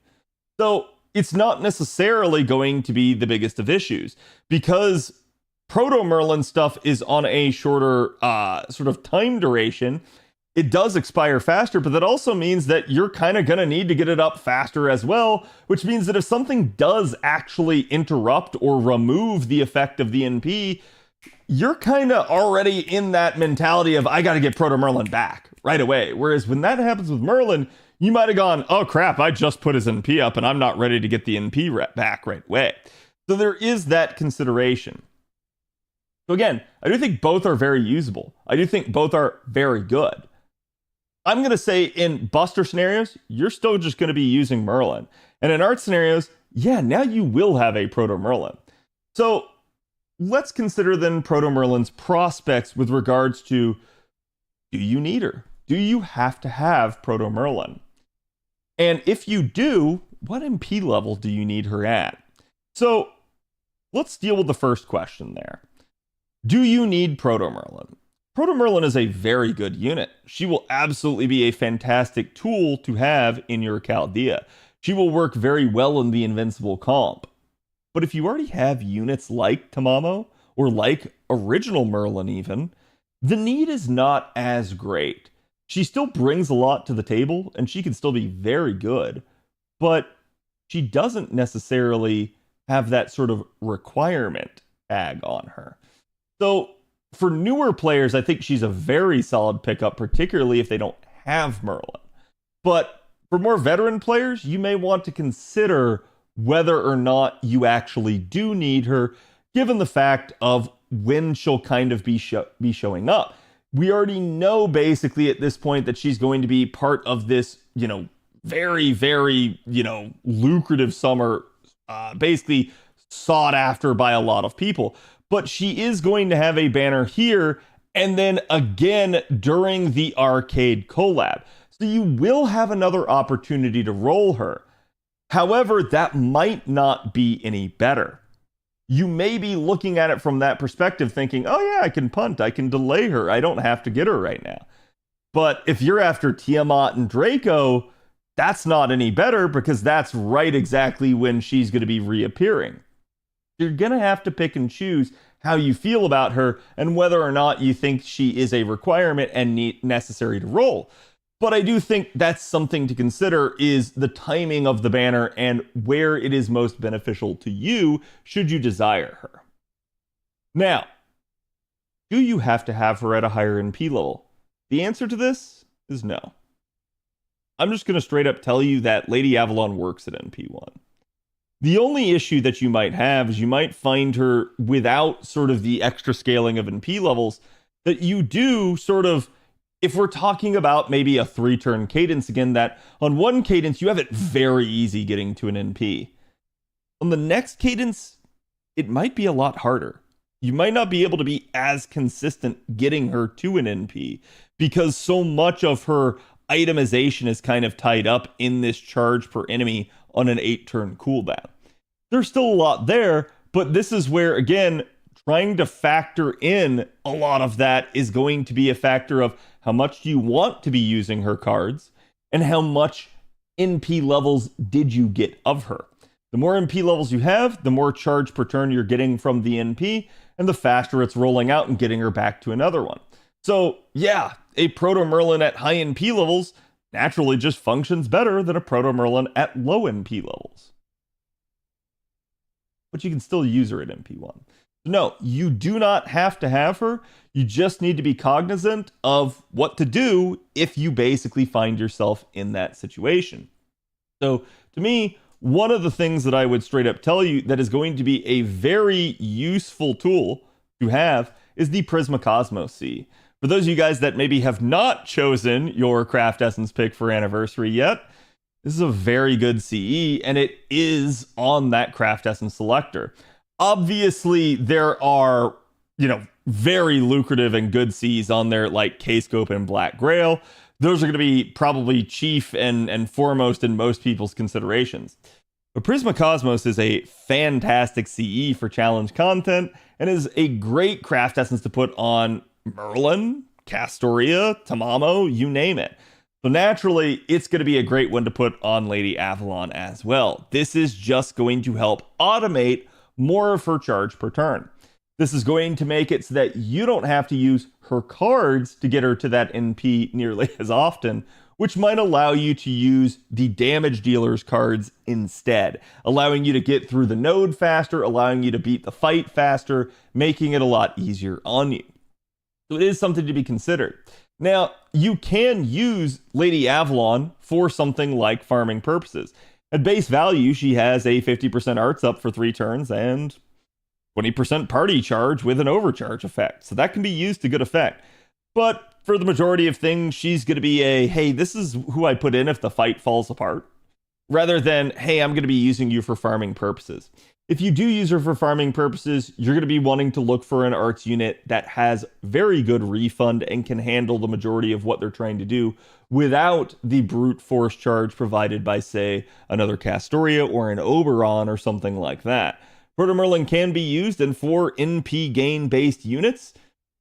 S1: So it's not necessarily going to be the biggest of issues, because Proto Merlin stuff is on a shorter sort of time duration. It does expire faster, but that also means that you're kind of going to need to get it up faster as well, which means that if something does actually interrupt or remove the effect of the NP, you're kind of already in that mentality of, I got to get Proto Merlin back right away. Whereas when that happens with Merlin, you might have gone, oh crap, I just put his NP up and I'm not ready to get the NP back right away. So there is that consideration. So again, I do think both are very usable. I do think both are very good. I'm going to say in Buster scenarios, you're still just going to be using Merlin. And in art scenarios, yeah, now you will have a Proto Merlin. So let's consider then Proto Merlin's prospects with regards to, do you need her? Do you have to have Proto Merlin? And if you do, what MP level do you need her at? So let's deal with the first question there. Do you need Proto Merlin? Proto Merlin is a very good unit. She will absolutely be a fantastic tool to have in your Chaldea. She will work very well in the Invincible comp. But if you already have units like Tamamo, or like original Merlin even, the need is not as great. She still brings a lot to the table, and she can still be very good, but she doesn't necessarily have that sort of requirement tag on her. So for newer players, I think she's a very solid pickup, particularly if they don't have Merlin. But for more veteran players, you may want to consider whether or not you actually do need her, given the fact of when she'll kind of be showing up. We already know basically at this point that she's going to be part of this, very, very, lucrative summer, basically sought after by a lot of people. But she is going to have a banner here, and then again during the arcade collab. So you will have another opportunity to roll her. However, that might not be any better. You may be looking at it from that perspective thinking, oh yeah, I can punt, I can delay her, I don't have to get her right now. But if you're after Tiamat and Draco, that's not any better because that's right exactly when she's going to be reappearing. You're going to have to pick and choose how you feel about her and whether or not you think she is a requirement and necessary to roll. But I do think that's something to consider, is the timing of the banner and where it is most beneficial to you should you desire her. Now, do you have to have her at a higher NP level? The answer to this is no. I'm just going to straight up tell you that Lady Avalon works at NP1. The only issue that you might have is you might find her without sort of the extra scaling of NP levels that you do sort of, if we're talking about maybe a 3-turn cadence again, that on one cadence you have it very easy getting to an NP. On the next cadence, it might be a lot harder. You might not be able to be as consistent getting her to an NP because so much of her itemization is kind of tied up in this charge per enemy on an 8-turn cooldown. There's still a lot there, but this is where, again, trying to factor in a lot of that is going to be a factor of how much do you want to be using her cards and how much NP levels did you get of her. The more NP levels you have, the more charge per turn you're getting from the NP, and the faster it's rolling out and getting her back to another one. So yeah, a Proto Merlin at high NP levels naturally just functions better than a Proto Merlin at low NP levels. But you can still use her at NP1. No, you do not have to have her. You just need to be cognizant of what to do if you basically find yourself in that situation. So to me, one of the things that I would straight up tell you that is going to be a very useful tool to have is the Prisma Cosmos C. For those of you guys that maybe have not chosen your Craft Essence pick for Anniversary yet, this is a very good CE, and it is on that Craft Essence selector. Obviously, there are, very lucrative and good Cs on there like K-Scope and Black Grail. Those are going to be probably chief and foremost in most people's considerations. But Prisma Cosmos is a fantastic CE for challenge content and is a great Craft Essence to put on Merlin, Castoria, Tamamo, you name it. So naturally, it's going to be a great one to put on Lady Avalon as well. This is just going to help automate more of her charge per turn. This is going to make it so that you don't have to use her cards to get her to that NP nearly as often, which might allow you to use the damage dealer's cards instead, allowing you to get through the node faster, allowing you to beat the fight faster, making it a lot easier on you. So it is something to be considered. Now, you can use Lady Avalon for something like farming purposes. At base value, she has a 50% arts up for 3 turns and 20% party charge with an overcharge effect. So that can be used to good effect. But for the majority of things, she's going to be a, hey, this is who I put in if the fight falls apart, rather than, hey, I'm going to be using you for farming purposes. If you do use her for farming purposes, you're going to be wanting to look for an arts unit that has very good refund and can handle the majority of what they're trying to do without the brute force charge provided by, say, another Castoria or an Oberon or something like that. Proto Merlin can be used, and for NP gain based units,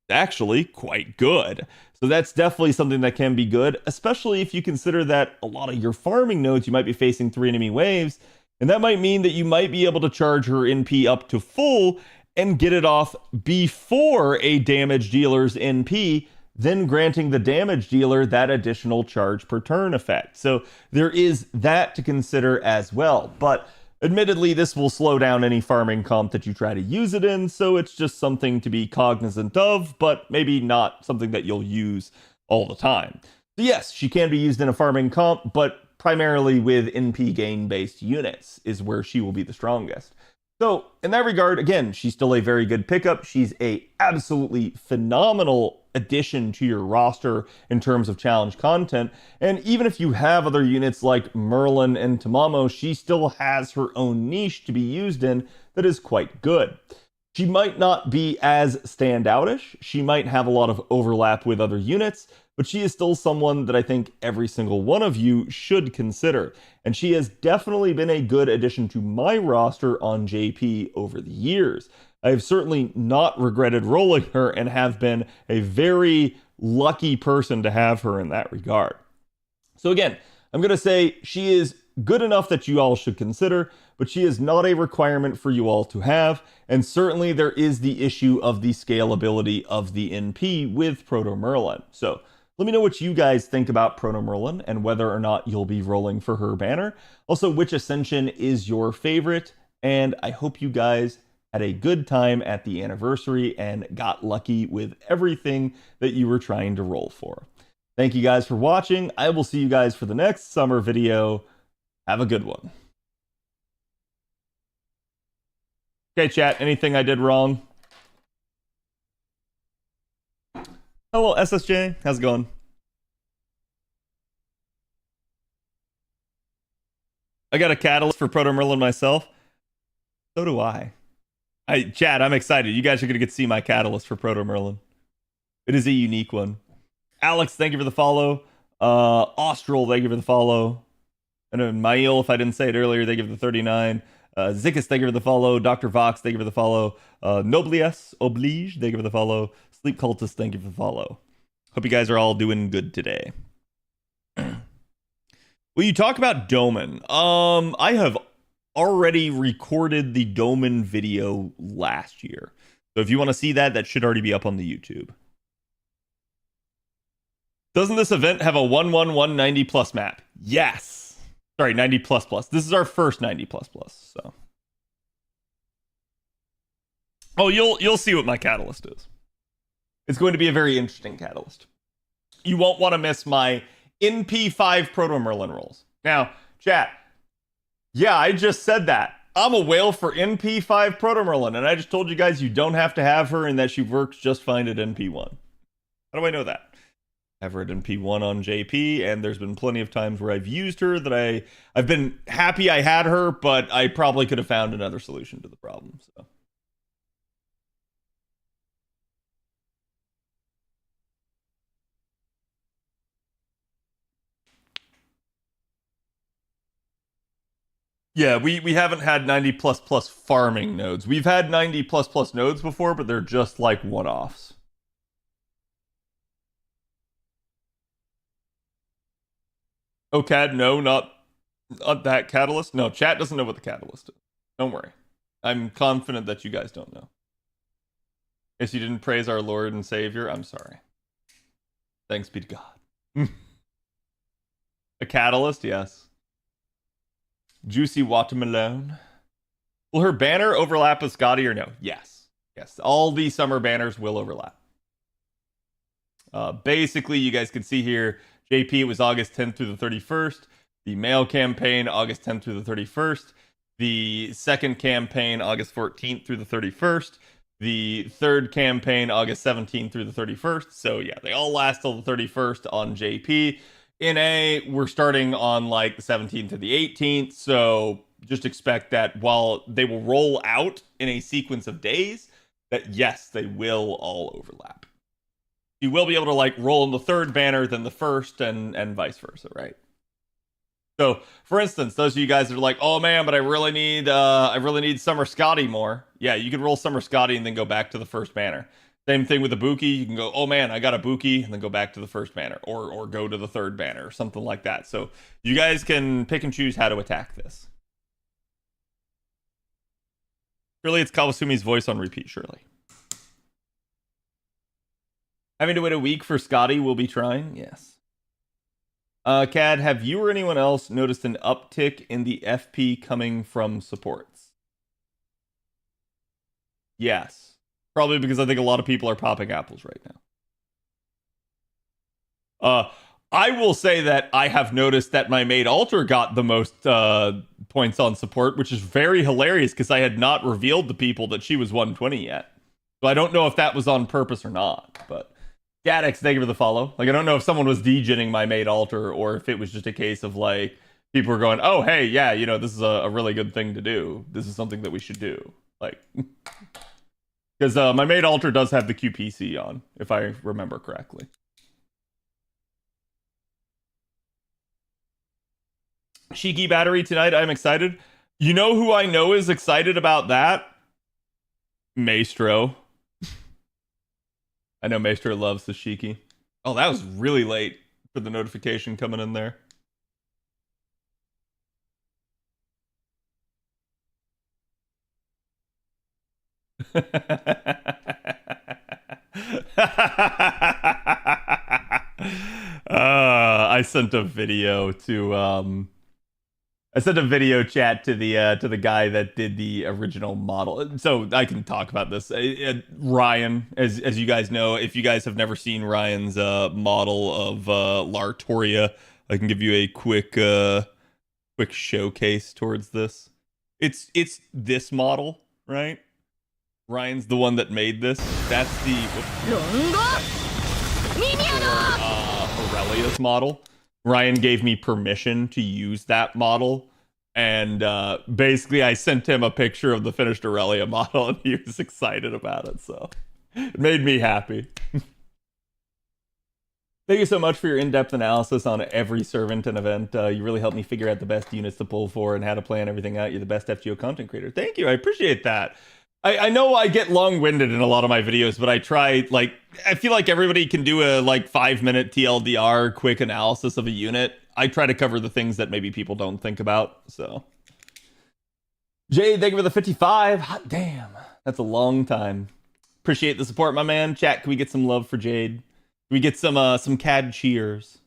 S1: actually quite good. So that's definitely something that can be good, especially if you consider that a lot of your farming nodes, you might be facing 3 enemy waves, and that might mean that you might be able to charge her NP up to full and get it off before a damage dealer's NP, then granting the damage dealer that additional charge per turn effect. So there is that to consider as well. But admittedly, this will slow down any farming comp that you try to use it in, so it's just something to be cognizant of, but maybe not something that you'll use all the time. So yes, she can be used in a farming comp, but primarily with NP gain based units is where she will be the strongest. So in that regard, again, she's still a very good pickup. She's a absolutely phenomenal addition to your roster in terms of challenge content. And even if you have other units like Merlin and Tamamo, she still has her own niche to be used in that is quite good. She might not be as standoutish. She might have a lot of overlap with other units, but she is still someone that I think every single one of you should consider. And she has definitely been a good addition to my roster on JP over the years. I have certainly not regretted rolling her and have been a very lucky person to have her in that regard. So again, I'm going to say she is good enough that you all should consider, but she is not a requirement for you all to have. And certainly there is the issue of the scalability of the NP with Proto Merlin. So let me know what you guys think about Proto Merlin and whether or not you'll be rolling for her banner. Also, which Ascension is your favorite? And I hope you guys had a good time at the anniversary and got lucky with everything that you were trying to roll for. Thank you guys for watching. I will see you guys for the next summer video. Have a good one. Okay, chat, anything I did wrong? Hello, SSJ. How's it going? I got a catalyst for Proto Merlin myself. So do I. Chat, I'm excited. You guys are going to get to see my catalyst for Proto Merlin. It is a unique one. Alex, thank you for the follow. Austral, thank you for the follow. And then Mail, if I didn't say it earlier, they give the 39. Zickus, thank you for the follow. Dr. Vox, thank you for the follow. Noblies Oblige, thank you for the follow. Sleep Cultist, thank you for the follow. Hope you guys are all doing good today. Will you talk about Doman? I have already recorded the Doman video last year. So if you want to see that, that should already be up on the YouTube. Doesn't this event have a 11190 plus map? Yes. Sorry, 90 plus plus. This is our first 90 plus plus. So. Oh, you'll see what my catalyst is. It's going to be a very interesting catalyst. You won't want to miss my NP5 Proto Merlin rolls. Now, chat. Yeah, I just said that. I'm a whale for NP5 Proto Merlin, and I just told you guys you don't have to have her and that she works just fine at NP1. How do I know that? I have her at NP1 on JP, and there's been plenty of times where I've used her that I've been happy I had her, but I probably could have found another solution to the problem. So. Yeah, we haven't had 90 plus plus farming nodes. We've had 90 plus plus nodes before, but they're just like one-offs. Oh, Cad, no, not that catalyst. No, chat doesn't know what the catalyst is. Don't worry. I'm confident that you guys don't know. If you didn't praise our Lord and Savior, I'm sorry. Thanks be to God. A catalyst, yes. Juicy watermelon. Will her banner overlap with Scotty or no? Yes. Yes. All the summer banners will overlap. Basically, you guys can see here, JP was August 10th through the 31st. The mail campaign, August 10th through the 31st. The second campaign, August 14th through the 31st. The third campaign, August 17th through the 31st. So yeah, they all last till the 31st on JP. In A, we're starting on like the 17th to the 18th. So just expect that while they will roll out in a sequence of days, that yes, they will all overlap. You will be able to like roll in the third banner, then the first, and vice versa, right? So, for instance, those of you guys that are like, "Oh man, but I really need Summer Scotty more." Yeah, you can roll Summer Scotty and then go back to the first banner. Same thing with the Buki. You can go, "Oh man, I got a Buki," and then go back to the first banner, or go to the third banner, or something like that. So you guys can pick and choose how to attack this. Surely it's Kawasumi's voice on repeat. Surely. Having to wait a week for Scotty will be trying. Yes. Cad, have you or anyone else noticed an uptick in the FP coming from supports? Yes. Probably because I think a lot of people are popping apples right now. I will say that I have noticed that my maid alter got the most points on support, which is very hilarious because I had not revealed to people that she was 120 yet. So I don't know if that was on purpose or not, but Gadex, thank you for the follow. Like, I don't know if someone was degenning my maid alter or if it was just a case of like people were going, "Oh, hey, yeah, this is a really good thing to do. This is something that we should do." Like, because my maid alter does have the QPC on, if I remember correctly. Shiki battery tonight. I'm excited. You know who I know is excited about that? Maestro. I know Maestro loves the Shiki. Oh, that was really late for the notification coming in there. I sent a video to I sent a video chat to the guy that did the original model, so I can talk about this. Ryan, as you guys know, if you guys have never seen Ryan's model of Lartoria, I can give you a quick showcase towards this. It's this model, right? Ryan's the one that made this. That's the Aurelia's model. Ryan gave me permission to use that model, and basically I sent him a picture of the finished Aurelia model, and he was excited about it. So it made me happy. Thank you so much for your in-depth analysis on every servant and event. You really helped me figure out the best units to pull for and how to plan everything out. You're the best FGO content creator. Thank you. I appreciate that. I know I get long-winded in a lot of my videos, but I try, like, I feel like everybody can do a, like, 5-minute TLDR quick analysis of a unit. I try to cover the things that maybe people don't think about, so. Jade, thank you for the 55. Hot damn. That's a long time. Appreciate the support, my man. Chat, can we get some love for Jade? Can we get some CAD cheers?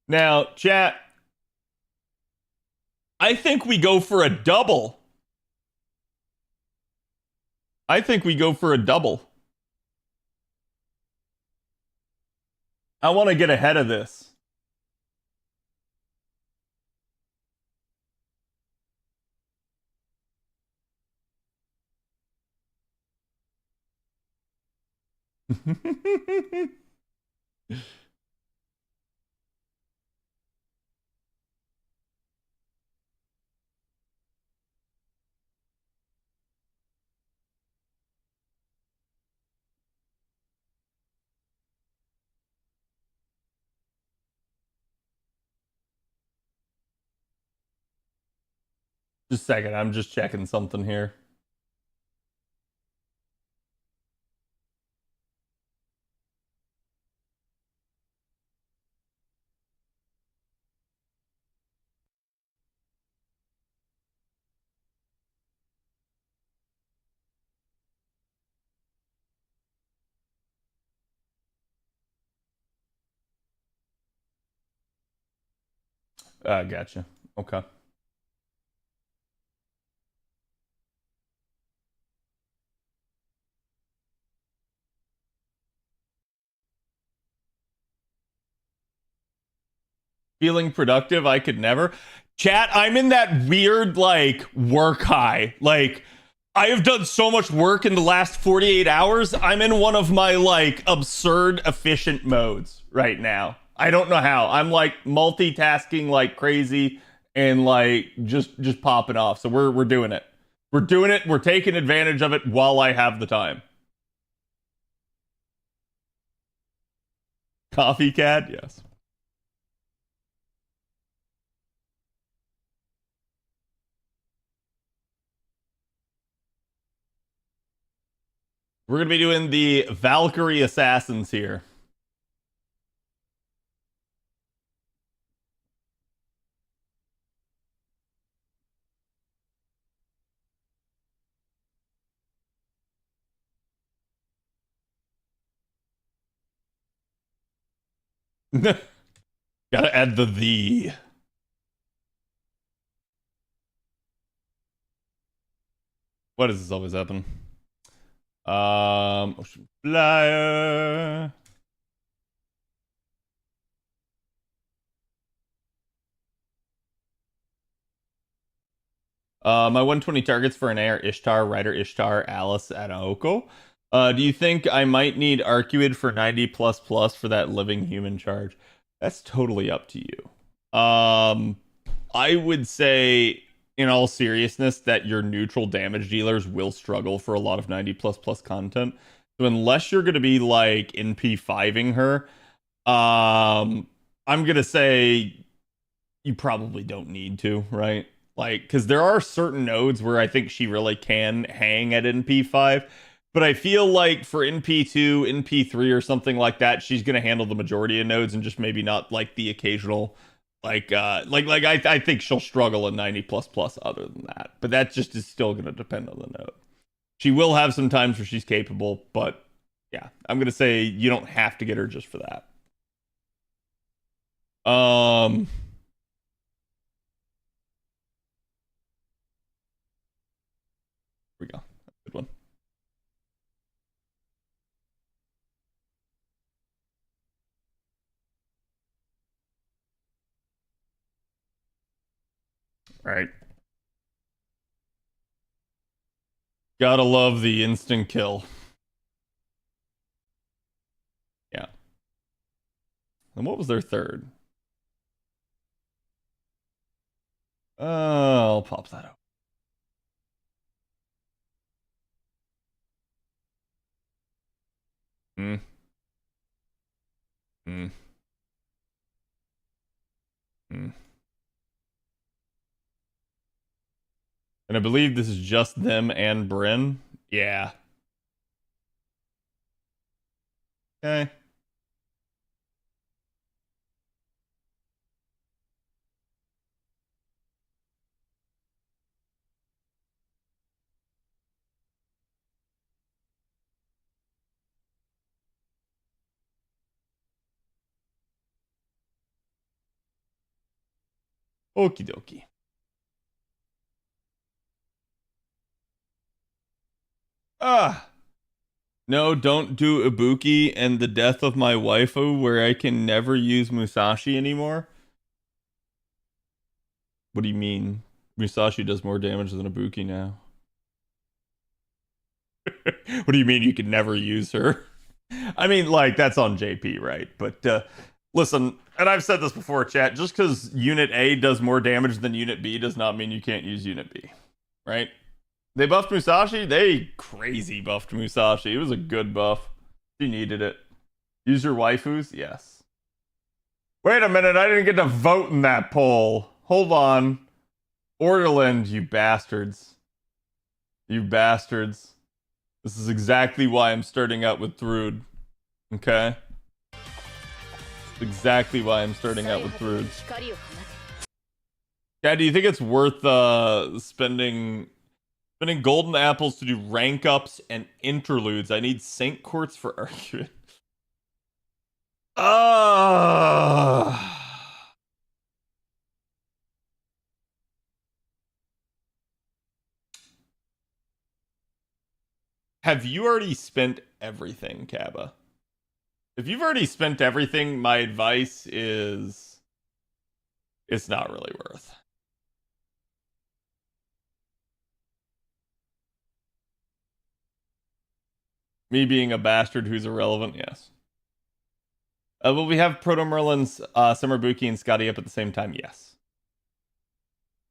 S1: Now, chat, I think we go for a double. I think we go for a double. I want to get ahead of this. Just a second, I'm just checking something here. Gotcha. Okay. Feeling productive, I could never. Chat, I'm in that weird, like, work high. Like, I have done so much work in the last 48 hours. I'm in one of my, like, absurd efficient modes right now. I don't know how. I'm, like, multitasking like crazy and, like, just popping off. So we're doing it. We're doing it. We're taking advantage of it while I have the time. Coffee cat? Yes. We're going to be doing the Valkyrie Assassins here. Gotta add the. What does this always happen? Ocean Flyer. My 120 targets for an air Ishtar, Rider Ishtar, Alice, and Aoko. Do you think I might need Arcuid for 90 plus plus for that living human charge? That's totally up to you. I would say, in all seriousness, that your neutral damage dealers will struggle for a lot of 90 plus plus content. So unless you're going to be like NP5ing her, I'm going to say you probably don't need to, right? Like, because there are certain nodes where I think she really can hang at NP5, but I feel like for NP2, NP3, or something like that, she's gonna handle the majority of nodes and just maybe not like the occasional, I think she'll struggle in 90 plus plus other than that. But that just is still gonna depend on the node. She will have some times where she's capable, but yeah, I'm gonna say you don't have to get her just for that. Here we go. Good one. Right. Gotta love the instant kill. Yeah. And what was their third? I'll pop that out. Hmm. Hmm. Hmm. And I believe this is just them and Bryn. Yeah. Okay. Okie dokie. Ah. No, don't do Ibuki and the death of my waifu where I can never use Musashi anymore. What do you mean? Musashi does more damage than Ibuki now. What do you mean you can never use her? I mean, like, that's on JP, right? But listen, and I've said this before, chat, just because Unit A does more damage than Unit B does not mean you can't use Unit B, right? They buffed Musashi? They crazy buffed Musashi. It was a good buff. She needed it. Use your waifus? Yes. Wait a minute, I didn't get to vote in that poll. Hold on. Orderland, you bastards. You bastards. This is exactly why I'm starting out with Thrud. Okay? Exactly why I'm starting out with Thrud. Yeah, do you think it's worth spending golden apples to do rank ups and interludes? I need Saint Courts for argument. Have you already spent everything, Kaba? If you've already spent everything, my advice is it's not really worth. Me being a bastard who's irrelevant, yes. Will we have Proto Merlin's Summer Buki and Scotty up at the same time? Yes.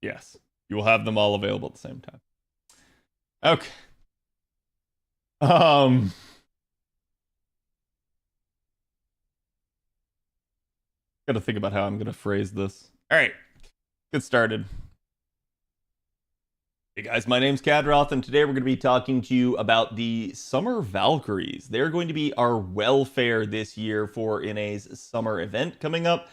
S1: Yes. You will have them all available at the same time. Okay. Gotta think about how I'm gonna phrase this. All right, get started. Hey guys, my name's Khadroth, and today we're going to be talking to you about the Summer Valkyries. They're going to be our welfare this year for NA's summer event coming up,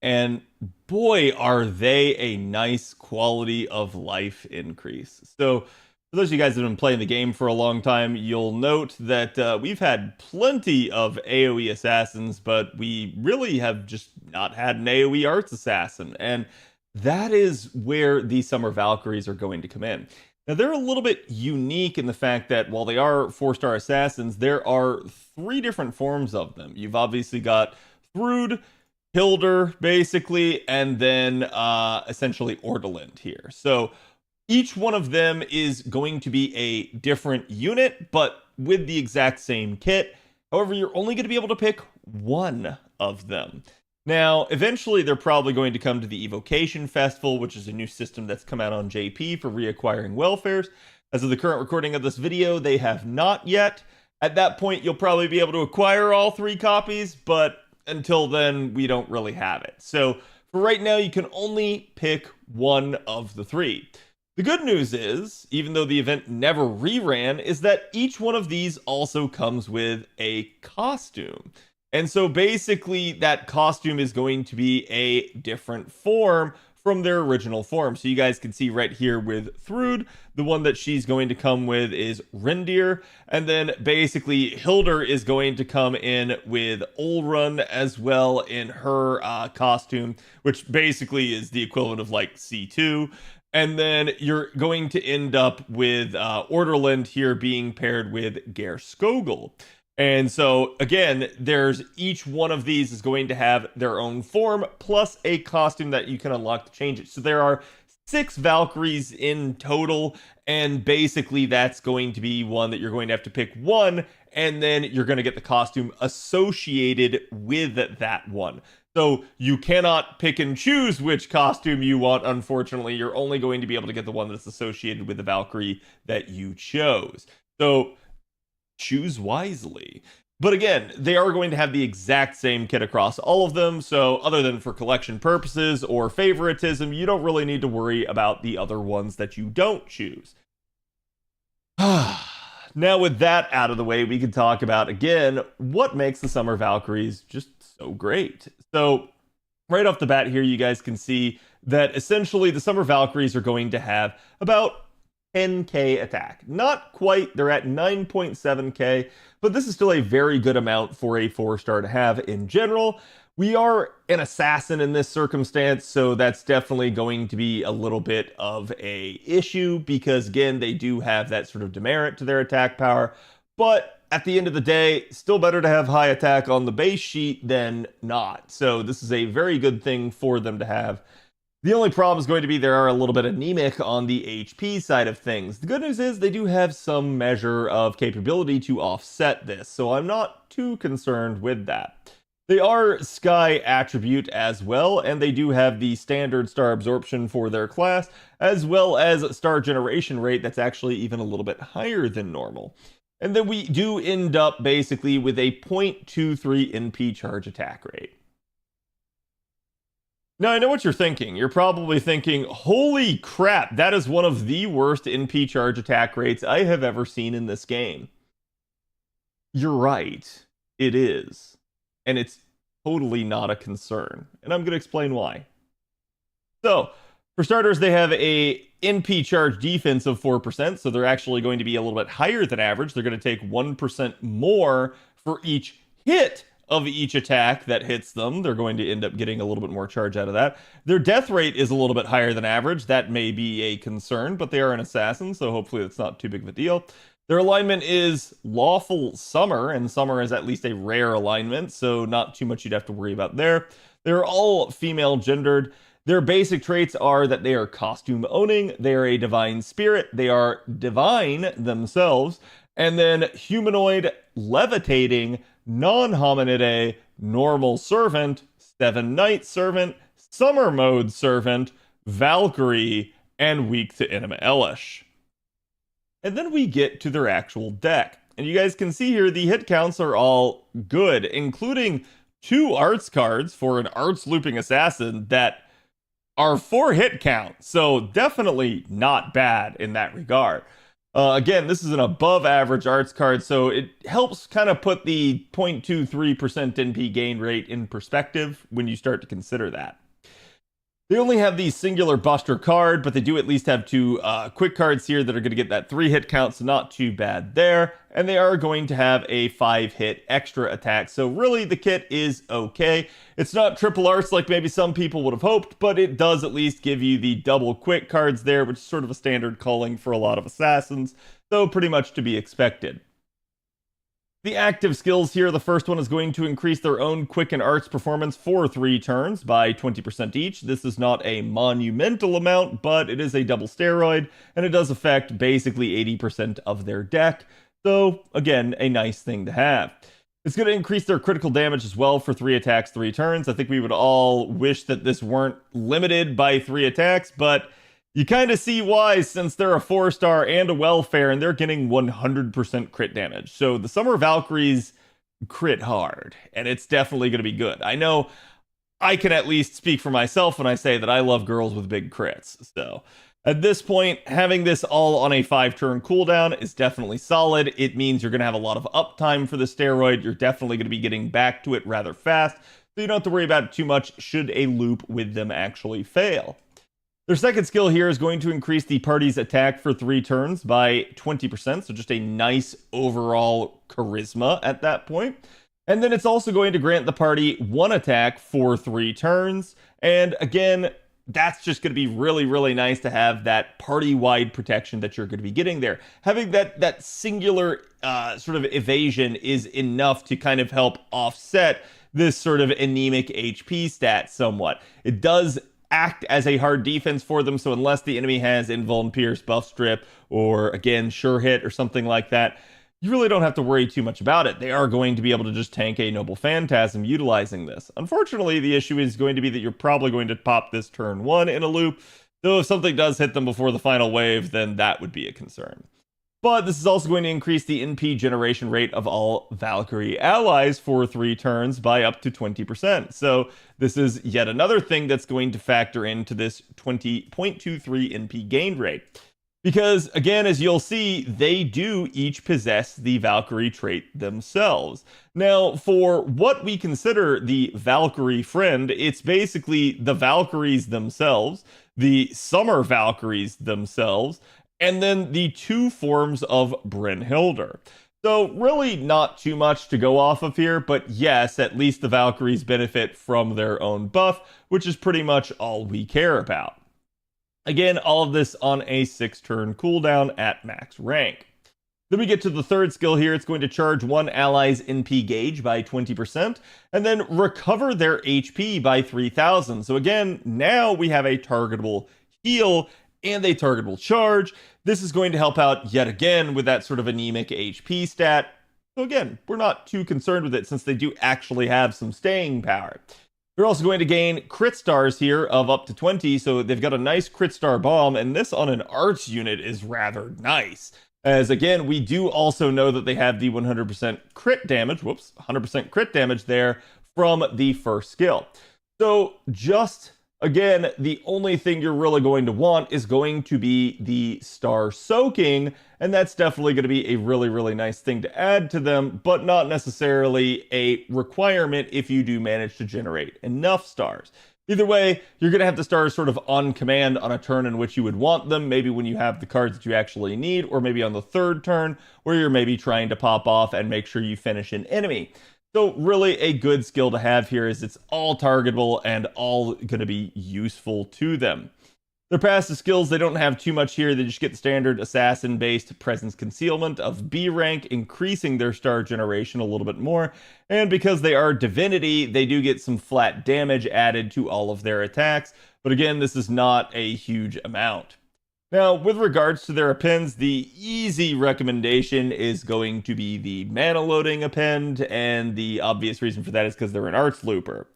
S1: and boy, are they a nice quality of life increase. So, for those of you guys that have been playing the game for a long time, you'll note that we've had plenty of AoE assassins, but we really have just not had an AoE arts assassin, and that is where the Summer Valkyries are going to come in. Now, they're a little bit unique in the fact that while they are 4-star assassins, there are 3 different forms of them. You've obviously got Thrud, Hildur, basically, and then essentially Ordelint here. So each one of them is going to be a different unit, but with the exact same kit. However, you're only going to be able to pick one of them. Now, eventually, they're probably going to come to the Evocation Festival, which is a new system that's come out on JP for reacquiring welfares. As of the current recording of this video, they have not yet. At that point, you'll probably be able to acquire all 3 copies, but until then, we don't really have it. So, for right now, you can only pick one of the 3. The good news is, even though the event never reran, is that each one of these also comes with a costume. And so basically that costume is going to be a different form from their original form. So you guys can see right here with Thrud, the one that she's going to come with is Rendir. And then basically Hildur is going to come in with Olrun as well in her costume, which basically is the equivalent of like C2. And then you're going to end up with Orderland here being paired with Gerskogel. And so, again, there's each one of these is going to have their own form, plus a costume that you can unlock to change it. So there are 6 Valkyries in total, and basically that's going to be one that you're going to have to pick one, and then you're going to get the costume associated with that one. So you cannot pick and choose which costume you want, unfortunately. You're only going to be able to get the one that's associated with the Valkyrie that you chose. So choose wisely. But again, they are going to have the exact same kit across all of them, so other than for collection purposes or favoritism, you don't really need to worry about the other ones that you don't choose. Now with that out of the way, we can talk about, again, what makes the Summer Valkyries just so great. So right off the bat here, you guys can see that essentially the Summer Valkyries are going to have about 10k attack. Not quite, they're at 9.7k, but this is still a very good amount for a 4-star to have in general. We are an assassin in this circumstance, so that's definitely going to be a little bit of a issue because, again, they do have that sort of demerit to their attack power, but at the end of the day, still better to have high attack on the base sheet than not. So this is a very good thing for them to have. The only problem is going to be they are a little bit anemic on the HP side of things. The good news is they do have some measure of capability to offset this, so I'm not too concerned with that. They are Sky attribute as well, and they do have the standard star absorption for their class, as well as star generation rate that's actually even a little bit higher than normal. And then we do end up basically with a 0.23 NP charge attack rate. Now, I know what you're thinking. You're probably thinking, holy crap, that is one of the worst NP charge attack rates I have ever seen in this game. You're right. It is. And it's totally not a concern. And I'm going to explain why. So, for starters, they have a NP charge defense of 4%, so they're actually going to be a little bit higher than average. They're going to take 1% more for each hit of each attack that hits them. They're going to end up getting a little bit more charge out of that. Their death rate is a little bit higher than average. That may be a concern, but they are an assassin, so hopefully that's not too big of a deal. Their alignment is Lawful Summer, and Summer is at least a rare alignment, so not too much you'd have to worry about there. They're all female gendered. Their basic traits are that they are costume owning, they are a divine spirit, they are divine themselves, And then humanoid, levitating, non-hominidae, normal servant, 7 knight servant, summer mode servant, Valkyrie, and weak to Inima Elish. And then we get to their actual deck. And you guys can see here the hit counts are all good, including 2 arts cards for an arts looping assassin that are 4 hit count. So definitely not bad in that regard. Again, this is an above average arts card, so it helps kind of put the 0.23% NP gain rate in perspective when you start to consider that. They only have the singular Buster card, but they do at least have 2 quick cards here that are going to get that 3 hit count, so not too bad there. And they are going to have a 5 hit extra attack, so really the kit is okay. It's not triple arts like maybe some people would have hoped, but it does at least give you the double quick cards there, which is sort of a standard calling for a lot of assassins, so pretty much to be expected. The active skills here, the first one is going to increase their own quick and arts performance for 3 turns by 20% each. This is not a monumental amount, but it is a double steroid, and it does affect basically 80% of their deck. So, again, a nice thing to have. It's going to increase their critical damage as well for 3 attacks, 3 turns. I think we would all wish that this weren't limited by 3 attacks, but you kind of see why, since they're a 4-star and a welfare, and they're getting 100% crit damage. So the Summer Valkyries crit hard, and it's definitely going to be good. I know I can at least speak for myself when I say that I love girls with big crits. So at this point, having this all on a 5-turn cooldown is definitely solid. It means you're going to have a lot of uptime for the steroid. You're definitely going to be getting back to it rather fast, so you don't have to worry about it too much should a loop with them actually fail. Their second skill here is going to increase the party's attack for 3 turns by 20%, so just a nice overall charisma at that point. And then it's also going to grant the party 1 attack for 3 turns, and again, that's just going to be really, really nice to have that party-wide protection that you're going to be getting there. Having that singular sort of evasion is enough to kind of help offset this sort of anemic HP stat somewhat. It does act as a hard defense for them, so unless the enemy has invuln, pierce, buff strip, or again sure hit or something like that, you really don't have to worry too much about it. They are going to be able to just tank a Noble Phantasm utilizing this. Unfortunately, the issue is going to be that you're probably going to pop this turn 1 in a loop, though if something does hit them before the final wave, then that would be a concern. But this is also going to increase the NP generation rate of all Valkyrie allies for 3 turns by up to 20%. So this is yet another thing that's going to factor into this 20.23 NP gain rate. Because, again, as you'll see, they do each possess the Valkyrie trait themselves. Now, for what we consider the Valkyrie friend, it's basically the Valkyries themselves, the Summer Valkyries themselves, and then the 2 forms of Brynhildr. So really not too much to go off of here, but yes, at least the Valkyries benefit from their own buff, which is pretty much all we care about. Again, all of this on a 6-turn cooldown at max rank. Then we get to the third skill here. It's going to charge 1 ally's NP gauge by 20%, and then recover their HP by 3,000. So again, now we have a targetable heal and a targetable charge. This is going to help out yet again with that sort of anemic HP stat. So again, we're not too concerned with it since they do actually have some staying power. They're also going to gain crit stars here of up to 20, so they've got a nice crit star bomb, and this on an arts unit is rather nice. As again, we do also know that they have the 100% crit damage, 100% crit damage there from the first skill. So just again, the only thing you're really going to want is going to be the star soaking, and that's definitely going to be a really, really nice thing to add to them, but not necessarily a requirement if you do manage to generate enough stars. Either way, you're going to have the stars sort of on command on a turn in which you would want them, maybe when you have the cards that you actually need, or maybe on the 3rd turn where you're maybe trying to pop off and make sure you finish an enemy. So really a good skill to have here is it's all targetable and all going to be useful to them. Their passive skills, they don't have too much here. They just get the standard assassin-based presence concealment of B rank, increasing their star generation a little bit more. And because they are divinity, they do get some flat damage added to all of their attacks. But again, this is not a huge amount. Now, with regards to their appends, the easy recommendation is going to be the mana loading append, and the obvious reason for that is because they're an arts looper.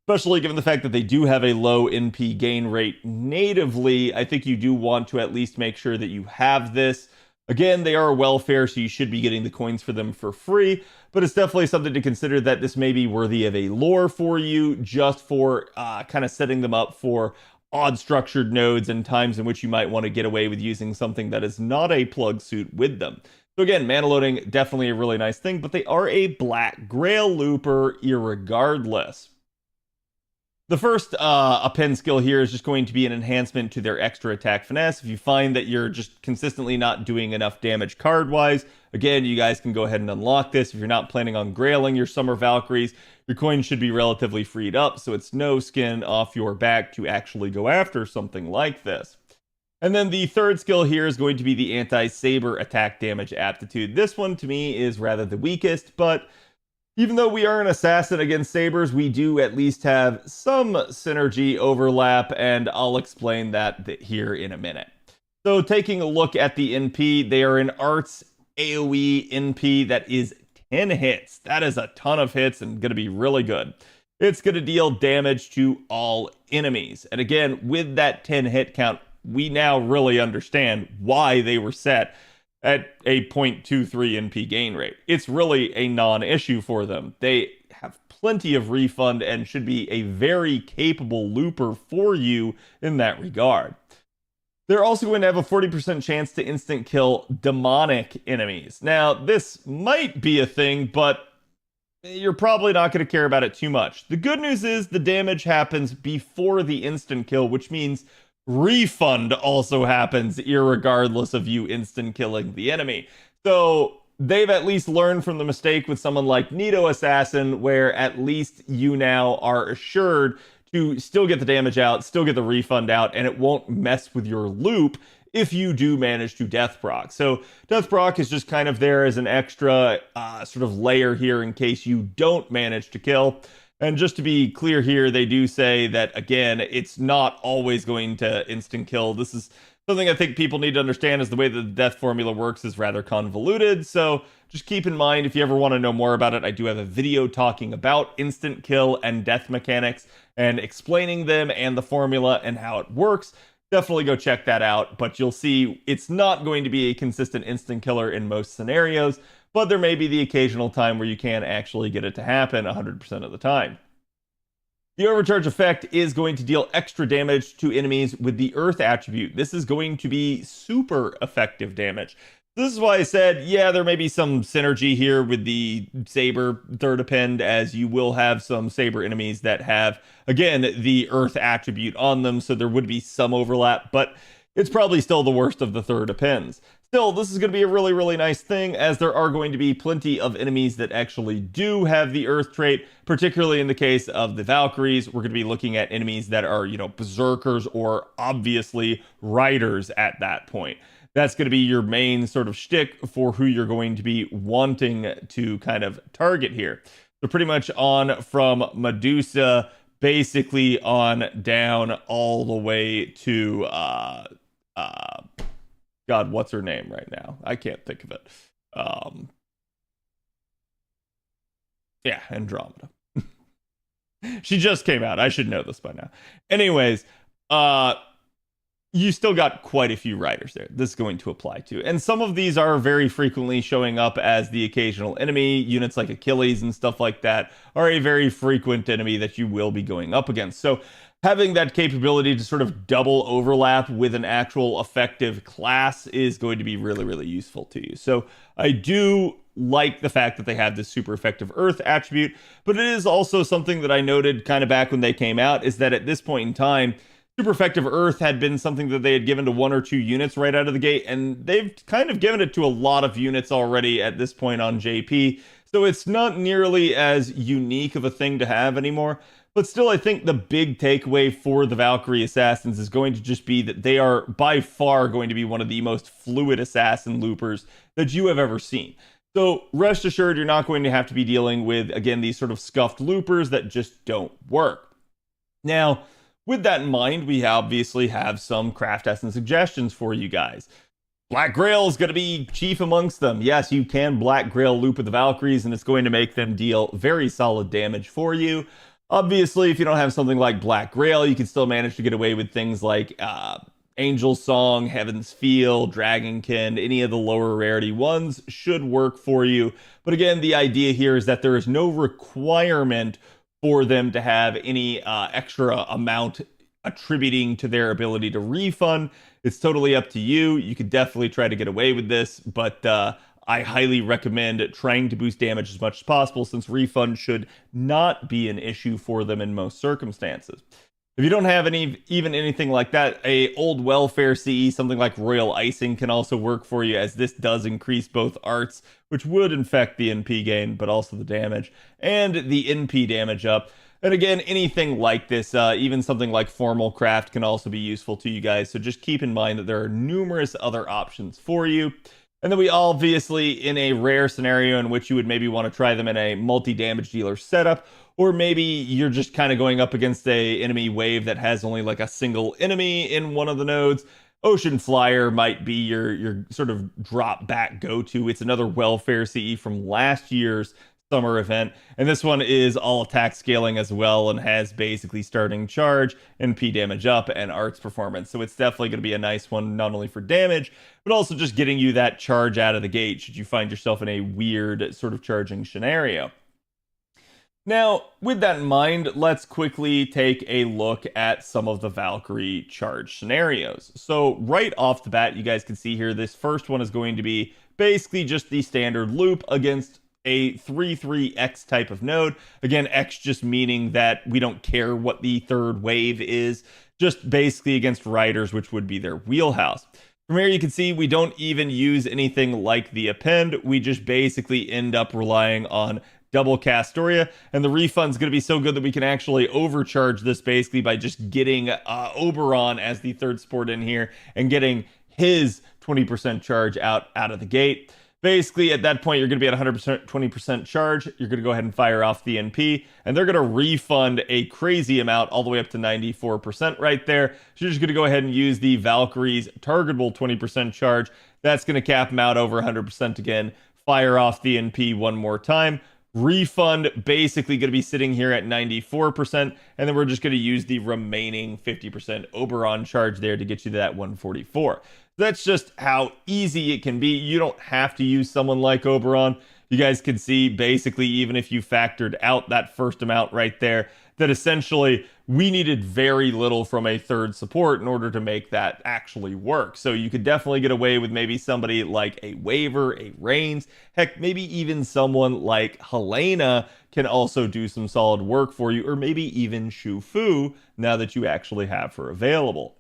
S1: Especially given the fact that they do have a low NP gain rate natively, I think you do want to at least make sure that you have this. Again, they are a welfare, so you should be getting the coins for them for free, but it's definitely something to consider that this may be worthy of a lore for you, just for kind of setting them up for odd structured nodes and times in which you might want to get away with using something that is not a plug suit with them. So again, mana loading, definitely a really nice thing, but they are a black grail looper irregardless. The first append skill here is just going to be an enhancement to their extra attack finesse. If you find that you're just consistently not doing enough damage card-wise, again, you guys can go ahead and unlock this. If you're not planning on grailing your summer Valkyries, your coin should be relatively freed up, so it's no skin off your back to actually go after something like this. And then the third skill here is going to be the anti-saber attack damage aptitude. This one, to me, is rather the weakest, but even though we are an assassin against sabers, we do at least have some synergy overlap, and I'll explain that here in a minute. So taking a look at the NP, they are an arts AoE NP that is 10 hits. That is a ton of hits and going to be really good. It's going to deal damage to all enemies. And again, with that 10 hit count, we now really understand why they were set at a 0.23 NP gain rate. It's really a non-issue for them. They have plenty of refund and should be a very capable looper for you in that regard. They're also going to have a 40% chance to instant kill demonic enemies. Now, this might be a thing, but you're probably not going to care about it too much. The good news is the damage happens before the instant kill, which means refund also happens irregardless of you instant killing the enemy. So they've at least learned from the mistake with someone like Nido Assassin, where at least you now are assured to still get the damage out, still get the refund out, and it won't mess with your loop if you do manage to death proc. So death proc is just kind of there as an extra sort of layer here in case you don't manage to kill. And just to be clear here, they do say that, again, it's not always going to instant kill. This is something I think people need to understand, is the way that the death formula works is rather convoluted. So just keep in mind, if you ever want to know more about it, I do have a video talking about instant kill and death mechanics and explaining them and the formula and how it works. Definitely go check that out. But you'll see it's not going to be a consistent instant killer in most scenarios, but there may be the occasional time where you can actually get it to happen 100% of the time. The overcharge effect is going to deal extra damage to enemies with the earth attribute. This is going to be super effective damage. This is why I said, yeah, there may be some synergy here with the Saber third append, as you will have some Saber enemies that have, again, the earth attribute on them, so there would be some overlap, but it's probably still the worst of the third appends. Still, this is going to be a really, really nice thing, as there are going to be plenty of enemies that actually do have the Earth trait, particularly in the case of the Valkyries. We're going to be looking at enemies that are, berserkers or obviously riders at that point. That's going to be your main sort of shtick for who you're going to be wanting to kind of target here. So pretty much on from Medusa, basically on down all the way to God, what's her name right now? I can't think of it. Yeah, Andromeda. She just came out. I should know this by now. Anyways, you still got quite a few riders there this is going to apply to. And some of these are very frequently showing up as the occasional enemy. Units like Achilles and stuff like that are a very frequent enemy that you will be going up against. So having that capability to sort of double overlap with an actual effective class is going to be really, really useful to you. So I do like the fact that they have this super effective Earth attribute, but it is also something that I noted kind of back when they came out, is that at this point in time, super effective Earth had been something that they had given to 1 or 2 units right out of the gate, and they've kind of given it to a lot of units already at this point on JP. So it's not nearly as unique of a thing to have anymore. But still, I think the big takeaway for the Valkyrie Assassins is going to just be that they are by far going to be one of the most fluid assassin loopers that you have ever seen. So rest assured, you're not going to have to be dealing with, again, these sort of scuffed loopers that just don't work. Now, With that in mind, we obviously have some craft essence suggestions for you guys. Black Grail is going to be chief amongst them. Yes, you can Black Grail loop with the Valkyries, and it's going to make them deal very solid damage for you. Obviously, if you don't have something like Black Grail, you can still manage to get away with things like Angel Song, Heaven's Feel, Dragonkin, any of the lower rarity ones should work for you. But again, the idea here is that there is no requirement for them to have any extra amount attributing to their ability to refund. It's totally up to you. You could definitely try to get away with this, but I highly recommend trying to boost damage as much as possible, since refund should not be an issue for them in most circumstances. If you don't have even anything like that, a old welfare CE, something like Royal Icing, can also work for you, as this does increase both arts, which would infect the NP gain, but also the damage, and the NP damage up. And again, anything like this, even something like Formal Craft, can also be useful to you guys. So just keep in mind that there are numerous other options for you. And then we obviously, in a rare scenario in which you would maybe want to try them in a multi-damage dealer setup, or maybe you're just kind of going up against a enemy wave that has only like a single enemy in one of the nodes, Ocean Flyer might be your sort of drop back go-to. It's another welfare CE from last year's summer event, and this one is all attack scaling as well, and has basically starting charge, NP damage up, and arts performance. So it's definitely going to be a nice one, not only for damage, but also just getting you that charge out of the gate should you find yourself in a weird sort of charging scenario. Now, with that in mind, let's quickly take a look at some of the Valkyrie charge scenarios. So right off the bat, you guys can see here, this first one is going to be basically just the standard loop against a 3-3 type of node. Again, X just meaning that we don't care what the third wave is, just basically against riders, which would be their wheelhouse. From here, you can see we don't even use anything like the append. We just basically end up relying on double Castoria, and the refund's going to be so good that we can actually overcharge this basically by just getting Oberon as the third support in here and getting his 20% charge out of the gate. Basically, at that point, you're going to be at 100%, 20% charge. You're going to go ahead and fire off the NP, and they're going to refund a crazy amount all the way up to 94% right there. So you're just going to go ahead and use the Valkyrie's targetable 20% charge. That's going to cap them out over 100% again. Fire off the NP one more time. Refund basically going to be sitting here at 94%, and then we're just going to use the remaining 50% Oberon charge there to get you to that 144. That's just how easy it can be. You don't have to use someone like Oberon. You guys can see basically, even if you factored out that first amount right there, that essentially we needed very little from a third support in order to make that actually work. So you could definitely get away with maybe somebody like a Waver, a Reigns, heck, maybe even someone like Helena can also do some solid work for you, or maybe even Shu Fu, now that you actually have her available.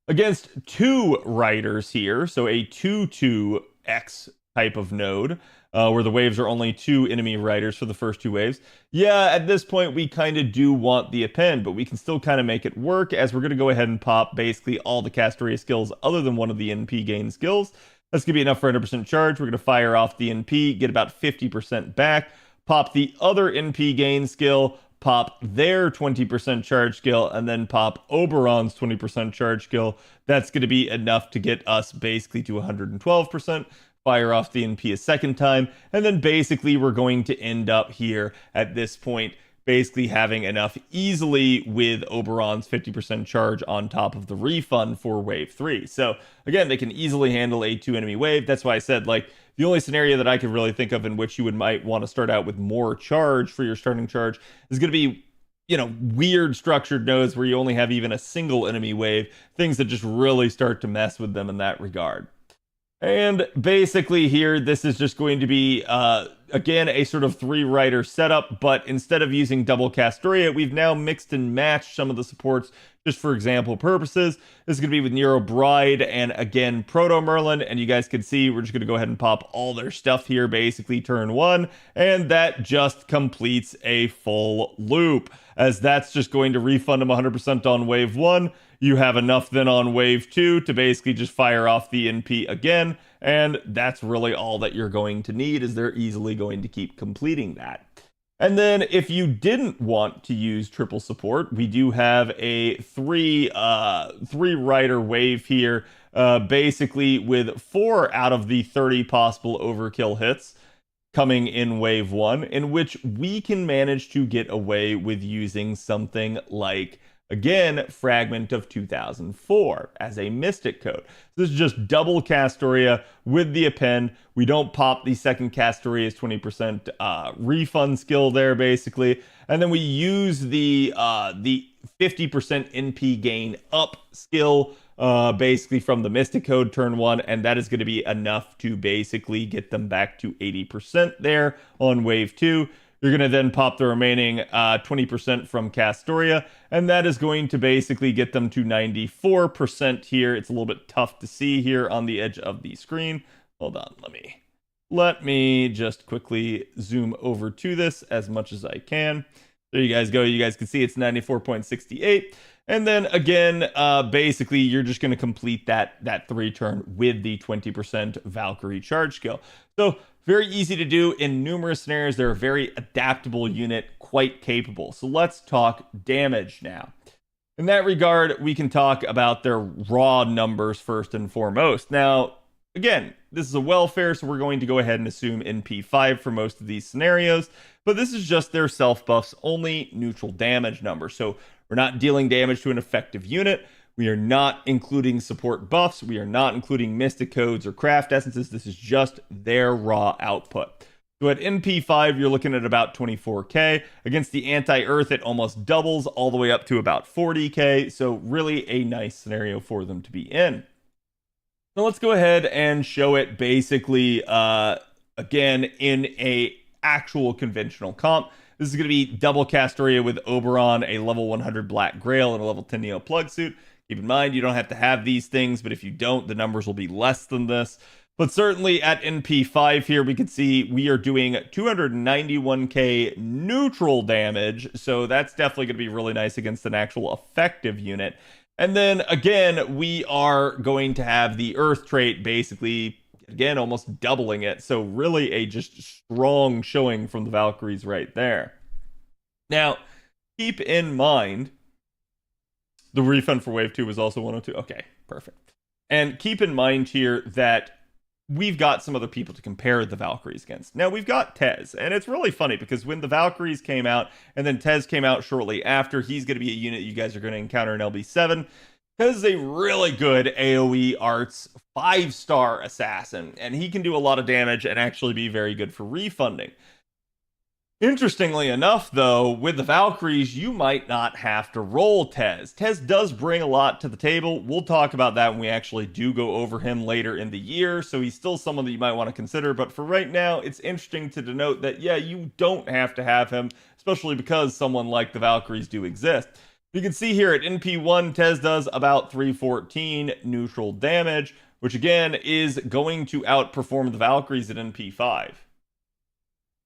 S1: Against two riders here, so a 2-2X type of node, where the waves are only two enemy riders for the first two waves. Yeah, at this point, we kind of do want the append, but we can still kind of make it work, as we're going to go ahead and pop basically all the Castoria skills other than one of the NP gain skills. That's going to be enough for 100% charge. We're going to fire off the NP, get about 50% back, pop the other NP gain skill, pop their 20% charge skill, and then pop Oberon's 20% charge skill. That's going to be enough to get us basically to 112%. Fire off the NP a second time, and then basically we're going to end up here at this point basically having enough easily with Oberon's 50% charge on top of the refund for wave 3. So again, they can easily handle a 2-enemy wave. That's why I said, like, the only scenario that I could really think of in which you might want to start out with more charge for your starting charge is going to be, you know, weird structured nodes where you only have even a single enemy wave, things that just really start to mess with them in that regard. And basically here, this is just going to be, again, a sort of 3-rider setup, but instead of using double Castoria, we've now mixed and matched some of the supports just for example purposes. This is going to be with Nero Bride and, again, Proto Merlin, and you guys can see we're just going to go ahead and pop all their stuff here, basically turn 1, and that just completes a full loop, as that's just going to refund them 100% on wave 1. You have enough then on wave 2 to basically just fire off the NP again, and that's really all that you're going to need, is they're easily going to keep completing that. And then if you didn't want to use triple support, we do have a three rider wave here, basically with 4 out of the 30 possible overkill hits coming in wave 1, in which we can manage to get away with using something like, again, Fragment of 2004 as a Mystic code. This is just double Castoria with the append. We don't pop the second Castoria's 20% refund skill there, basically. And then we use the 50% NP gain up skill, basically from the Mystic code turn 1, and that is going to be enough to basically get them back to 80% there on wave 2. You're going to then pop the remaining 20% from Castoria, and that is going to basically get them to 94% here. It's a little bit tough to see here on the edge of the screen. Hold on, let me just quickly zoom over to this as much as I can. There you guys go. You guys can see it's 94.68. And then again, basically, you're just going to complete that 3 turn with the 20% Valkyrie charge skill. So very easy to do in numerous scenarios. They're a very adaptable unit, quite capable. So let's talk damage now. In that regard, we can talk about their raw numbers first and foremost. Now, again, this is a welfare, so we're going to go ahead and assume NP5 for most of these scenarios. But this is just their self buffs, only neutral damage number. So we're not dealing damage to an effective unit. We are not including support buffs. We are not including mystic codes or craft essences. This is just their raw output. So at NP5, you're looking at about 24k. Against the anti-earth, it almost doubles all the way up to about 40k. So really a nice scenario for them to be in. So let's go ahead and show it basically, again, in a actual conventional comp. This is going to be double Castoria with Oberon, a level 100 Black Grail, and a level 10 Neo Plug Suit. Keep in mind, you don't have to have these things, but if you don't, the numbers will be less than this. But certainly at NP5 here, we can see we are doing 291k neutral damage. So that's definitely going to be really nice against an actual effective unit. And then again, we are going to have the Earth trait basically, again, almost doubling it. So really a just strong showing from the Valkyries right there. Now, keep in mind, the refund for wave 2 was also 102. Okay, perfect. And keep in mind here that we've got some other people to compare the Valkyries against. Now, we've got Tez, and it's really funny because when the Valkyries came out, and then Tez came out shortly after, he's going to be a unit you guys are going to encounter in LB7. Tez is a really good AoE arts 5-star assassin, and he can do a lot of damage and actually be very good for refunding. Interestingly enough, though, with the Valkyries, you might not have to roll Tez. Tez does bring a lot to the table. We'll talk about that when we actually do go over him later in the year, so he's still someone that you might want to consider. But for right now, it's interesting to denote that, yeah, you don't have to have him, especially because someone like the Valkyries do exist. You can see here at NP1, Tez does about 314 neutral damage, which again is going to outperform the Valkyries at NP5.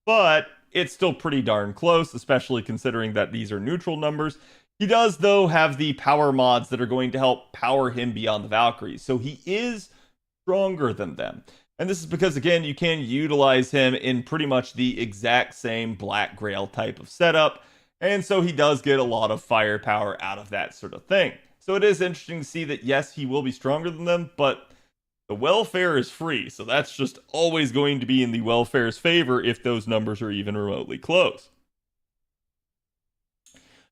S1: But it's still pretty darn close, especially considering that these are neutral numbers. He does, though, have the power mods that are going to help power him beyond the Valkyries. So he is stronger than them. And this is because, again, you can utilize him in pretty much the exact same Black Grail type of setup. And so he does get a lot of firepower out of that sort of thing. So it is interesting to see that, yes, he will be stronger than them, but the welfare is free, so that's just always going to be in the welfare's favor if those numbers are even remotely close.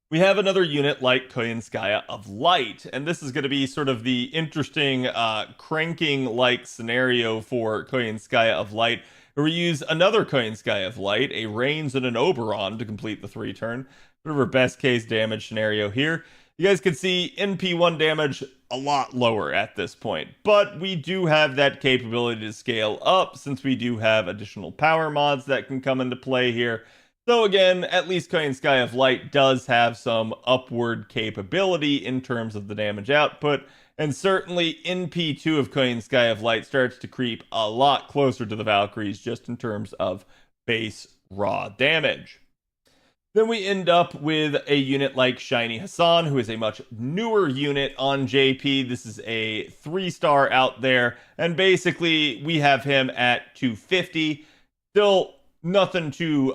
S1: We have another unit like Koyanskaya of Light, and this is going to be sort of the interesting cranking-like scenario for Koyanskaya of Light, where we use another Koyanskaya of Light, a Reigns and an Oberon to complete the 3-turn. Sort of our best case damage scenario here. You guys can see NP1 damage a lot lower at this point, but we do have that capability to scale up since we do have additional power mods that can come into play here. So again, at least Koyanskaya of Light does have some upward capability in terms of the damage output, and certainly NP2 of Koyanskaya of Light starts to creep a lot closer to the Valkyries just in terms of base raw damage. Then we end up with a unit like Shiny Hassan, who is a much newer unit on JP. This is a 3-star out there, and basically we have him at 250. Still Nothing too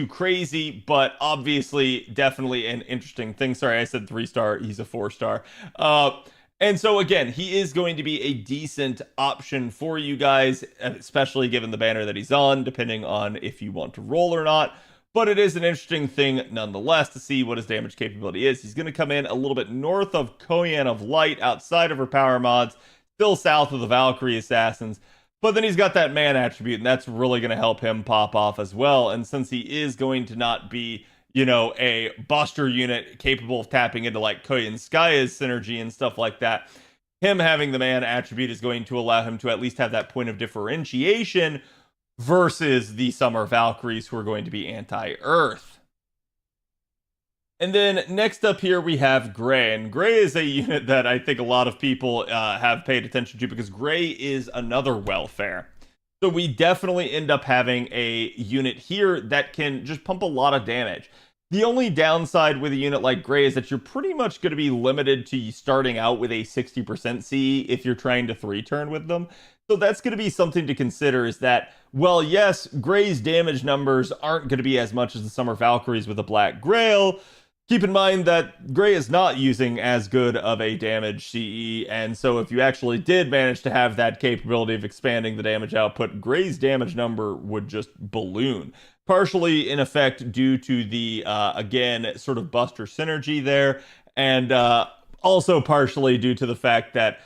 S1: crazy, but obviously definitely an interesting thing. Sorry, I said 3-star. He's a 4-star. And so again, he is going to be a decent option for you guys, especially given the banner that he's on, depending on if you want to roll or not. But it is an interesting thing nonetheless to see what his damage capability is. He's going to come in a little bit north of Koyan of Light, outside of her power mods, still south of the Valkyrie Assassins. But then he's got that man attribute, and that's really going to help him pop off as well. And since he is going to not be, a buster unit capable of tapping into like Koyan Skaya's synergy and stuff like that, him having the man attribute is going to allow him to at least have that point of differentiation versus the Summer Valkyries, who are going to be anti-Earth. And then next up here we have Gray, and Gray is a unit that I think a lot of people have paid attention to because Gray is another welfare. So we definitely end up having a unit here that can just pump a lot of damage. The only downside with a unit like Gray is that you're pretty much going to be limited to starting out with a 60% CE if you're trying to 3-turn with them. So that's going to be something to consider, is that, well, yes, Gray's damage numbers aren't going to be as much as the Summer Valkyries with a Black Grail. Keep in mind that Gray is not using as good of a damage CE, and so if you actually did manage to have that capability of expanding the damage output, Gray's damage number would just balloon. Partially, in effect, due to the, again, sort of buster synergy there, and also partially due to the fact that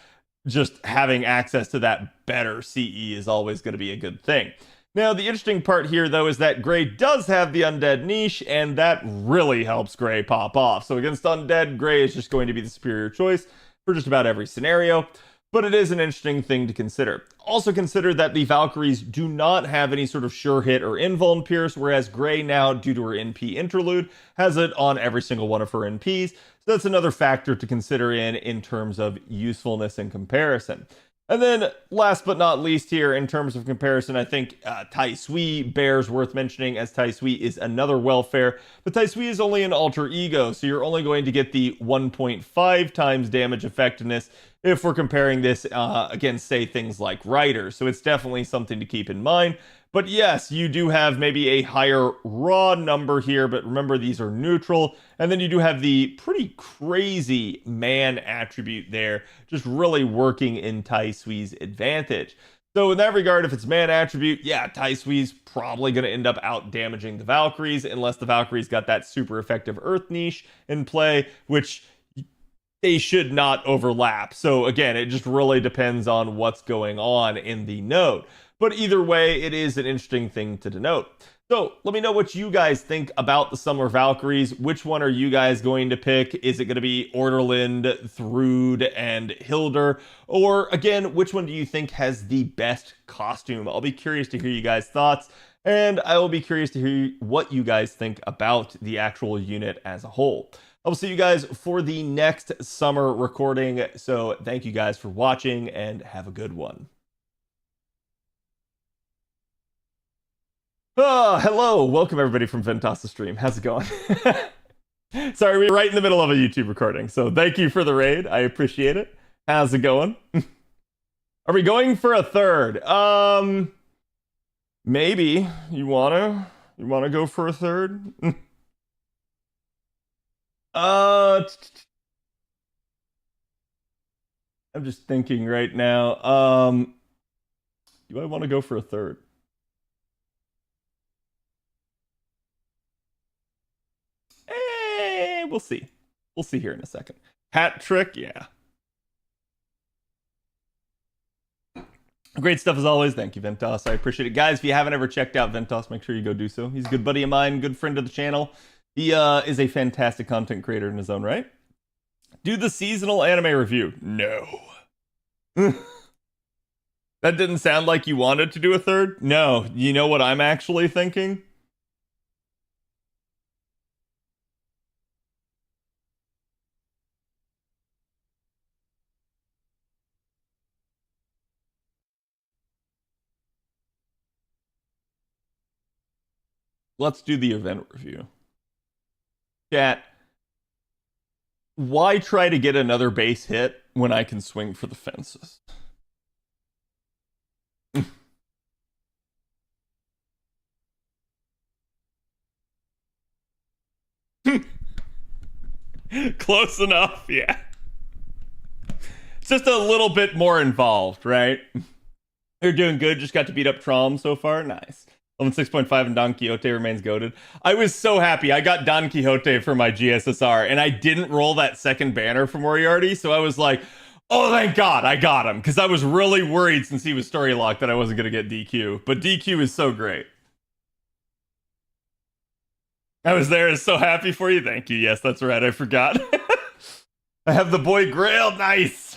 S1: just having access to that better CE is always going to be a good thing. Now, the interesting part here, though, is that Gray does have the Undead niche, and that really helps Gray pop off. So against Undead, Gray is just going to be the superior choice for just about every scenario, but it is an interesting thing to consider. Also consider that the Valkyries do not have any sort of sure hit or invuln pierce, whereas Gray now, due to her NP interlude, has it on every single one of her NPs. So that's another factor to consider in terms of usefulness and comparison. And then, last but not least here, in terms of comparison, I think Tai Sui bears worth mentioning, as Tai Sui is another welfare, but Tai Sui is only an alter ego, so you're only going to get the 1.5 times damage effectiveness if we're comparing this against, say, things like Rider. So it's definitely something to keep in mind. But yes, you do have maybe a higher raw number here, but remember, these are neutral. And then you do have the pretty crazy man attribute there, just really working in Tai Sui's advantage. So in that regard, if it's man attribute, yeah, Tai Sui's probably going to end up out damaging the Valkyries, unless the Valkyries got that super effective Earth niche in play, which they should not overlap. So again, it just really depends on what's going on in the node. But either way, it is an interesting thing to denote. So let me know what you guys think about the Summer Valkyries. Which one are you guys going to pick? Is it going to be Orderlind, Thrud, and Hildur? Or again, which one do you think has the best costume? I'll be curious to hear you guys' thoughts, and I will be curious to hear what you guys think about the actual unit as a whole. I'll see you guys for the next summer recording. So thank you guys for watching, and have a good one. Oh, hello. Welcome everybody from Ventos the stream. How's it going? Sorry, we're right in the middle of a YouTube recording. So thank you for the raid. I appreciate it. How's it going? Are we going for a third? Maybe. You wanna go for a third? I'm just thinking right now. Do I want to go for a third? We'll see. We'll see here in a second. Hat trick, yeah. Great stuff as always. Thank you, Ventos. I appreciate it. Guys, if you haven't ever checked out Ventos, make sure you go do so. He's a good buddy of mine, good friend of the channel. He is a fantastic content creator in his own right. Do the seasonal anime review. No. That didn't sound like you wanted to do a third? No. You know what I'm actually thinking? Let's do the event review. Chat, why try to get another base hit when I can swing for the fences? Close enough, yeah. It's just a little bit more involved, right? You're doing good. Just got to beat up Trom so far. Nice. 6.5 and Don Quixote remains goated. I was so happy. I got Don Quixote for my GSSR, and I didn't roll that second banner for Moriarty, so I was like, oh, thank God, I got him, because I was really worried since he was story locked that I wasn't going to get DQ. But DQ is so great. I was there, so happy for you. Thank you. Yes, that's right. I forgot. I have the boy Grail. Nice.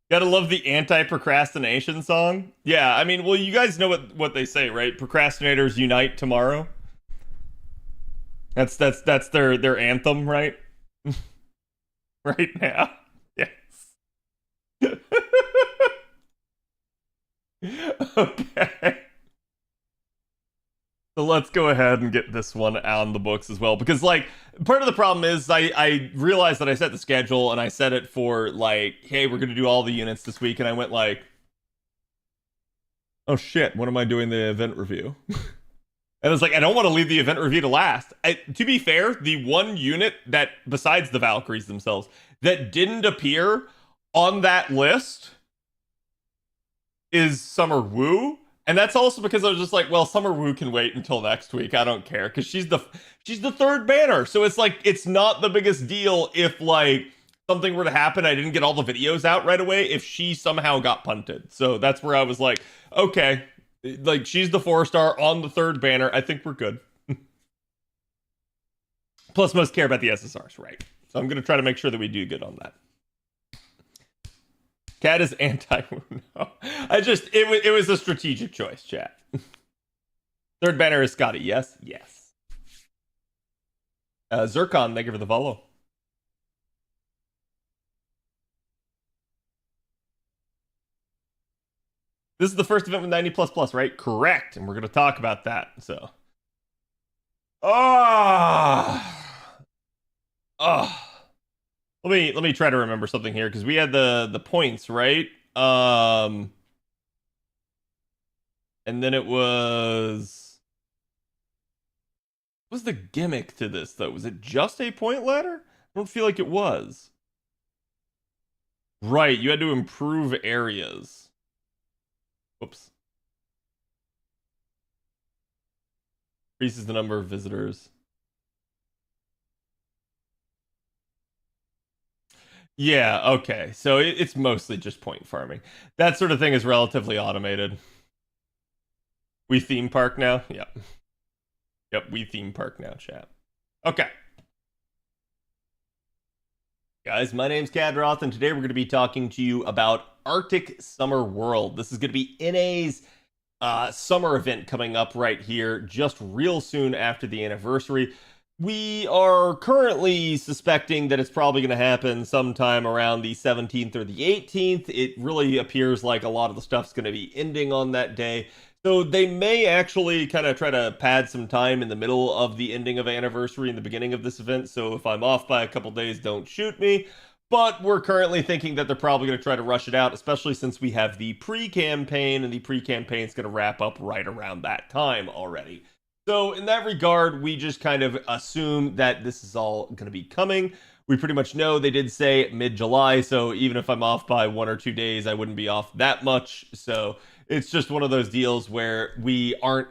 S1: Gotta love the anti-procrastination song. Yeah, I mean, well, you guys know what they say, right? Procrastinators unite tomorrow. That's their anthem, right? Right now. Yes. Okay. So let's go ahead and get this one on the books as well. Because, like, part of the problem is I realized that I set the schedule and I set it for, like, hey, we're going to do all the units this week. And I went like, oh, shit, when am I doing the event review? And I was like, I don't want to leave the event review to last. To be fair, the one unit that, besides the Valkyries themselves, that didn't appear on that list is Summer Woo. And that's also because I was just like, well, Summer Woo can wait until next week. I don't care, because she's the third banner. So it's like, it's not the biggest deal if, like, something were to happen, I didn't get all the videos out right away, if she somehow got punted. So that's where I was like, okay, like, she's the 4-star on the third banner. I think we're good. Plus, most care about the SSRs, right? So I'm going to try to make sure that we do good on that. Cat is anti-Woo. No. It was a strategic choice, chat. Third banner is Scotty. Yes? Yes. Zircon, thank you for the follow. This is the first event with 90++, right? Correct. And we're going to talk about that. So. Let me try to remember something here, because we had the points, right? And then it was... What was the gimmick to this, though? Was it just a point ladder? I don't feel like it was. Right, you had to improve areas. Whoops. Increases the number of visitors. Yeah, okay. So it's mostly just point farming. That sort of thing is relatively automated. We theme park now? Yep. Yep, we theme park now, chat. Okay. Guys, my name's Khadroth, and today we're going to be talking to you about Arctic Summer World. This is going to be NA's summer event coming up right here just real soon after the anniversary. We are currently suspecting that it's probably going to happen sometime around the 17th or the 18th. It really appears like a lot of the stuff's going to be ending on that day. So they may actually kind of try to pad some time in the middle of the ending of anniversary and the beginning of this event. So if I'm off by a couple days, don't shoot me. But we're currently thinking that they're probably going to try to rush it out, especially since we have the pre-campaign, and the pre-campaign is going to wrap up right around that time already. So in that regard, we just kind of assume that this is all going to be coming. We pretty much know they did say mid-July, so even if I'm off by 1 or 2 days, I wouldn't be off that much. So it's just one of those deals where we aren't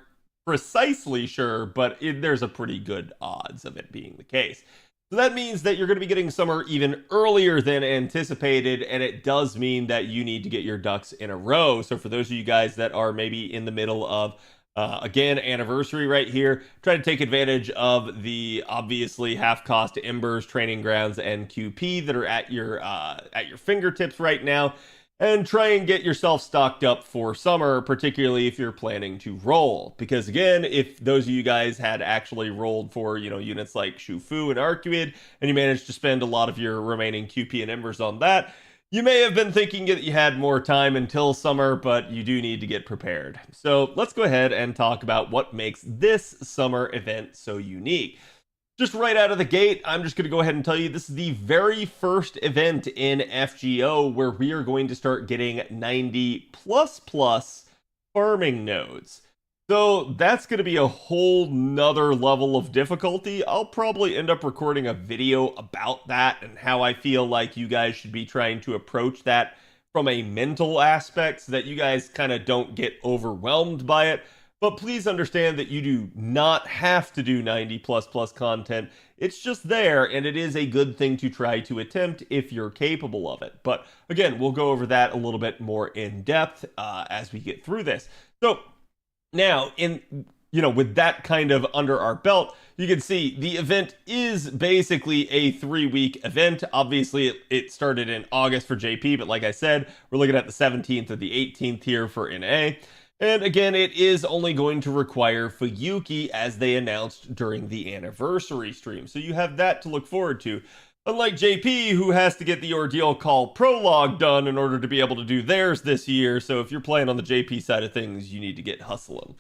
S1: precisely sure, but there's a pretty good odds of it being the case. So that means that you're going to be getting summer even earlier than anticipated, and it does mean that you need to get your ducks in a row. So for those of you guys that are maybe in the middle of again, anniversary right here, try to take advantage of the obviously half-cost Embers, Training Grounds, and QP that are at your fingertips right now, and try and get yourself stocked up for summer, particularly if you're planning to roll. Because again, if those of you guys had actually rolled for, units like Shufu and Arcuid, and you managed to spend a lot of your remaining QP and Embers on that, you may have been thinking that you had more time until summer, but you do need to get prepared. So let's go ahead and talk about what makes this summer event so unique. Just right out of the gate, I'm just going to go ahead and tell you this is the very first event in FGO where we are going to start getting 90++ farming nodes. So that's going to be a whole nother level of difficulty. I'll probably end up recording a video about that and how I feel like you guys should be trying to approach that from a mental aspect so that you guys kind of don't get overwhelmed by it. But please understand that you do not have to do 90 plus content. It's just there, and it is a good thing to try to attempt if you're capable of it. But again, we'll go over that a little bit more in depth as we get through this. So now, with that kind of under our belt, you can see the event is basically a 3-week event. Obviously, it started in August for JP, but like I said, we're looking at the 17th or the 18th here for NA. And again, it is only going to require Fuyuki as they announced during the anniversary stream. So you have that to look forward to. Unlike JP, who has to get the ordeal called Prologue done in order to be able to do theirs this year. So if you're playing on the JP side of things, you need to get hustling.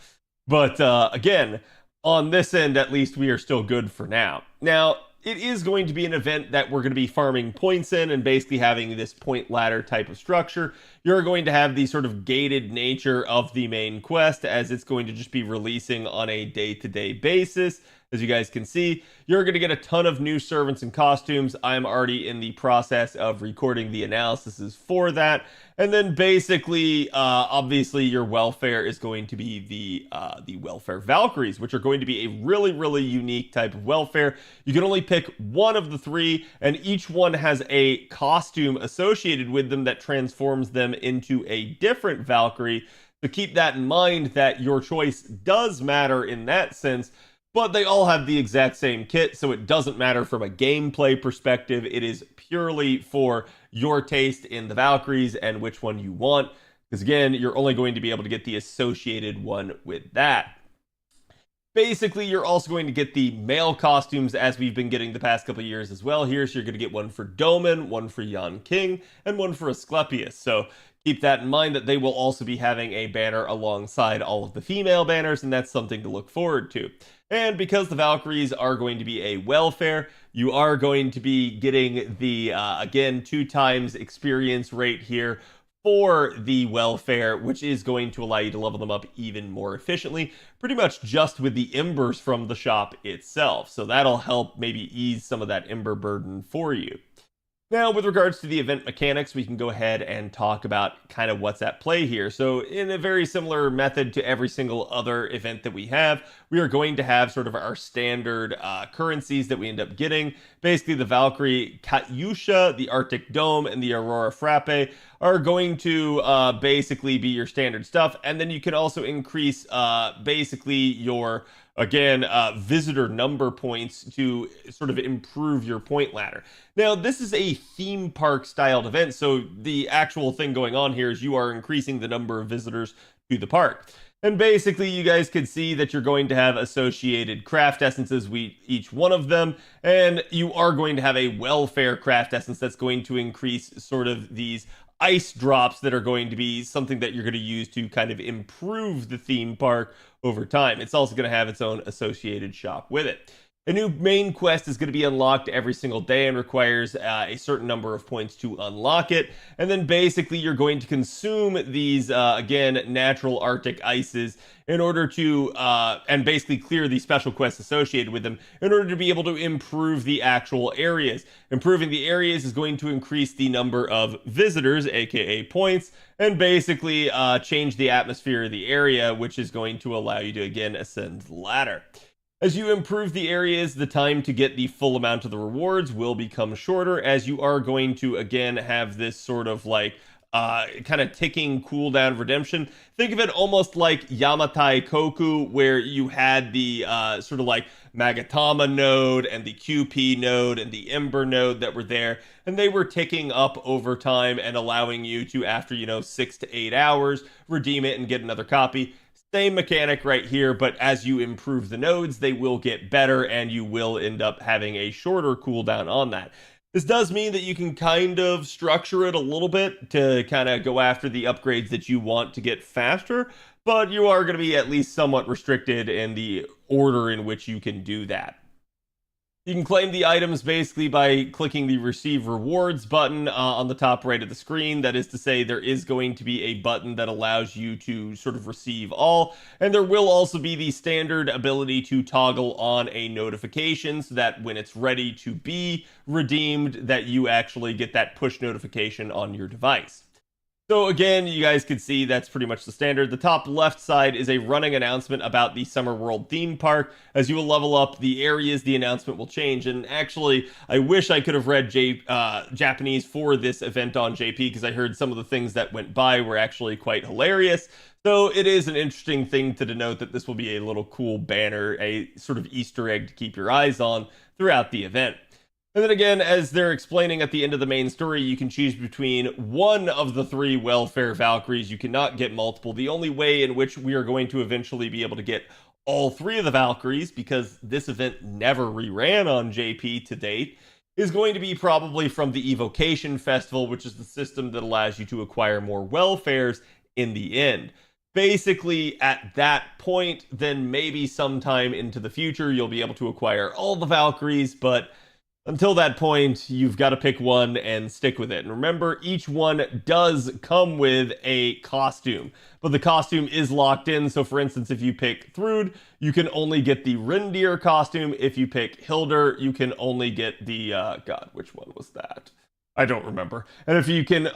S1: But again, on this end, at least, we are still good for now. Now, it is going to be an event that we're going to be farming points in and basically having this point ladder type of structure. You're going to have the sort of gated nature of the main quest, as it's going to just be releasing on a day-to-day basis. As you guys can see, you're going to get a ton of new servants and costumes. I'm already in the process of recording the analyses for that. And then basically, obviously, your welfare is going to be the welfare Valkyries, which are going to be a really, really unique type of welfare. You can only pick one of the 3, and each one has a costume associated with them that transforms them into a different Valkyrie. So keep that in mind, that your choice does matter in that sense. But they all have the exact same kit, so it doesn't matter from a gameplay perspective. It is purely for your taste in the Valkyries and which one you want. Because again, you're only going to be able to get the associated one with that. Basically, you're also going to get the male costumes as we've been getting the past couple of years as well here. So you're going to get one for Doman, one for Yan King, and one for Asclepius. So keep that in mind, that they will also be having a banner alongside all of the female banners, and that's something to look forward to. And because the Valkyries are going to be a welfare, you are going to be getting the, again, 2 times experience rate here for the welfare, which is going to allow you to level them up even more efficiently, pretty much just with the embers from the shop itself. So that'll help maybe ease some of that ember burden for you. Now, with regards to the event mechanics, we can go ahead and talk about kind of what's at play here. So in a very similar method to every single other event that we have, we are going to have sort of our standard currencies that we end up getting. Basically, the Valkyrie Katyusha, the Arctic Dome, and the Aurora Frappe are going to basically be your standard stuff. And then you can also increase basically your visitor number points to sort of improve your point ladder. Now, this is a theme park styled event, so the actual thing going on here is you are increasing the number of visitors to the park. And basically, you guys can see that you're going to have associated craft essences with each one of them, and you are going to have a welfare craft essence that's going to increase sort of these ice drops that are going to be something that you're going to use to kind of improve the theme park over time. It's also going to have its own associated shop with it. A new main quest is going to be unlocked every single day and requires a certain number of points to unlock it. And then basically you're going to consume these, again, natural Arctic ices in order to, and basically clear the special quests associated with them in order to be able to improve the actual areas. Improving the areas is going to increase the number of visitors, aka points, and basically change the atmosphere of the area, which is going to allow you to, again, ascend the ladder. As you improve the areas, the time to get the full amount of the rewards will become shorter, as you are going to, again, have this sort of like kind of ticking cooldown redemption. Think of it almost like Yamatai Koku, where you had the sort of like Magatama node and the QP node and the Ember node that were there, and they were ticking up over time and allowing you to, after 6 to 8 hours, redeem it and get another copy. Same mechanic right here, but as you improve the nodes, they will get better and you will end up having a shorter cooldown on that. This does mean that you can kind of structure it a little bit to kind of go after the upgrades that you want to get faster, but you are going to be at least somewhat restricted in the order in which you can do that. You can claim the items basically by clicking the Receive Rewards button on the top right of the screen. That is to say, there is going to be a button that allows you to sort of receive all, and there will also be the standard ability to toggle on a notification so that when it's ready to be redeemed, that you actually get that push notification on your device. So again, you guys can see that's pretty much the standard. The top left side is a running announcement about the Summer World theme park. As you will level up the areas, the announcement will change. And actually, I wish I could have read Japanese for this event on JP, because I heard some of the things that went by were actually quite hilarious. So it is an interesting thing to denote that this will be a little cool banner, a sort of Easter egg to keep your eyes on throughout the event. And then again, as they're explaining at the end of the main story, you can choose between one of the three welfare Valkyries. You cannot get multiple. The only way in which we are going to eventually be able to get all three of the Valkyries, because this event never reran on JP to date, is going to be probably from the Evocation Festival, which is the system that allows you to acquire more welfares in the end. Basically, at that point, then maybe sometime into the future, you'll be able to acquire all the Valkyries, but until that point, you've got to pick one and stick with it. And remember, each one does come with a costume, but the costume is locked in. So for instance, if you pick Thrud, you can only get the reindeer costume. If you pick Hildur, you can only get the, God, which one was that? I don't remember. And if you pick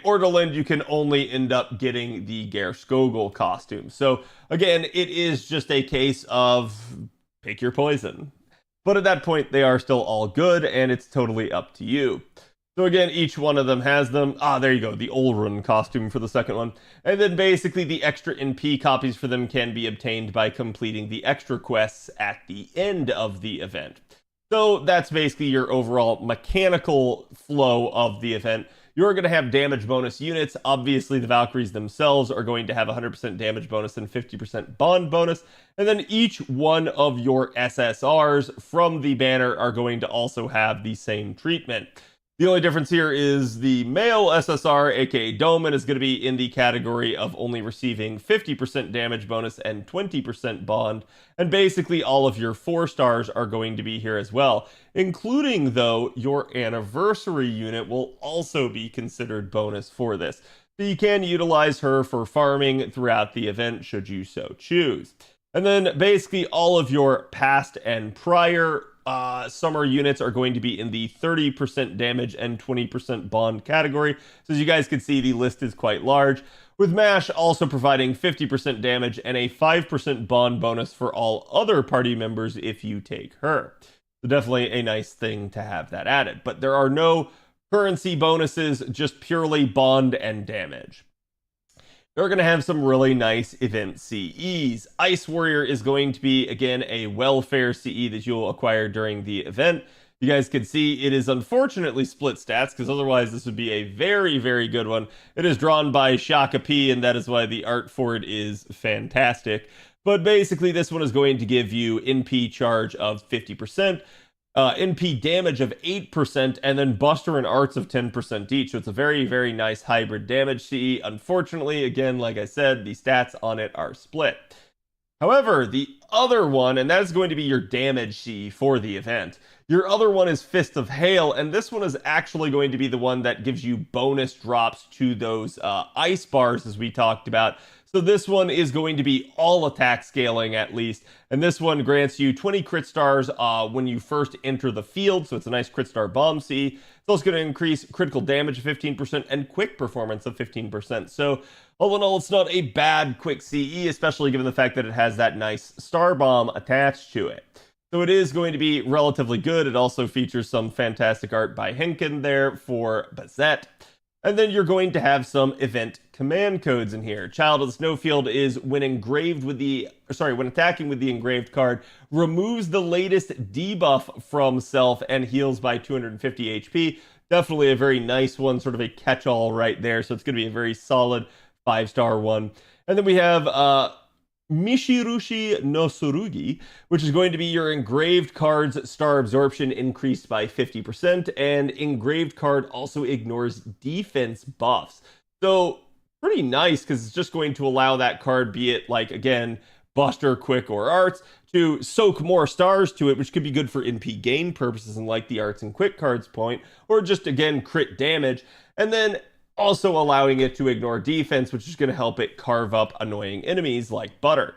S1: Ortolind, you can only end up getting the Gerskogel costume. So again, it is just a case of pick your poison. But at that point, they are still all good, and it's totally up to you. So again, each one of them has them. There you go, the Olrun costume for the second one. And then basically the extra NP copies for them can be obtained by completing the extra quests at the end of the event. So that's basically your overall mechanical flow of the event. You're going to have damage bonus units. Obviously, the Valkyries themselves are going to have 100% damage bonus and 50% bond bonus. And then each one of your SSRs from the banner are going to also have the same treatment. The only difference here is the male SSR, aka Doman, is going to be in the category of only receiving 50% damage bonus and 20% bond. And basically all of your 4 stars are going to be here as well, including, though, your Anniversary unit will also be considered bonus for this. So you can utilize her for farming throughout the event should you so choose. And then basically all of your past and prior summer units are going to be in the 30% damage and 20% bond category. So as you guys can see, the list is quite large, with MASH also providing 50% damage and a 5% bond bonus for all other party members if you take her. So definitely a nice thing to have that added. But there are no currency bonuses, just purely bond and damage. They're going to have some really nice event CEs. Ice Warrior is going to be, again, a welfare CE that you'll acquire during the event. You guys can see it is unfortunately split stats, because otherwise this would be a very, very good one. It is drawn by Shaka P, and that is why the art for it is fantastic. But basically, this one is going to give you NP charge of 50%. NP damage of 8%, and then Buster and Arts of 10% each. So it's a very, very nice hybrid damage CE. Unfortunately, again, like I said, the stats on it are split. However, the other one, and that is going to be your damage CE for the event. Your other one is Fist of Hail, and this one is actually going to be the one that gives you bonus drops to those ice bars, as we talked about. So this one is going to be all attack scaling at least, and this one grants you 20 crit stars when you first enter the field, so it's a nice crit star bomb C. It's also going to increase critical damage of 15% and quick performance of 15%. So all in all, it's not a bad quick CE, especially given the fact that it has that nice star bomb attached to it. So it is going to be relatively good. It also features some fantastic art by Henkin there for Bazette. And then you're going to have some event command codes in here. Child of the Snowfield is when attacking with the engraved card, removes the latest debuff from self and heals by 250 HP. Definitely a very nice one, sort of a catch-all right there. So it's going to be a very solid 5-star one. And then we have Mishirushi no Surugi, which is going to be your engraved card's star absorption increased by 50%, and engraved card also ignores defense buffs. So pretty nice, because it's just going to allow that card, be it like, again, Buster, Quick, or Arts, to soak more stars to it, which could be good for NP gain purposes and like the Arts and Quick cards point, or just again crit damage, and then also allowing it to ignore defense, which is going to help it carve up annoying enemies like Butter.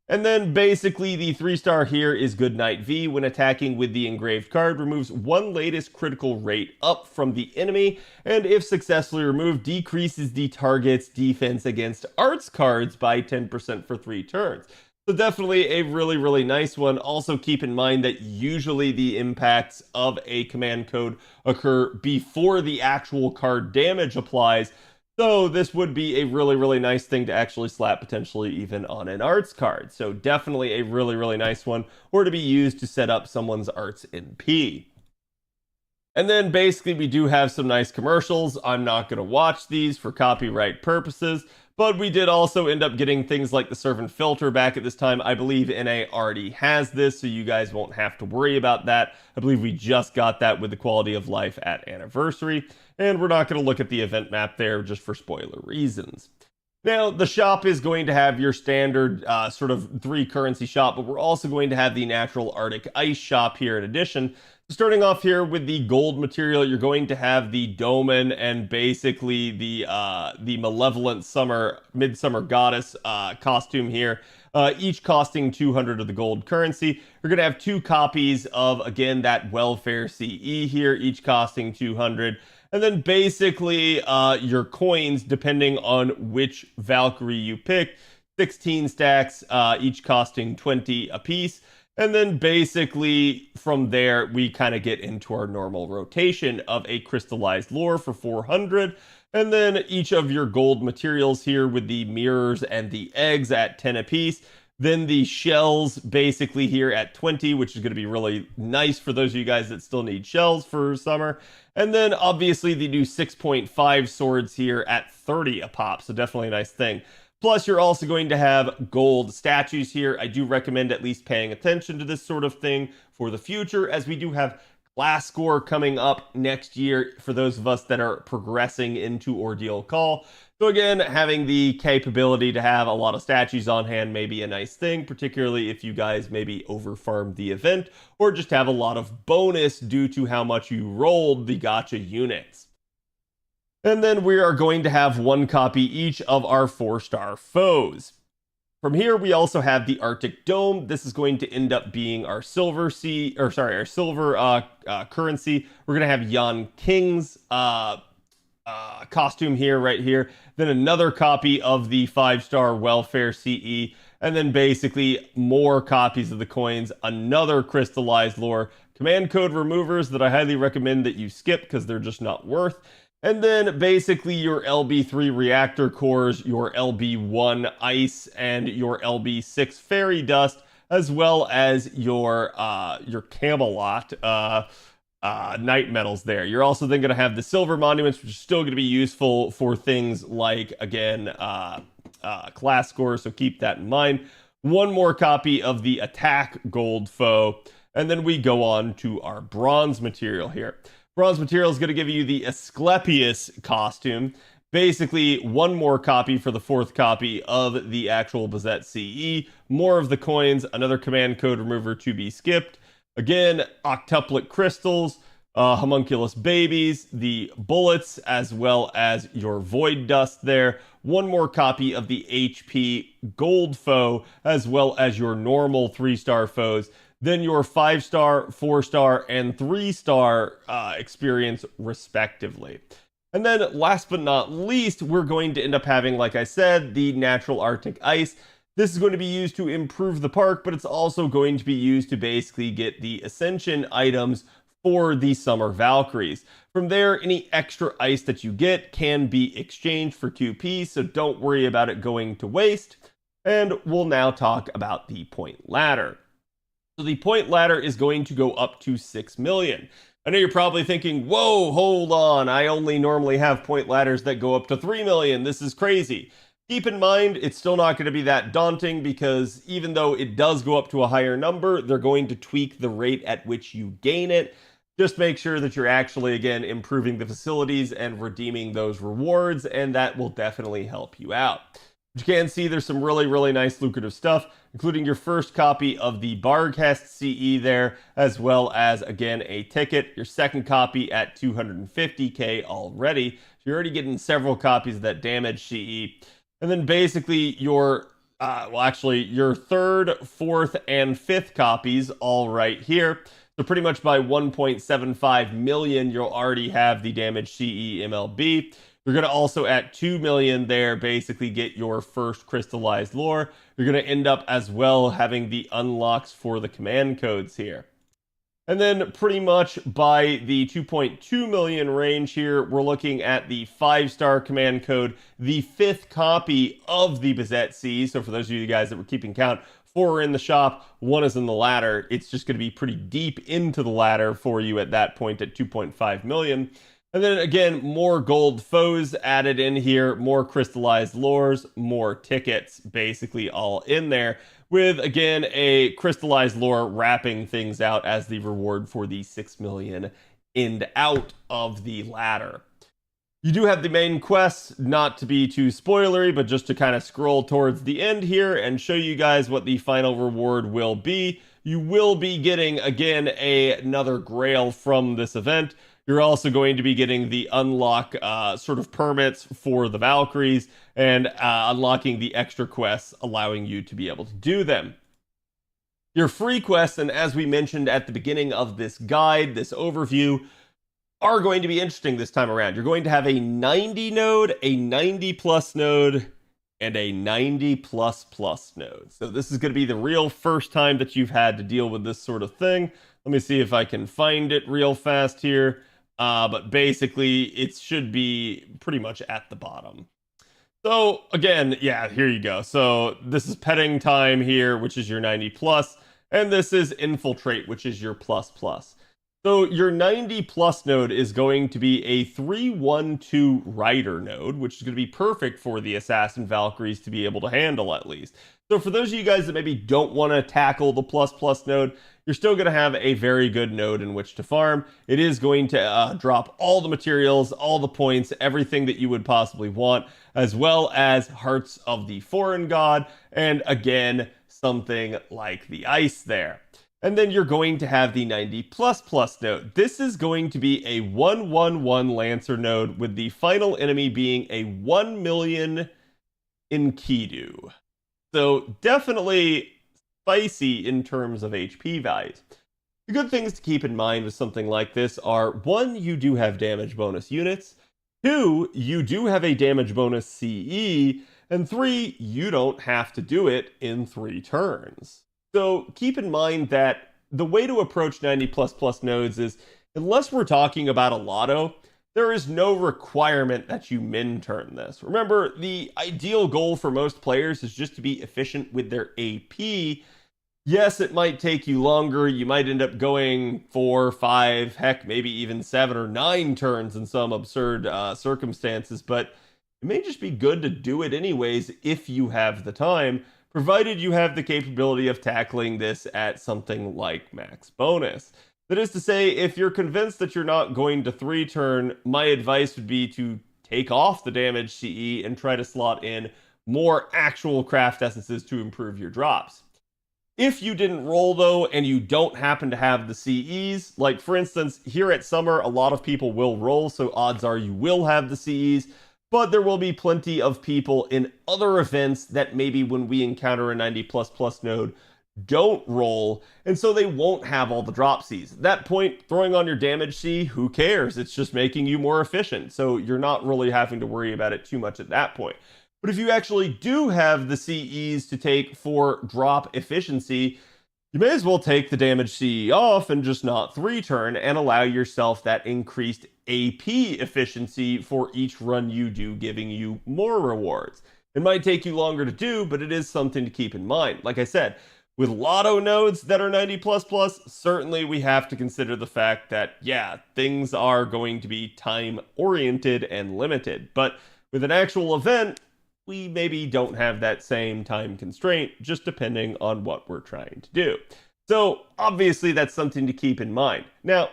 S1: And then basically the 3-star here is Goodnight V. When attacking with the engraved card, removes one latest critical rate up from the enemy, and if successfully removed, decreases the target's defense against arts cards by 10% for 3 turns. So definitely a really, really nice one. Also keep in mind that usually the impacts of a command code occur before the actual card damage applies. So this would be a really, really nice thing to actually slap potentially even on an arts card. So definitely a really, really nice one, or to be used to set up someone's arts NP. And then basically we do have some nice commercials. I'm not going to watch these for copyright purposes, but we did also end up getting things like the servant filter back at this time. I believe NA already has this, so you guys won't have to worry about that. I believe we just got that with the quality of life at Anniversary, and we're not going to look at the event map there just for spoiler reasons. Now, the shop is going to have your standard sort of 3 currency shop, but we're also going to have the natural Arctic ice shop here in addition. Starting off here with the gold material, you're going to have the Doman and basically the malevolent midsummer goddess costume here, each costing 200 of the gold currency. You're going to have 2 copies of, again, that welfare CE here, each costing 200. And then basically your coins, depending on which Valkyrie you pick, 16 stacks, each costing 20 apiece. And then basically from there, we kind of get into our normal rotation of a crystallized lore for 400. And then each of your gold materials here with the mirrors and the eggs at 10 apiece. Then the shells basically here at 20, which is going to be really nice for those of you guys that still need shells for summer. And then obviously the new 6.5 swords here at 30 a pop. So definitely a nice thing. Plus, you're also going to have gold statues here. I do recommend at least paying attention to this sort of thing for the future, as we do have class score coming up next year for those of us that are progressing into Ordeal Call. So again, having the capability to have a lot of statues on hand may be a nice thing, particularly if you guys maybe overfarmed the event, or just have a lot of bonus due to how much you rolled the gacha units. And then we are going to have 1 copy each of our 4-star foes. From here, we also have the Arctic Dome. This is going to end up being our silver currency. We're going to have Jan King's costume here, right here. Then another copy of the 5-star welfare CE. And then basically more copies of the coins, another crystallized lore, command code removers that I highly recommend that you skip because they're just not worth. And then basically your LB3 reactor cores, your LB1 ice, and your LB6 fairy dust, as well as your Camelot night metals there. You're also then going to have the silver monuments, which are still going to be useful for things like, again, class scores, so keep that in mind. 1 more copy of the attack gold foe, and then we go on to our bronze material here. Bronze material is going to give you the Asclepius costume. Basically, 1 more copy for the 4th copy of the actual Bazette CE. More of the coins, another command code remover to be skipped. Again, octuplet crystals, homunculus babies, the bullets, as well as your void dust there. 1 more copy of the HP gold foe, as well as your normal 3-star foes. Then your 5-star, 4-star, and 3-star experience, respectively. And then last but not least, we're going to end up having, like I said, the natural Arctic ice. This is going to be used to improve the park, but it's also going to be used to basically get the ascension items for the summer Valkyries. From there, any extra ice that you get can be exchanged for QP, so don't worry about it going to waste. And we'll now talk about the point ladder. So the point ladder is going to go up to 6 million. I know you're probably thinking, whoa, hold on, I only normally have point ladders that go up to 3 million. This is crazy. Keep in mind, it's still not going to be that daunting because even though it does go up to a higher number, they're going to tweak the rate at which you gain it. Just make sure that you're actually, again, improving the facilities and redeeming those rewards, and that will definitely help you out. But you can see there's some really, really nice lucrative stuff, including your first copy of the Barghest CE there, as well as, again, a ticket. Your second copy at 250k already. So you're already getting several copies of that damage CE. And then basically your, your third, fourth, and fifth copies all right here. So pretty much by 1.75 million, you'll already have the damage CE MLB. You're going to also at 2 million there basically get your first crystallized lore. You're going to end up as well having the unlocks for the command codes here. And then pretty much by the 2.2 million range here, we're looking at the 5-star command code, the 5th copy of the Bazette C. So for those of you guys that were keeping count, 4 are in the shop, 1 is in the ladder. It's just going to be pretty deep into the ladder for you at that point at 2.5 million. And then again, more gold foes added in here, more crystallized lores, more tickets, basically all in there, with again a crystallized lore wrapping things out as the reward for the 6 million end out of the ladder. You do have the main quests, not to be too spoilery, but just to kind of scroll towards the end here and show you guys what the final reward will be. You will be getting, again, another grail from this event. You're also going to be getting the unlock sort of permits for the Valkyries and unlocking the extra quests, allowing you to be able to do them. Your free quests, and as we mentioned at the beginning of this guide, this overview, are going to be interesting this time around. You're going to have a 90 node, a 90 plus node, and a 90 plus plus node. So this is going to be the real first time that you've had to deal with this sort of thing. Let me see if I can find it real fast here. But basically, it should be pretty much at the bottom. So again, yeah, here you go. So this is petting time here, which is your 90 plus, and this is infiltrate, which is your plus plus. So your 90 plus node is going to be a 312 rider node, which is going to be perfect for the assassin Valkyries to be able to handle at least. So for those of you guys that maybe don't want to tackle the plus plus node, you're still going to have a very good node in which to farm. It is going to drop all the materials, all the points, everything that you would possibly want, as well as Hearts of the Foreign God, and again, something like the ice there. And then you're going to have the 90 plus plus node. This is going to be a 111 Lancer node with the final enemy being a 1 million Enkidu. So definitely spicy in terms of HP values. The good things to keep in mind with something like this are, 1, you do have damage bonus units, 2, you do have a damage bonus CE, and 3, you don't have to do it in 3 turns. So keep in mind that the way to approach 90 plus plus nodes is, unless we're talking about a lotto, there is no requirement that you min turn this. Remember, the ideal goal for most players is just to be efficient with their AP. Yes, it might take you longer. You might end up going 4, 5, heck, maybe even 7 or 9 turns in some absurd circumstances, but it may just be good to do it anyways if you have the time, provided you have the capability of tackling this at something like max bonus. That is to say, if you're convinced that you're not going to 3-turn, my advice would be to take off the damage CE and try to slot in more actual craft essences to improve your drops. If you didn't roll though, and you don't happen to have the CEs, like for instance, here at Summer, a lot of people will roll, so odds are you will have the CEs, but there will be plenty of people in other events that maybe when we encounter a 90 plus plus node don't roll, and so they won't have all the drop Cs. At that point, throwing on your damage C, who cares? It's just making you more efficient, so you're not really having to worry about it too much at that point. But if you actually do have the CEs to take for drop efficiency, you may as well take the damage CE off and just not 3-turn and allow yourself that increased AP efficiency for each run you do, giving you more rewards. It might take you longer to do, but it is something to keep in mind. Like I said, with lotto nodes that are 90 plus plus, certainly we have to consider the fact that, yeah, things are going to be time oriented and limited. But with an actual event, we maybe don't have that same time constraint, just depending on what we're trying to do. So obviously that's something to keep in mind. Now,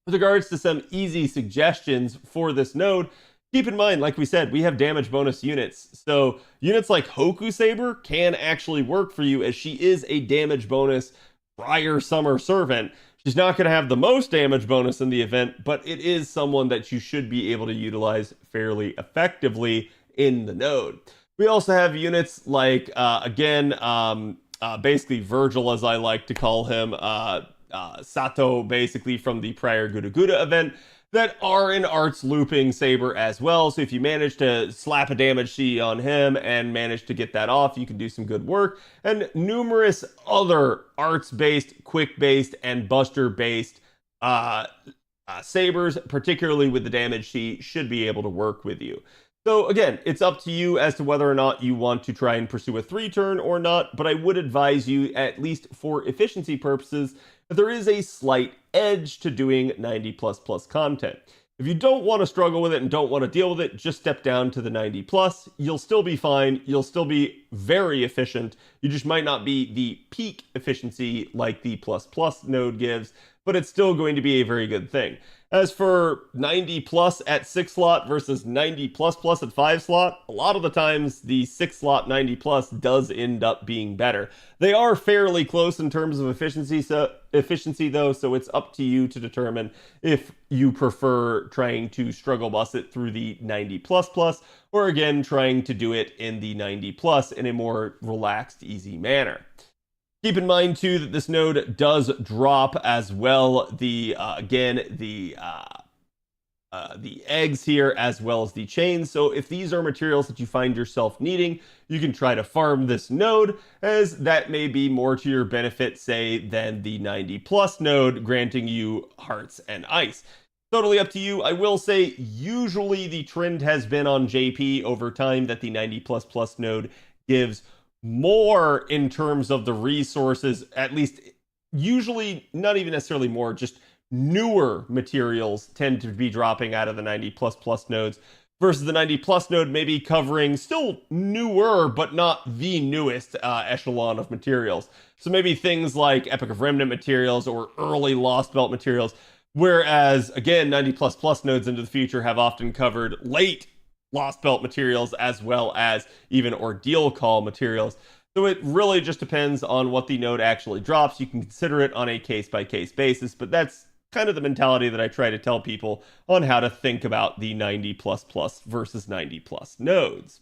S1: with regards to some easy suggestions for this node, Keep in mind, like we said, we have damage bonus units. So units like Hoku Saber can actually work for you, as she is a damage bonus prior summer servant. She's not going to have the most damage bonus in the event, but it is someone that you should be able to utilize fairly effectively in the node. We also have units like, basically Virgil, as I like to call him, Sato, basically from the prior Guda Guda event, that are an arts looping saber as well. So if you manage to slap a damage C on him and manage to get that off, you can do some good work. And numerous other arts-based, quick-based, and buster-based sabers, particularly with the damage C, should be able to work with you. So again, it's up to you as to whether or not you want to try and pursue a 3-turn or not, but I would advise you, at least for efficiency purposes, that there is a slight edge to doing 90++ content. If you don't want to struggle with it and don't want to deal with it, just step down to the 90+. You'll still be fine. You'll still be very efficient. You just might not be the peak efficiency like the ++ node gives, but it's still going to be a very good thing. As for 90+ at 6 slot versus 90++ at 5 slot, a lot of the times the 6 slot 90+ does end up being better. They are fairly close in terms of efficiency though, so it's up to you to determine if you prefer trying to struggle bus it through the 90++, or again trying to do it in the 90+ in a more relaxed, easy manner. Keep in mind too that this node does drop as well the eggs here, as well as the chains. So if these are materials that you find yourself needing, you can try to farm this node, as that may be more to your benefit, say, than the 90+ node granting you hearts and ice. Totally up to you. I will say usually the trend has been on JP over time that the 90++ node gives more in terms of the resources, at least usually not even necessarily more, just newer materials tend to be dropping out of the 90++ nodes, versus the 90+ node maybe covering still newer but not the newest echelon of materials. So maybe things like Epic of Remnant materials or early Lost Belt materials, whereas again 90++ nodes into the future have often covered late Lost Belt materials, as well as even Ordeal Call materials. So it really just depends on what the node actually drops. You can consider it on a case-by-case basis, but that's kind of the mentality that I try to tell people on how to think about the 90++ versus 90+ nodes.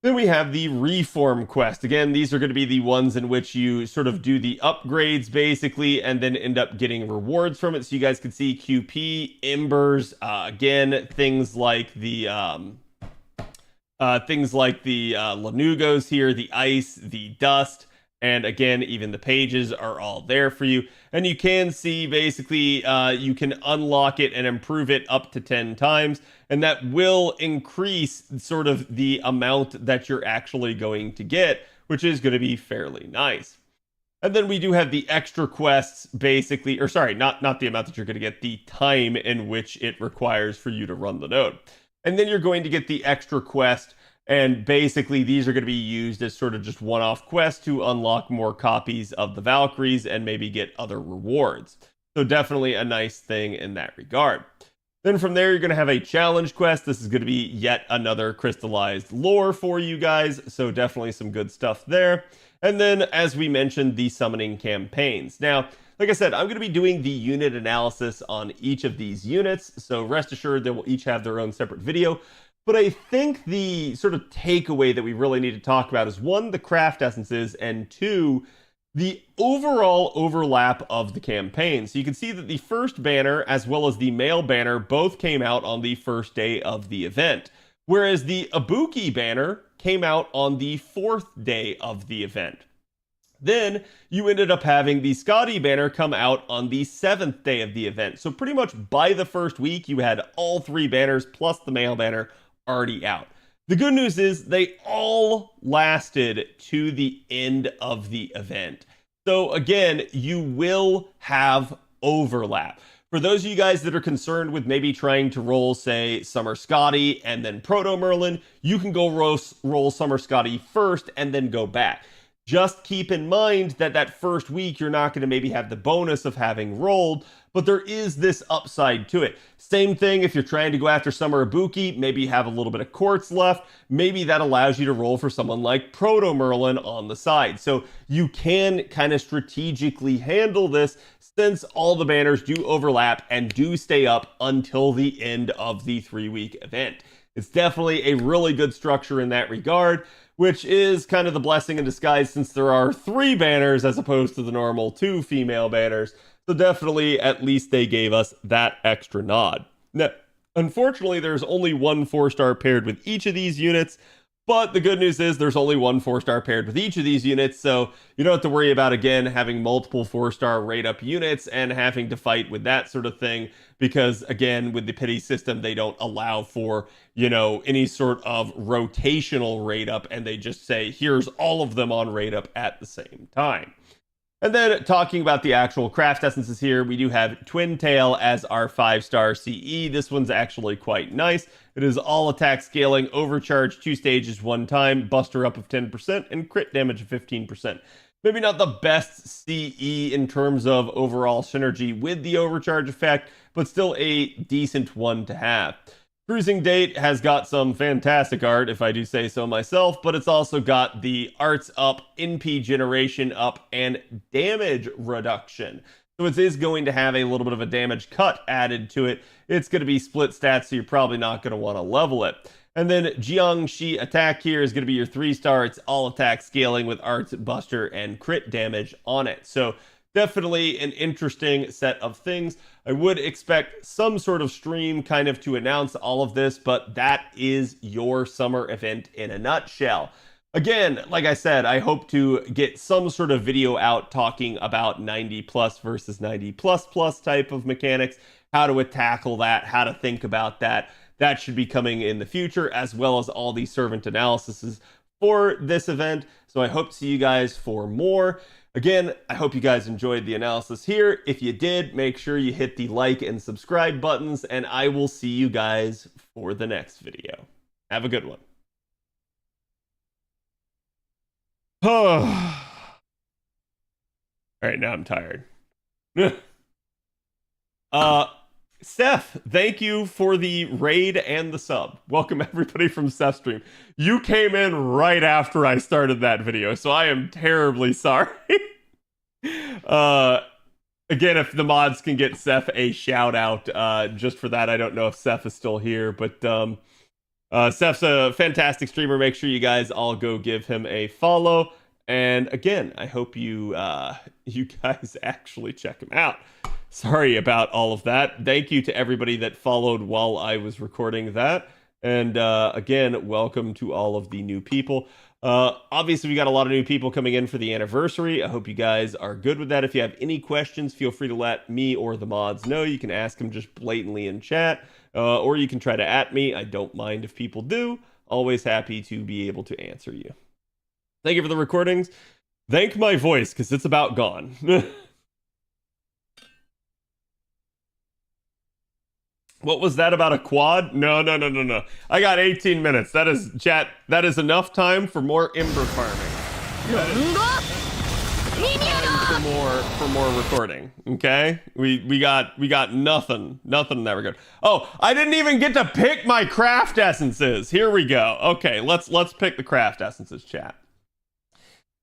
S1: Then we have the Reform quest. Again, these are going to be the ones in which you sort of do the upgrades basically and then end up getting rewards from it. So you guys can see QP, Embers, again, things like the Lanugos here, the Ice, the Dust, and again, even the pages are all there for you. And you can see basically you can unlock it and improve it up to 10 times. And that will increase sort of the amount that you're actually going to get, which is going to be fairly nice. And then we do have the extra quests basically, or sorry, not the amount that you're going to get, the time in which it requires for you to run the node. And then you're going to get the extra quest. And basically, these are going to be used as sort of just one-off quests to unlock more copies of the Valkyries and maybe get other rewards. So definitely a nice thing in that regard. Then from there, you're going to have a challenge quest. This is going to be yet another crystallized lore for you guys. So definitely some good stuff there. And then, as we mentioned, the summoning campaigns. Now, like I said, I'm going to be doing the unit analysis on each of these units. So rest assured they will each have their own separate video. But I think the sort of takeaway that we really need to talk about is, one, the craft essences, and two, the overall overlap of the campaign. So you can see that the first banner as well as the male banner both came out on the first day of the event, whereas the Ibuki banner came out on the 4th day of the event. Then you ended up having the Scotty banner come out on the 7th day of the event. So pretty much by the first week, you had all 3 banners plus the male banner already out. The good news is they all lasted to the end of the event. So again, you will have overlap. For those of you guys that are concerned with maybe trying to roll, say, Summer Scotty and then Proto Merlin, you can go roll Summer Scotty first and then go back. Just keep in mind that that first week you're not going to maybe have the bonus of having rolled, but there is this upside to it. Same thing if you're trying to go after Summer Ibuki, maybe you have a little bit of quartz left, maybe that allows you to roll for someone like Proto Merlin on the side. So you can kind of strategically handle this since all the banners do overlap and do stay up until the end of the 3-week event. It's definitely a really good structure in that regard, which is kind of the blessing in disguise since there are 3 banners as opposed to the normal 2 female banners. So definitely, at least they gave us that extra nod. Now, unfortunately, there's only 1 4-star paired with each of these units, but the good news is there's only 1 4-star paired with each of these units, so you don't have to worry about, again, having multiple 4-star rate-up units and having to fight with that sort of thing, because, again, with the pity system, they don't allow for, any sort of rotational rate-up, and they just say, here's all of them on rate-up at the same time. And then talking about the actual craft essences here, we do have Twin Tail as our 5-star CE. This one's actually quite nice. It is all attack scaling, overcharge 2 stages 1 time, buster up of 10%, and crit damage of 15%. Maybe not the best CE in terms of overall synergy with the overcharge effect, but still a decent one to have. Cruising Date has got some fantastic art, if I do say so myself, but it's also got the arts up, NP generation up, and damage reduction. So it is going to have a little bit of a damage cut added to it. It's going to be split stats, so you're probably not going to want to level it. And then Jiangxi Attack here is going to be your 3-star. It's all attack scaling with arts, buster, and crit damage on it. So definitely an interesting set of things. I would expect some sort of stream kind of to announce all of this, but that is your summer event in a nutshell. Again, like I said, I hope to get some sort of video out talking about 90 plus versus 90 plus plus type of mechanics, how to tackle that, how to think about that. That should be coming in the future, as well as all these servant analyses for this event. So I hope to see you guys for more. Again, I hope you guys enjoyed the analysis here. If you did, make sure you hit the like and subscribe buttons, and I will see you guys for the next video. Have a good one. All right, now I'm tired. Seth, thank you for the raid and the sub. Welcome everybody from Seth's stream. You came in right after I started that video, so I am terribly sorry. Again, if the mods can get Seth a shout out, just for that, I don't know if Seth is still here, but Seth's a fantastic streamer. Make sure you guys all go give him a follow. And again, I hope you you guys actually check him out. Sorry about all of that. Thank you to everybody that followed while I was recording that. And again, welcome to all of the new people. Obviously, we got a lot of new people coming in for the anniversary. I hope you guys are good with that. If you have any questions, feel free to let me or the mods know. You can ask them just blatantly in chat, or you can try to @ me. I don't mind if people do. Always happy to be able to answer you. Thank you for the recordings. Thank my voice, because it's about gone. What was that about a quad? No. I got 18 minutes. That is, chat, that is enough time for more ember farming. For more recording. Okay? We got nothing in that regard. Oh, I didn't even get to pick my craft essences. Here we go. Okay, let's pick the craft essences, chat.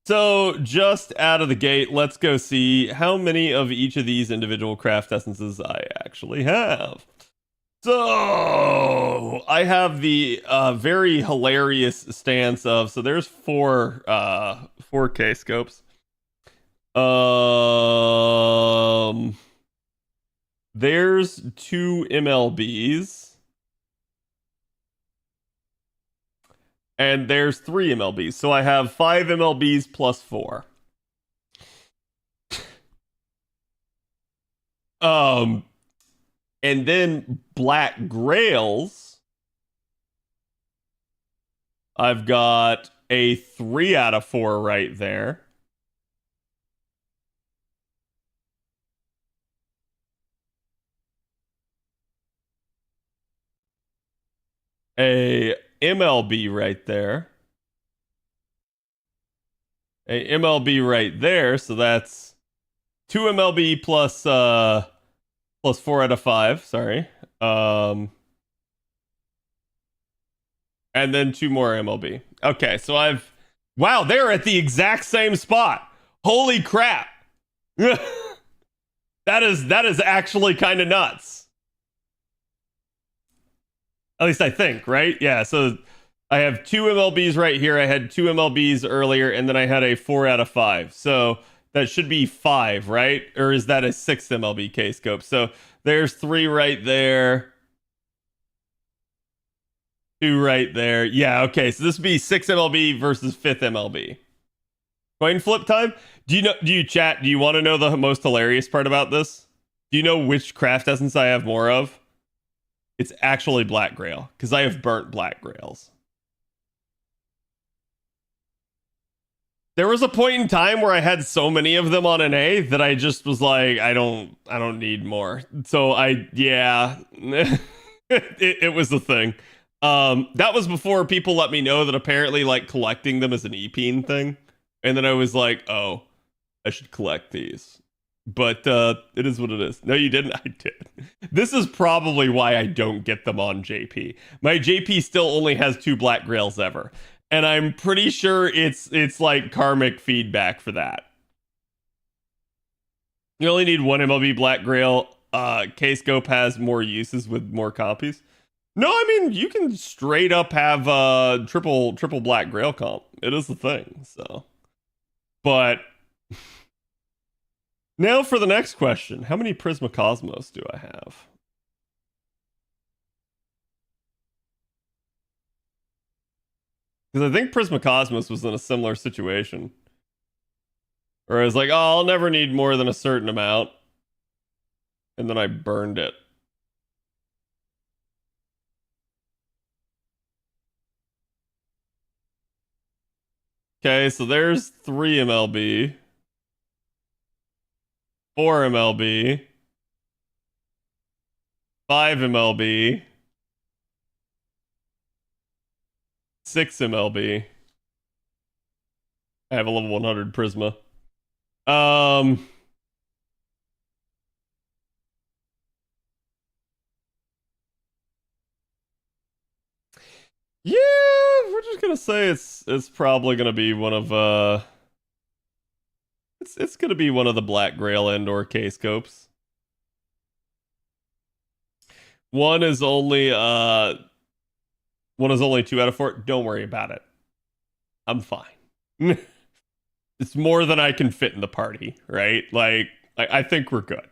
S1: So just out of the gate, let's go see how many of each of these individual craft essences I actually have. So I have the very hilarious stance of, so there's 4K scopes. There's 2 MLBs. And there's 3 MLBs. So I have 5 MLBs plus 4. And then Black Grails, I've got a 3 out of 4 right there. A MLB right there. a MLB right there, so that's 2 MLB plus 4 out of 5, sorry. And then 2 more MLB. Okay, so wow, they're at the exact same spot. Holy crap. that is actually kind of nuts. At least I think, right? Yeah, so I have 2 MLBs right here. I had 2 MLBs earlier, and then I had a 4 out of 5. So that should be 5, right? Or is that a 6 MLB K-scope? So there's 3 right there. 2 right there. Yeah, okay. So this would be 6 MLB versus 5th MLB. Coin flip time? Do you want to know the most hilarious part about this? Do you know which craft essence I have more of? It's actually Black Grail, because I have burnt Black Grails. There was a point in time where I had so many of them on an A that I just was like, I don't need more. So yeah, it was the thing. That was before people let me know that apparently like collecting them is an EPing thing. And then I was like, oh, I should collect these. But it is what it is. No, you didn't. I did. This is probably why I don't get them on JP. My JP still only has 2 Black Grails ever. And I'm pretty sure it's like karmic feedback for that. You only need 1 MLB Black Grail. K-Scope has more uses with more copies. No, I mean, you can straight up have triple Black Grail comp. It is the thing, so. But now for the next question. How many Prisma Cosmos do I have? Because I think Prisma Cosmos was in a similar situation. Where I was like, oh, I'll never need more than a certain amount. And then I burned it. Okay, so there's 3 MLB. 4 MLB. 5 MLB. 6 MLB. I have a level 100 Prisma. Yeah, we're just gonna say it's probably gonna be one of it's gonna be one of the Black Grail and/or K-scopes. One is only 2 out of 4. Don't worry about it. I'm fine. It's more than I can fit in the party, right? Like I think we're good.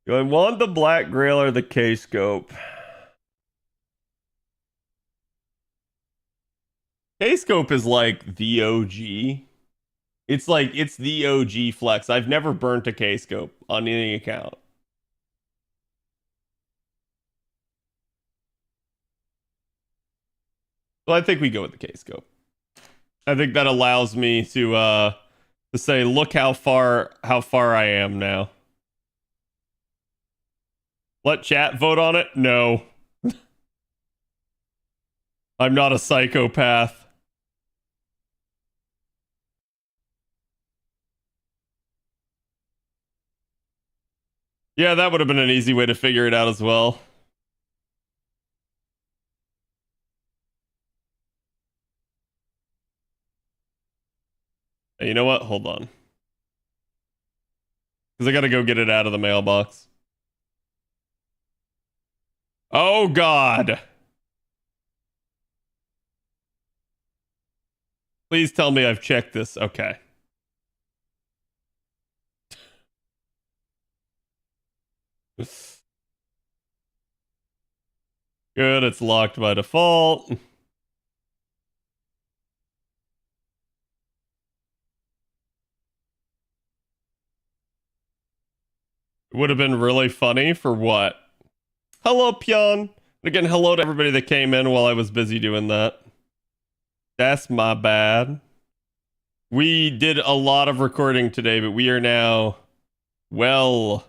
S1: Do I want the Black Grail or the K-scope? K-scope is like the OG. It's like it's the OG flex. I've never burnt a K-scope on any account. So I think we go with the K-scope. I think that allows me to say, look how far I am now. Let chat vote on it? No. I'm not a psychopath. Yeah, that would have been an easy way to figure it out as well. Hey, you know what? Hold on. Because I gotta go get it out of the mailbox. Oh, God. Please tell me I've checked this. Okay. Good, it's locked by default. It would have been really funny for what? Hello, Pyon. Again, hello to everybody that came in while I was busy doing that. That's my bad. We did a lot of recording today, but we are now well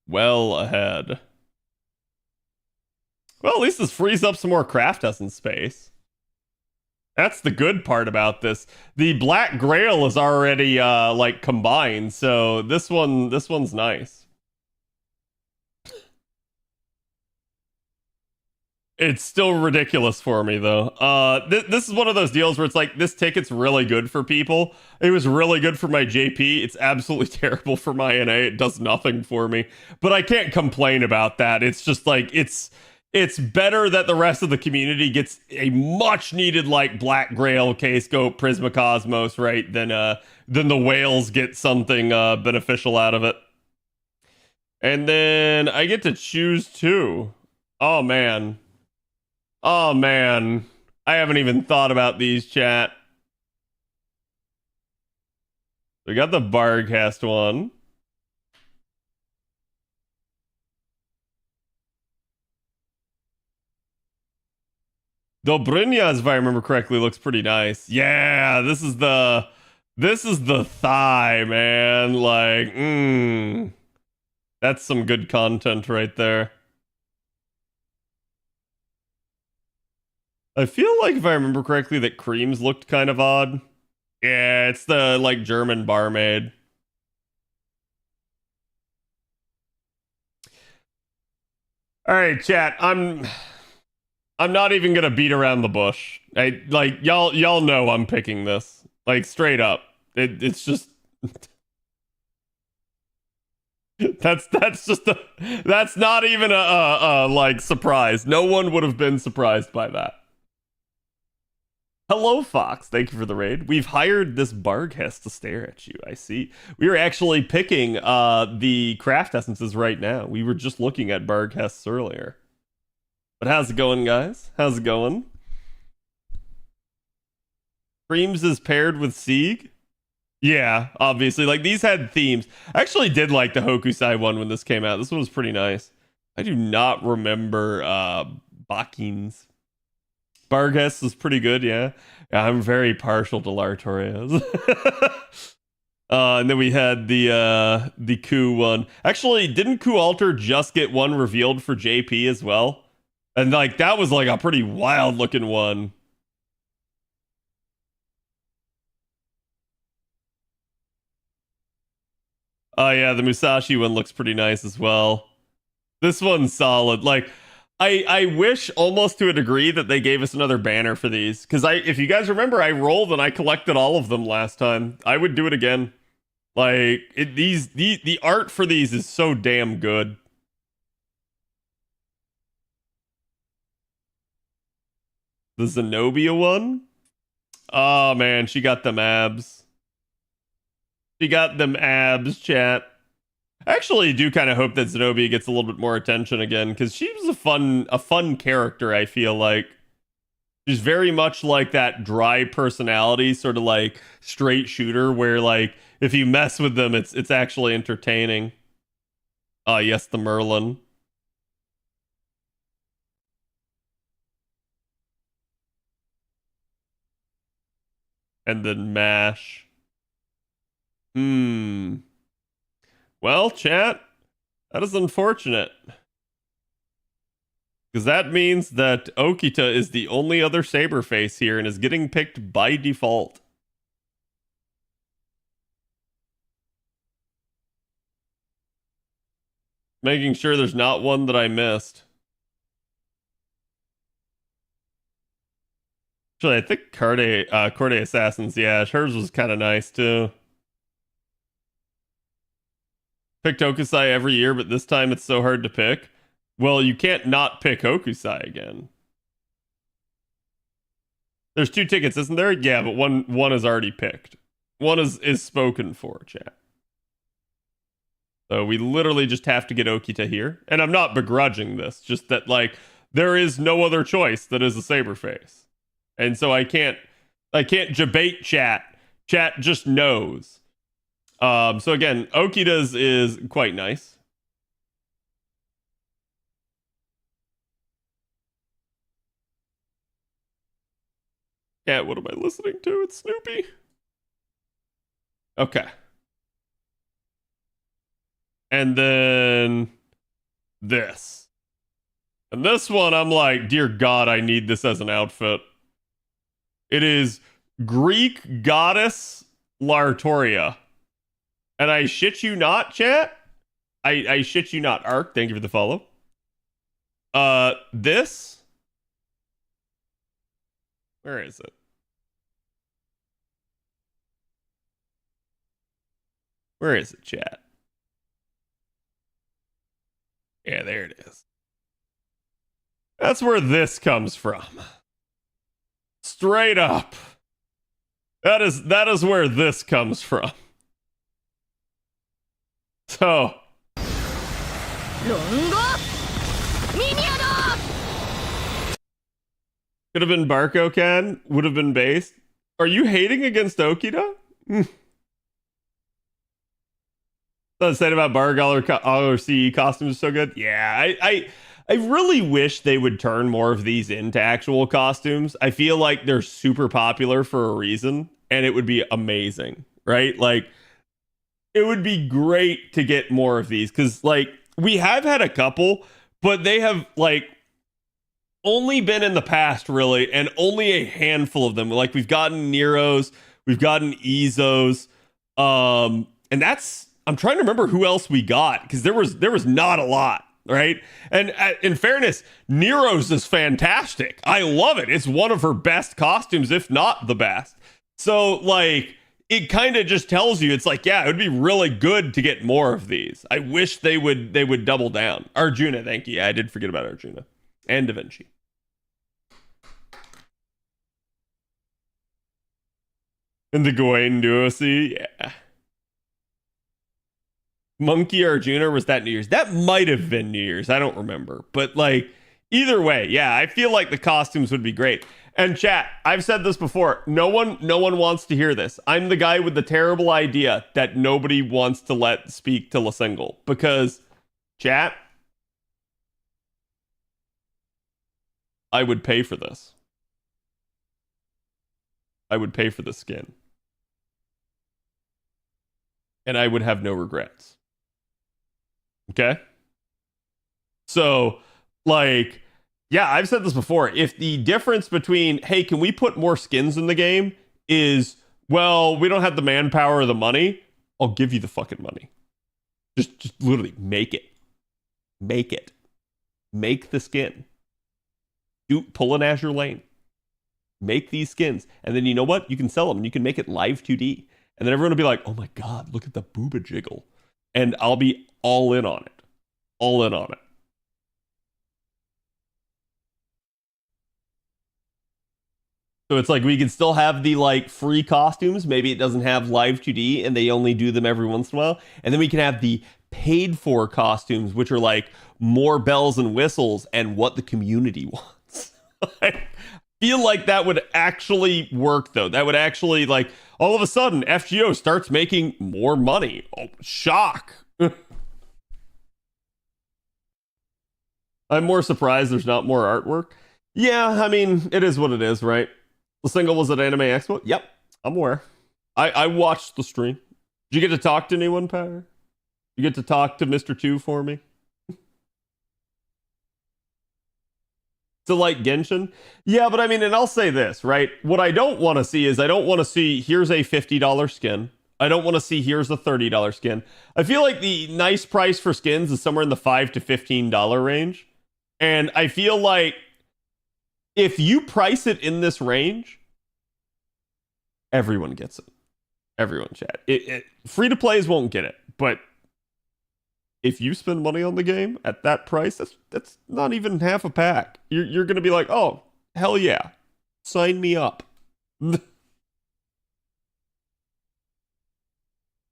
S1: well ahead. Well, at least this frees up some more craft essence space. That's the good part about this. The Black Grail is already like combined, so this one's nice. It's still ridiculous for me though. This is one of those deals where it's like this ticket's really good for people. It was really good for my JP. It's absolutely terrible for my NA. It does nothing for me. But I can't complain about that. It's just like it's better that the rest of the community gets a much needed like Black Grail, K-Scope, Prismacosmos, right? Than the whales get something beneficial out of it. And then I get to choose two. Oh man. Oh man, I haven't even thought about these, chat. We got the Barcast one. Dobrynia's, if I remember correctly, looks pretty nice. Yeah, this is the thigh, man. Like, that's some good content right there. I feel like if I remember correctly that Creams looked kind of odd. Yeah, it's the like German barmaid. All right, chat. I'm not even gonna beat around the bush. I like y'all know I'm picking this. Like straight up. It's just that's just that's not even a like surprise. No one would have been surprised by that. Hello, Fox. Thank you for the raid. We've hired this Barghest to stare at you. I see. We are actually picking the craft essences right now. We were just looking at Barghests earlier. But how's it going, guys? How's it going? Creams is paired with Sieg? Yeah, obviously. Like, these had themes. I actually did like the Hokusai one when this came out. This one was pretty nice. I do not remember Bakins. Barghest is pretty good, yeah. I'm very partial to Lartorias. And then we had the Coup one. Actually, didn't Coup Alter just get one revealed for JP as well? And like that was like a pretty wild looking one. Oh yeah, the Musashi one looks pretty nice as well. This one's solid. Like I wish almost to a degree that they gave us another banner for these. Because if you guys remember, I rolled and I collected all of them last time. I would do it again. Like the art for these is so damn good. The Zenobia one? Oh man, she got them abs. She got them abs, chat. I actually do kind of hope that Zenobia gets a little bit more attention again because she was a fun character. I feel like she's very much like that dry personality, sort of like straight shooter, where like if you mess with them, it's actually entertaining. Yes, the Merlin. And then Mash. Well, chat, that is unfortunate. Because that means that Okita is the only other Saberface here and is getting picked by default. Making sure there's not one that I missed. Actually, I think Corday Assassins, yeah, hers was kind of nice too. Picked Hokusai every year, but this time it's so hard to pick. Well, you can't not pick Hokusai again. There's 2 tickets, isn't there? Yeah, but one is already picked. One is spoken for, chat. So we literally just have to get Okita here. And I'm not begrudging this, just that like there is no other choice that is a Saberface. And so I can't debate chat. Chat just knows. So again, Okita's is quite nice. Yeah, what am I listening to? It's Snoopy. Okay. And then this. And this one, I'm like, dear God, I need this as an outfit. It is Greek goddess Lartoria. And I shit you not, chat. I shit you not, Ark. Thank you for the follow. This. Where is it? Where is it, chat? Yeah, there it is. That's where this comes from. Straight up. That is where this comes from. So. Could have been Barco-kan, would have been based. Are you hating against Okita? The said about Bargal or CE costumes is so good. Yeah, I really wish they would turn more of these into actual costumes. I feel like they're super popular for a reason, and it would be amazing, right? Like, it would be great to get more of these, because, like, we have had a couple, but they have, like, only been in the past, really, and only a handful of them. Like, we've gotten Neros, we've gotten Izos, and that's... I'm trying to remember who else we got, because there was not a lot, right? And in fairness, Nero's is fantastic. I love it. It's one of her best costumes, if not the best. So, like, it kind of just tells you, it's like, yeah, it would be really good to get more of these. I wish they would double down. Arjuna, thank you. Yeah, I did forget about Arjuna. And Da Vinci. And the Gawain Duosi, yeah. Monkey Arjuna, was that New Year's? That might have been New Year's. I don't remember. But, like, either way, yeah, I feel like the costumes would be great. And chat, I've said this before. No one wants to hear this. I'm the guy with the terrible idea that nobody wants to let speak to Lasingle. Because, chat, I would pay for this. I would pay for the skin. And I would have no regrets. Okay? So, like, yeah, I've said this before. If the difference between, hey, can we put more skins in the game is, well, we don't have the manpower or the money, I'll give you the fucking money. Just literally make it. Make it. Make the skin. Pull an Azure Lane. Make these skins. And then you know what? You can sell them and you can make it live 2D. And then everyone will be like, oh my God, look at the booba jiggle. And I'll be all in on it. All in on it. So it's like we can still have the like free costumes. Maybe it doesn't have live 2D and they only do them every once in a while. And then we can have the paid for costumes, which are like more bells and whistles and what the community wants. I feel like that would actually work though. That would actually, like, all of a sudden FGO starts making more money. Oh, shock. I'm more surprised there's not more artwork. Yeah, I mean, it is what it is, right? The single was at Anime Expo. Yep, I'm aware. I watched the stream. Did you get to talk to anyone, Power? You get to talk to Mr. 2 for me? To like Genshin? Yeah, but I mean, and I'll say this, right? What I don't want to see is I don't want to see, here's a $50 skin. I don't want to see, here's a $30 skin. I feel like the nice price for skins is somewhere in the $5 to $15 range. And I feel like if you price it in this range, everyone gets it. Everyone, chat. Free-to-plays won't get it, but if you spend money on the game at that price, that's not even half a pack. You're going to be like, oh, hell yeah. Sign me up.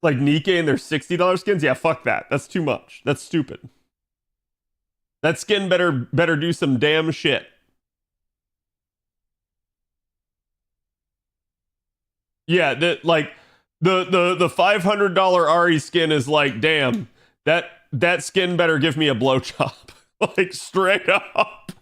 S1: Like Nikkei and their $60 skins? Yeah, fuck that. That's too much. That's stupid. That skin better do some damn shit. Yeah, the $500 Ari skin is like, damn, that skin better give me a blowjob. Like, straight up.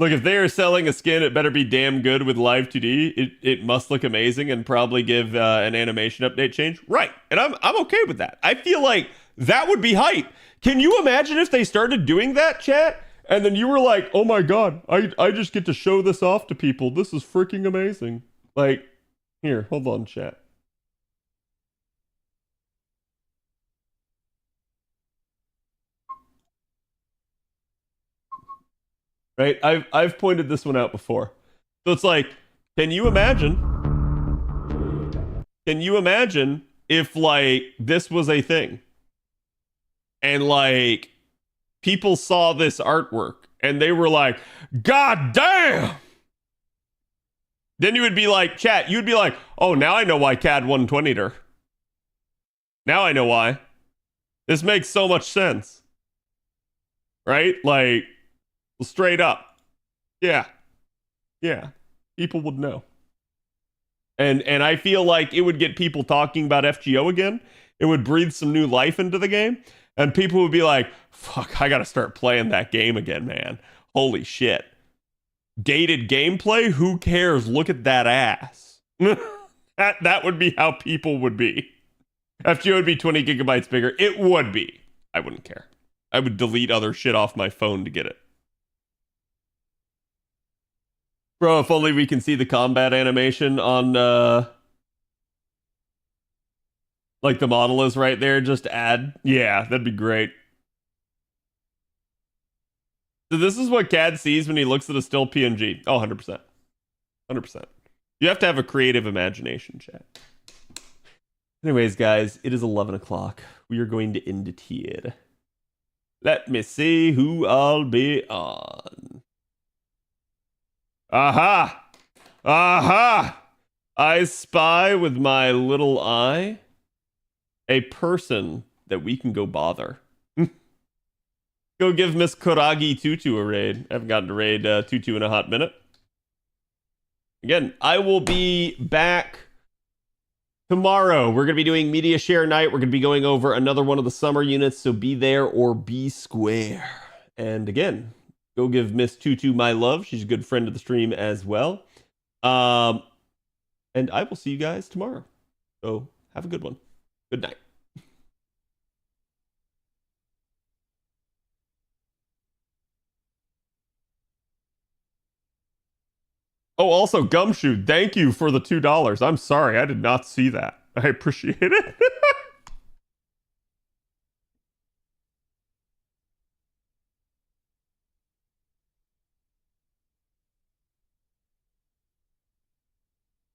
S1: Look, if they are selling a skin, it better be damn good with live 2D. It must look amazing and probably give an animation update change. Right. And I'm okay with that. I feel like that would be hype. Can you imagine if they started doing that, chat? And then you were like, oh my God, I just get to show this off to people. This is freaking amazing. Like, here, hold on, chat. Right? I've pointed this one out before. So it's like, can you imagine? Can you imagine if like this was a thing? And like people saw this artwork and they were like, God damn! Then you would be like, chat, you'd be like, oh, now I know why CAD 120'd her. Now I know why. This makes so much sense. Right? Like, straight up. Yeah. Yeah. People would know. And I feel like it would get people talking about FGO again. It would breathe some new life into the game. And people would be like, fuck, I gotta start playing that game again, man. Holy shit. Dated gameplay? Who cares? Look at that ass. that would be how people would be. FGO would be 20 gigabytes bigger. It would be. I wouldn't care. I would delete other shit off my phone to get it. Bro, if only we can see the combat animation on, like the model is right there, just add. Yeah, that'd be great. So this is what CAD sees when he looks at a still PNG. Oh, 100%. 100%. You have to have a creative imagination, chat. Anyways, guys, it is 11 o'clock. We are going to end it here. Let me see who I'll be on. Aha! Aha! I spy with my little eye a person that we can go bother. Go give Miss Kuragi Tutu a raid. I haven't gotten to raid Tutu in a hot minute. Again, I will be back tomorrow. We're going to be doing Media Share Night. We're going to be going over another one of the summer units, so be there or be square. And again, go give Miss Tutu my love. She's a good friend of the stream as well. And I will see you guys tomorrow. So have a good one. Good night. Oh, also, Gumshoe, thank you for the $2. I'm sorry, I did not see that. I appreciate it.